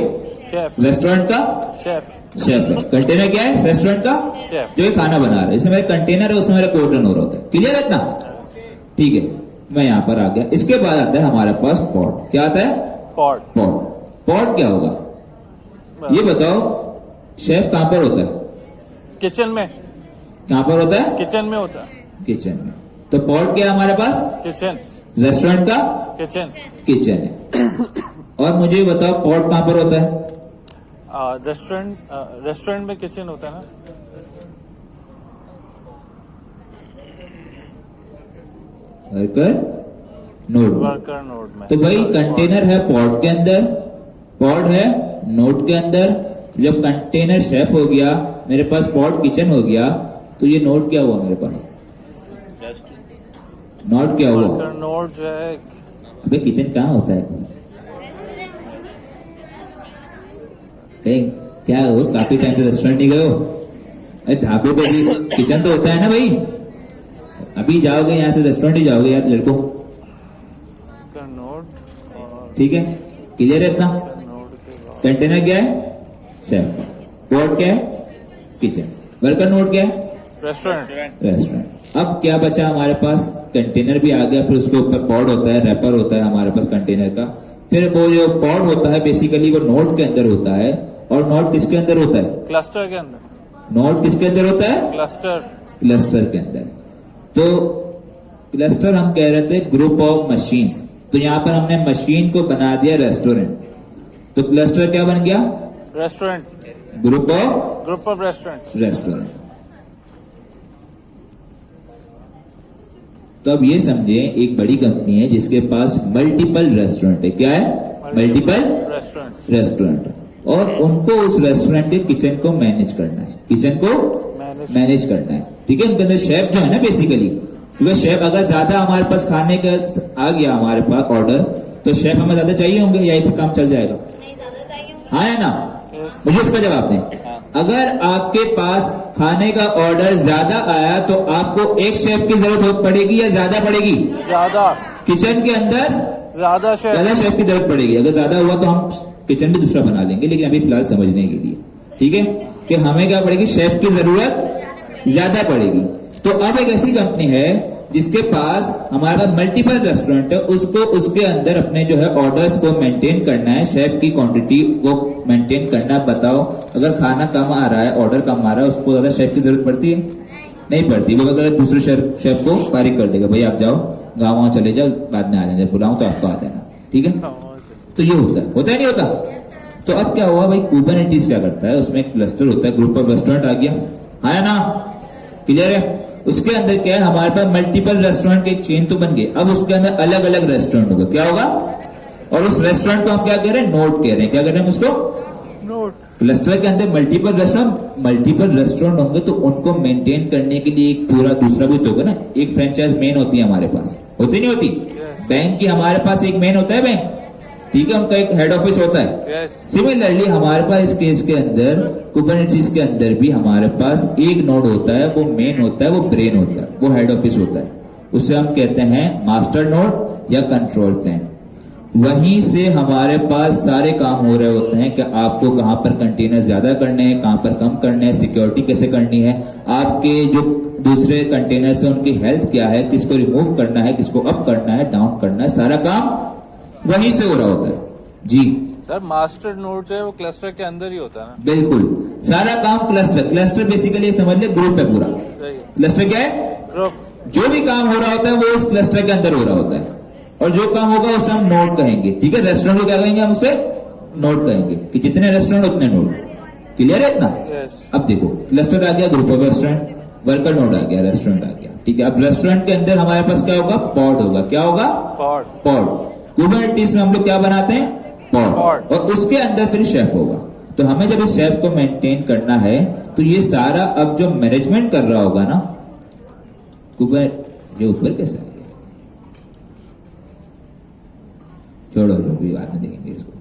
शेफ, रेस्टोरेंट का शेफ है। कंटेनर क्या है? रेस्टोरेंट का शेफ। जो ये खाना बना रहा है, इसमें मेरा कंटेनर है, उसमें मेरा कोड टर्नओवर होता है। क्लियर है इतना? ठीक है, मैं यहां पर आ गया। इसके बाद आता है हमारे पास पॉड। क्या आता है? पॉड। पॉड क्या होगा ये बताओ? शेफ कहां पर होता है? किचन में। कहां पर होता है? किचन में होता है। किचन में। तो पॉड क्या है हमारे पास? किचन। रेस्टोरेंट का किचन है। और मुझे ये बताओ पॉड कहां पर होता है? रेस्टोरेंट में किचन होता है ना। Worker node. वर्कर नोड में। तो भाई कंटेनर है पॉड के अंदर, पॉड है नोड के अंदर। जब कंटेनर शेफ हो गया, मेरे पास पॉड किचन हो गया, तो ये नोड क्या हुआ मेरे पास? नोड क्या हुआ? वर्कर नोड जो है। अबे किचन कहाँ होता है? कहीं क्या हो, काफी टाइम से रेस्टोरेंट नहीं गए हो? अरे ढाबे पे भी किचन तो होता है ना भाई। अभी जाओगे यहाँ से रेस्टोरेंट ही जाओगे यार लड़को, नोड। ठीक है। क्लियर है इतना? नोड के बाद कंटेनर क्या है? शेफ। पॉड क्या है? किचन। वर्कर नोड क्या है? रेस्टोरेंट। अब क्या बचा हमारे पास? कंटेनर भी आ गया, फिर उसके ऊपर पॉड होता है, रैपर होता है हमारे पास कंटेनर का। फिर वो जो पॉड होता है बेसिकली वो नोड के अंदर होता है। और नोड किसके अंदर होता है? क्लस्टर के अंदर। नोड किसके अंदर होता है? क्लस्टर के अंदर। तो क्लस्टर हम कह रहे थे ग्रुप ऑफ मशीन्स, तो यहां पर हमने मशीन को बना दिया रेस्टोरेंट। तो क्लस्टर क्या बन गया? रेस्टोरेंट। Group of restaurant. तो अब ये समझे एक बड़ी कंपनी है जिसके पास मल्टीपल रेस्टोरेंट है। क्या है? Multiple restaurant. और उनको उस रेस्टोरेंट के किचन को मैनेज करना है, मैनेज करना है, ठीक है। उनके अंदर शेफ जो है ना बेसिकली, क्योंकि शेफ अगर ज्यादा हमारे पास खाने का आ गया हमारे पास ऑर्डर, तो शेफ हमें ज्यादा चाहिए होंगे या फिर काम चल जाएगा? नहीं, ज्यादा चाहिए होंगे। हाँ है ना? मुझे इसका जवाब दें। अगर आपके पास खाने का ऑर्डर ज्यादा आया तो आपको एक शेफ की जरूरत पड़ेगी या ज्यादा पड़ेगी? ज्यादा। किचन के अंदर ज्यादा शेफ की जरूरत पड़ेगी। अगर ज्यादा हुआ तो हम किचन भी दूसरा बना लेंगे, लेकिन अभी फिलहाल समझने के लिए, ठीक है, कि हमें क्या पड़ेगी? शेफ की जरूरत ज्यादा पड़ेगी। तो अब एक ऐसी कंपनी है जिसके पास हमारे पास मल्टीपल रेस्टोरेंट है, उसको उसके अंदर अपने जो है ऑर्डर्स को मेंटेन करना है, शेफ की क्वांटिटी को मेंटेन करना है। बताओ अगर खाना कम आ रहा है, ऑर्डर कम आ रहा है, उसको ज्यादा शेफ की जरूरत पड़ती है? नहीं पड़ती। वो अगर दूसरे शेफ को फारिग कर देगा, भाई आप जाओ गाँव वहां चले जाओ, बाद में आ जाना, बुलाऊं तो आपको आ जाना, ठीक है। तो ये होता है नहीं होता? तो अब क्या हुआ भाई, कुबरनेटिस क्या करता है, उसमें एक क्लस्टर होता है, ग्रुप ऑफ रेस्टोरेंट आ गया, है ना, क्लियर है। उसके अंदर क्या है, हमारे पास मल्टीपल रेस्टोरेंट के चेन तो बन गए, अब उसके अंदर अलग अलग रेस्टोरेंट होगा, क्या होगा, और उस रेस्टोरेंट को हम क्या कह रहे हैं, नोड कह रहे हैं, क्या कह रहे हैं उसको, नोड। क्लस्टर के अंदर मल्टीपल रेस्टोरेंट होंगे तो उनको मेंटेन करने के लिए एक पूरा दूसरा भी तो होगा ना, एक फ्रेंचाइज मेन होती है हमारे पास, होती नहीं होती? बैंक की हमारे पास एक मेन होता है बैंक, ठीक है, उनका एक हेड ऑफिस होता है। सिमिलरली हमारे पास इस केस के अंदर कुबरनेटिस के अंदर भी हमारे पास एक नोड होता है, वो मेन होता है, वो ब्रेन होता है, वो हेड ऑफिस होता है, उसे हम कहते हैं मास्टर नोड या कंट्रोल प्लेन। वहीं से हमारे पास सारे काम हो रहे होते हैं कि आपको कहां पर कंटेनर ज्यादा करने हैं, कहां पर कम करने हैं, सिक्योरिटी कैसे करनी है, आपके जो दूसरे कंटेनर से उनकी हेल्थ क्या है, किसको रिमूव करना है, किसको अप करना है, डाउन करना है, सारा काम वहीं से हो रहा होता है जी। सर मास्टर नोड जो है वो क्लस्टर के अंदर ही होता है ना? बिल्कुल, सारा काम क्लस्टर बेसिकली समझ ले ग्रुप है पूरा। क्लस्टर क्या है? ग्रुप। जो भी काम हो रहा होता है वो उस क्लस्टर के अंदर हो रहा होता है, और जो काम होगा उसे हम नोड कहेंगे, ठीक है। रेस्टोरेंट को क्या कहेंगे, हम उसे नोड कहेंगे, कि जितने रेस्टोरेंट उतने नोड, क्लियर है इतना? अब देखो क्लस्टर आ गया, group of restaurant, worker node आ गया, रेस्टोरेंट आ गया, ठीक है। अब रेस्टोरेंट के अंदर हमारे पास क्या होगा, पॉड होगा, क्या होगा, पॉड। कुबरनेटिस में हम लोग क्या बनाते हैं, पॉड, और उसके अंदर फिर शेफ होगा। तो हमें जब इस शेफ को मेंटेन करना है तो ये सारा अब जो मैनेजमेंट कर रहा होगा ना, ये ऊपर कैसे आ गया, छोड़ो जो भी बात में देखेंगे इसको,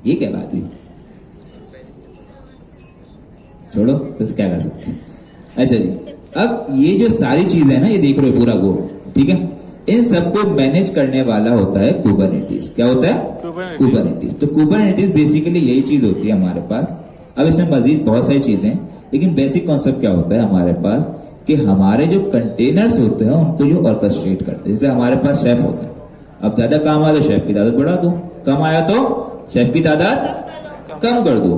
ये क्या बात हुई, छोड़ो तो क्या कर सकते हैं। अच्छा जी, अब ये जो सारी चीजें है ना, ये देख रहे हो पूरा गोल, ठीक है, इन सबको मैनेज करने वाला होता है कुबरनेटिस। क्या होता है, कुबरनेटिस। तो कुबरनेटिस बेसिकली यही चीज होती है हमारे पास। अब इसमें मजीद बहुत सारी चीजें, लेकिन बेसिक कॉन्सेप्ट क्या होता है हमारे पास, कि हमारे जो कंटेनर्स होते हैं उनको जो ऑर्केस्ट्रेट करते हैं, जैसे हमारे पास शेफ होता है, अब ज्यादा काम आया तो शेफ की तादाद बढ़ा दो, कम आया तो शेफ की तादाद कम कर दो।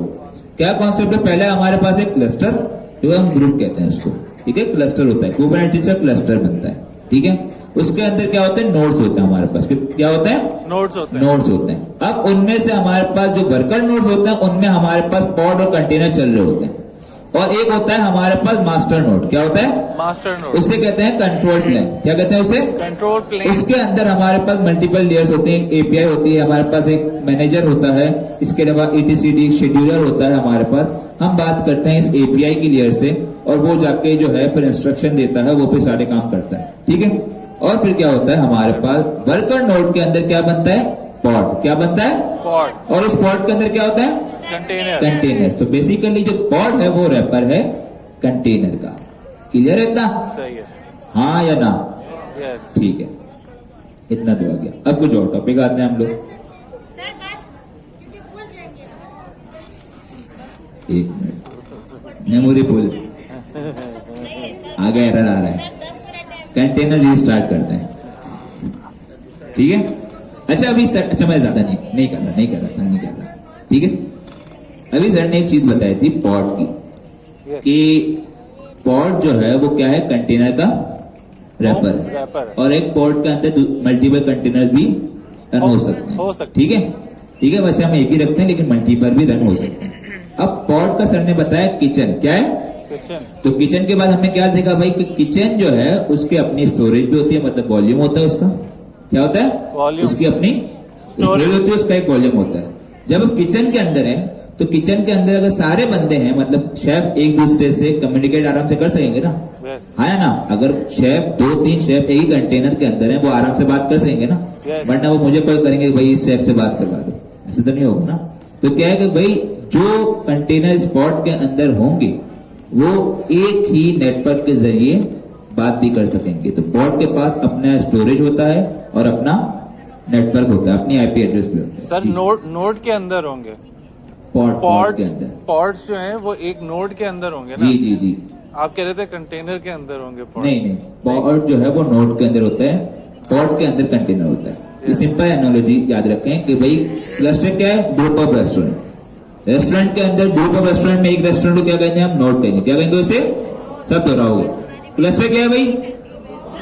क्या कॉन्सेप्ट है, पहले हमारे पास एक क्लस्टर, जो हम ग्रुप कहते हैं उसको, ठीक है, क्लस्टर होता है, कुबरनेटिस का क्लस्टर बनता है, ठीक है। उसके अंदर क्या होते हैं, नोड्स होते हैं हमारे पास, क्या होते हैं, नोड्स होते हैं। अब उनमें से हमारे पास जो वर्कर नोड्स होते हैं उनमें हमारे पास पॉड और कंटेनर चल रहे होते हैं, और एक होता है हमारे पास मास्टर नोड। क्या होता है, मास्टर नोड, उसे कहते हैं कंट्रोल प्लेन। क्या कहते हैं उसे, कंट्रोल प्लेन। उसके अंदर हमारे पास मल्टीपल लेयर्स होते हैं, एपीआई होती है हमारे पास, एक मैनेजर होता है, इसके अलावा ETCD शेड्यूलर होता है हमारे पास। हम बात करते हैं इस एपीआई की लेयर से, और वो जाके जो है फिर इंस्ट्रक्शन देता है, वो फिर सारे काम करता है, ठीक है। और फिर क्या होता है हमारे पास वर्कर नोड के अंदर क्या बनता है, पॉड। क्या बनता है, पॉड। और उस पॉड के अंदर क्या होता है, कंटेनर। तो बेसिकली जो पॉड है वो रैपर है कंटेनर का। क्लियर है इतना? सही है, हाँ या ना? यस, ठीक है, इतना तो आ गया। अब कुछ और टॉपिक आते हैं हम लोग। सर बस क्योंकि भूल जाएंगे ना। एक मिनट, मेमोरी फुल आ गया, एरर आ रहा है, कंटेनर रीस्टार्ट करते हैं, ठीक है। अच्छा अभी सर, अच्छा मैं ज्यादा नहीं कर रहा, ठीक है। अभी सर ने एक चीज बताई थी पॉड की, कि पॉड जो है वो क्या है, कंटेनर का रैपर है, और एक पॉड के अंदर मल्टीपल कंटेनर भी रन हो सकते हैं, ठीक है, ठीक है। वैसे हम एक ही रखते हैं लेकिन मल्टीपल भी रन हो सकते हैं। अब पॉड का सर ने बताया किचन, क्या है, तो किचन के बाद हमने क्या देखा भाई, कि किचन जो है उसकी अपनी स्टोरेज भी होती है, मतलब वॉल्यूम होता है उसका, क्या होता है, उसकी अपनी स्टोरेज होती है, उसका एक वॉल्यूम होता है। जब हम किचन के अंदर हैं तो किचन के अंदर अगर सारे बंदे हैं, मतलब शेफ एक दूसरे से कम्युनिकेट आराम से कर सकेंगे ना, हाँ ना। अगर शेफ 2-3 शेफ एक ही कंटेनर के अंदर हैं, वो आराम से बात कर सकेंगे ना, वरना वो मुझे कॉल करेंगे भाई इस शेफ से बात करवा दो, ऐसे तो नहीं होगा ना। तो क्या है कि भाई जो कंटेनर स्पॉट के अंदर होंगे वो एक ही नेटवर्क के जरिए बात भी कर सकेंगे। तो पॉड के पास अपना स्टोरेज होता है और अपना नेटवर्क होता है, अपनी आईपी एड्रेस भी होता है। सर नोड के अंदर होंगे, पॉड के अंदर, पॉड्स जो हैं वो एक नोड के अंदर होंगे ना? जी जी जी, आप कह रहे थे कंटेनर के अंदर होंगे pod। नहीं नहीं, पॉड जो है वो नोड के अंदर होता है, पॉड के अंदर कंटेनर होता है। ये सिंपल एनालॉजी याद रखें कि भाई क्लस्टर क्या है, ग्रुप ऑफ रेस्टोरेंट। रेस्टोरेंट के अंदर ग्रुप ऑफ रेस्टोरेंट में एक रेस्टोरेंट को क्या कहेंगे हम, नोड कहेंगे। क्या कहेंगे उसे, सब दोहराओगे। क्लस्टर क्या है भाई,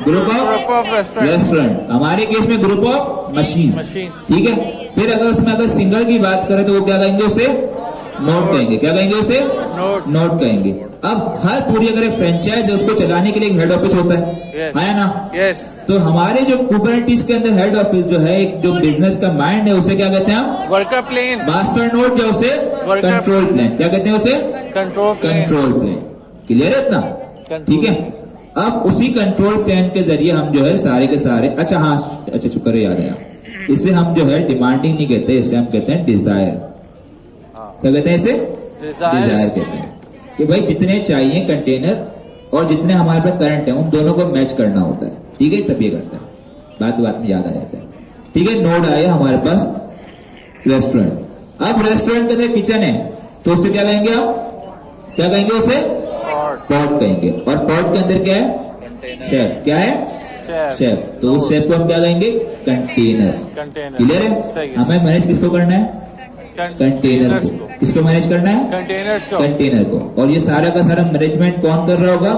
ग्रुप ऑफ रेस्टोरेंट। हमारे केस में ग्रुप ऑफ मशीन, ठीक है। फिर अगर उसमें अगर सिंगल की बात करें तो वो क्या कहेंगे उसे, नोड कहेंगे। क्या कहेंगे उसे, नोड कहेंगे। अब हर पूरी अगर एक फ्रेंचाइज है उसको चलाने के लिए एक हेड ऑफिस होता है ना। यस। तो हमारे जो कुबरनेटिस के अंदर हेड ऑफिस जो है, एक जो बिजनेस का माइंड है, उसे क्या कहते हैं हम, वर्कर प्लेन। मास्टर नोड जो उसे कंट्रोल प्लेन। क्या कहते हैं उसे, कंट्रोल प्लेन। क्लियर है इतना, ठीक है। अब उसी कंट्रोल प्लेन के जरिए हम जो है सारे के सारे, अच्छा हाँ, अच्छा शुक्र है, याद आया, इसे हम जो है डिमांडिंग नहीं कहते, इसे हम कहते हैं डिजायर। क्या कहते हैं इसे, डिजायर कहते हैं। कि भाई जितने चाहिए कंटेनर और जितने हमारे पास करंट है उन दोनों को मैच करना होता है, ठीक है, तब ये करता है। बात में याद आ जाता है, ठीक है। नोड आया हमारे पास रेस्टोरेंट। अब रेस्टोरेंट के अंदर किचन है तो उससे क्या कहेंगे आप, क्या कहेंगे उसे, पॉट कहेंगे। और पॉट के अंदर क्या है, शेफ। क्या है, शेफ। तो उस शेफ को हम क्या कहेंगे, कंटेनर। क्लियर है। हमें मैनेज किसको करना है, कंटेनर को। किसको मैनेज करना है, कंटेनर को। और ये सारा का सारा मैनेजमेंट कौन कर रहा होगा,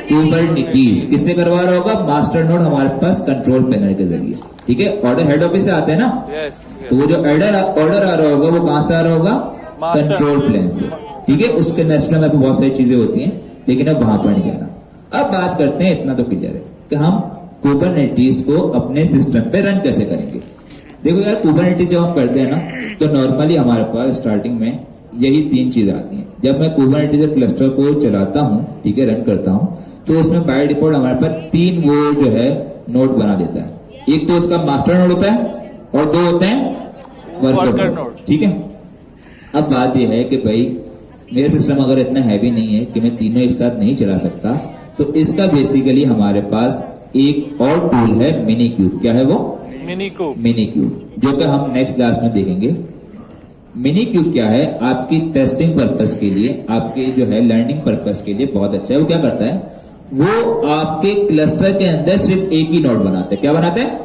कुबरनेटिस। किससे करवा रहा होगा, मास्टर नोड हमारे पास कंट्रोल पैनल के जरिए, ठीक है। ऑर्डर हेड ऑफिस से आते हैं ना, तो वो जो ऑर्डर आ रहा होगा वो कहां से आ रहा होगा, कंट्रोल प्लेन से, ठीक है। उसके नेशनल में बहुत सारी चीजें होती हैं, लेकिन अब वहां पर नहीं जाना। अब बात करते हैं, इतना तो क्लियर है कि हम कुबरनेटिस को अपने सिस्टम पे रन कैसे करेंगे। देखो यार, कुबरनेटिस जब हम करते हैं ना, तो नॉर्मली हमारे पास स्टार्टिंग में यही 3 चीजें आती हैं। जब मैं कुबरनेटिस क्लस्टर को चलाता हूँ, ठीक है, रन करता हूँ, तो उसमें बाय डिफॉल्ट हमारे पास 3 वो जो है नोड बना देता है। एक तो उसका मास्टर नोड होता है और 2 होते हैं वर्कर नोड, ठीक है। अब बात यह है कि भाई मेरा सिस्टम अगर इतना हैवी नहीं है कि मैं तीनों एक साथ नहीं चला सकता, तो इसका बेसिकली हमारे पास एक और टूल है, मिनी क्यूब। क्या है वो, मिनी क्यूब, जो कि हम नेक्स्ट क्लास में देखेंगे। मिनी क्यूब क्या है, आपकी टेस्टिंग पर्पस के लिए, आपके जो है लर्निंग पर्पस के लिए बहुत अच्छा है। वो क्या करता है, वो आपके क्लस्टर के अंदर सिर्फ एक ही नोड बनाता है। क्या बनाता है,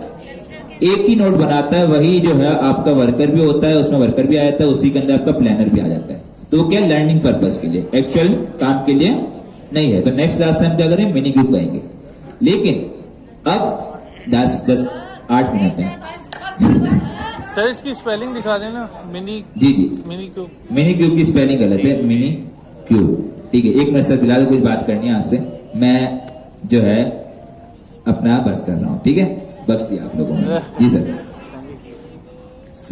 एक ही नोड बनाता है। वही जो है आपका वर्कर भी होता है, उसमें वर्कर भी आ जाता है, उसी के अंदर आपका प्लानर भी आ जाता है। तो क्या, लर्निंग पर्पस के लिए, एक्चुअल काम के लिए नहीं है। तो नेक्स्ट क्लास से हम क्या करें, मिनी क्यूब कहेंगे। लेकिन अब 8 मिनट है सर, इसकी स्पेलिंग दिखा देना, मिनी। जी मिनी क्यूब की स्पेलिंग गलत है, मिनी क्यूब, ठीक है। एक मिनट सर, फिलहाल कुछ बात करनी है आपसे, मैं जो है अपना बस कर रहा हूँ, ठीक है, बख्श दिया आप लोगों ने। जी सर,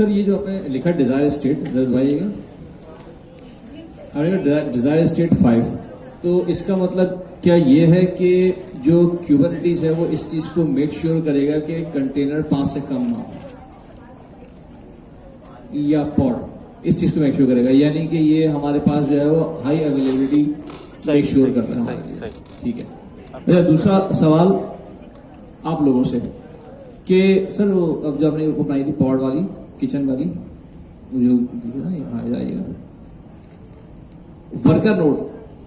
ये जो आपने लिखा डिजायर स्टेट, दबाइएगा, डिजायर स्टेट 5, तो इसका मतलब क्या ये है कि जो क्यूबरनेटिस है वो इस चीज को मेक श्योर करेगा कि कंटेनर 5 से कम ना हो, या पॉड इस चीज को मेक श्योर करेगा, यानी कि ये हमारे पास जो है वो हाई अवेलेबिलिटी मेक श्योर करता है हमारे लिए, ठीक है। अच्छा, दूसरा सवाल आप लोगों से कि सर वो अब जो आपने वो बनाई थी पॉड वाली, किचन वाली, जो इधर आइएगा, वर्कर नोड,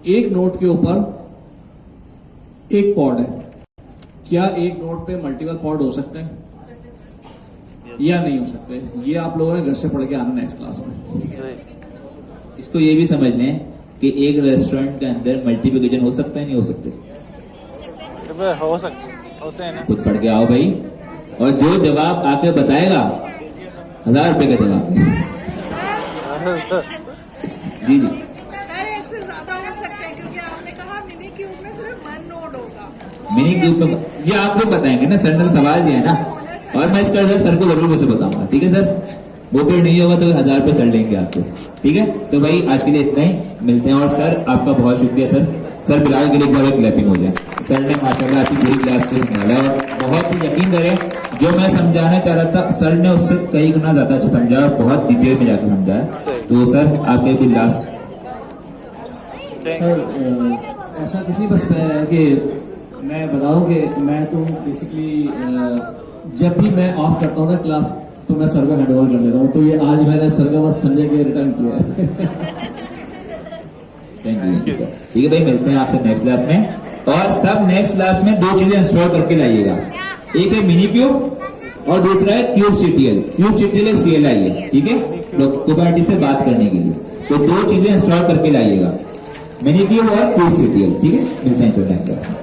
एक नोड के ऊपर एक पॉड है, क्या एक नोड पे मल्टीपल पॉड हो सकते हैं या नहीं हो सकते? ये आप लोगों ने घर से पढ़ के आना नेक्स्ट क्लास में। इसको ये भी समझ लें कि एक रेस्टोरेंट के अंदर मल्टीपल किचन हो सकता है, नहीं हो सकते? हो सकते होते हैं ना, खुद पढ़ के आओ भाई, और जो जवाब आके बताएगा 1000 रुपए का जवाब। जी सर, एक से ज्यादा हो सकते हैं, क्योंकि आपने कहा मिनी क्यूब में सिर्फ 1 नोड होगा। मिनी क्यूब में ये आप लोग बताएंगे ना, सर ने सवाल दिया है ना, और मैं इसका सर को जरूर वैसे बताऊंगा, ठीक है सर। वो फिर नहीं होगा तो 1000 रुपए सर लेंगे आपको, ठीक है। तो भाई आज के लिए इतना ही, मिलते हैं। और सर आपका बहुत शुक्रिया सर। सर बिलाल के लिए एक बार क्लैपिंग हो जाए। सर ने माशाल्लाह आपकी पूरी क्लास को संभाला और बहुत ही, यकीन करें, जो मैं समझाना चाह रहा था सर ने उससे कई गुना ज्यादा अच्छा समझाया और बहुत डिटेल में जाकर समझाया। तो सर आपके कुछ लास्ट। सर ऐसा कुछ नहीं, बस कि मैं बताऊं कि मैं तो बेसिकली जब भी मैं ऑफ करता हूँ ना क्लास, तो मैं सर को हैंड ओवर कर देता हूँ। तो ये आज मैंने सर का बस समझे के रिटर्न किया है। Thank you sir. ठीक है भाई, मिलते हैं आपसे नेक्स्ट क्लास में। और सब नेक्स्ट क्लास में 2 चीजें इंस्टॉल करके लाइएगा, एक है मिनी क्यूब और दूसरा है क्यूब सीटीएल। क्यूब सीटीएल एक CLI है, ठीक है, कुबरनेटिस से बात करने के लिए। तो 2 चीजें इंस्टॉल करके लाइएगा, मिनी क्यूब और क्यूब सीटीएल। ठीक है, मिलते हैं नेक्स्ट क्लास में।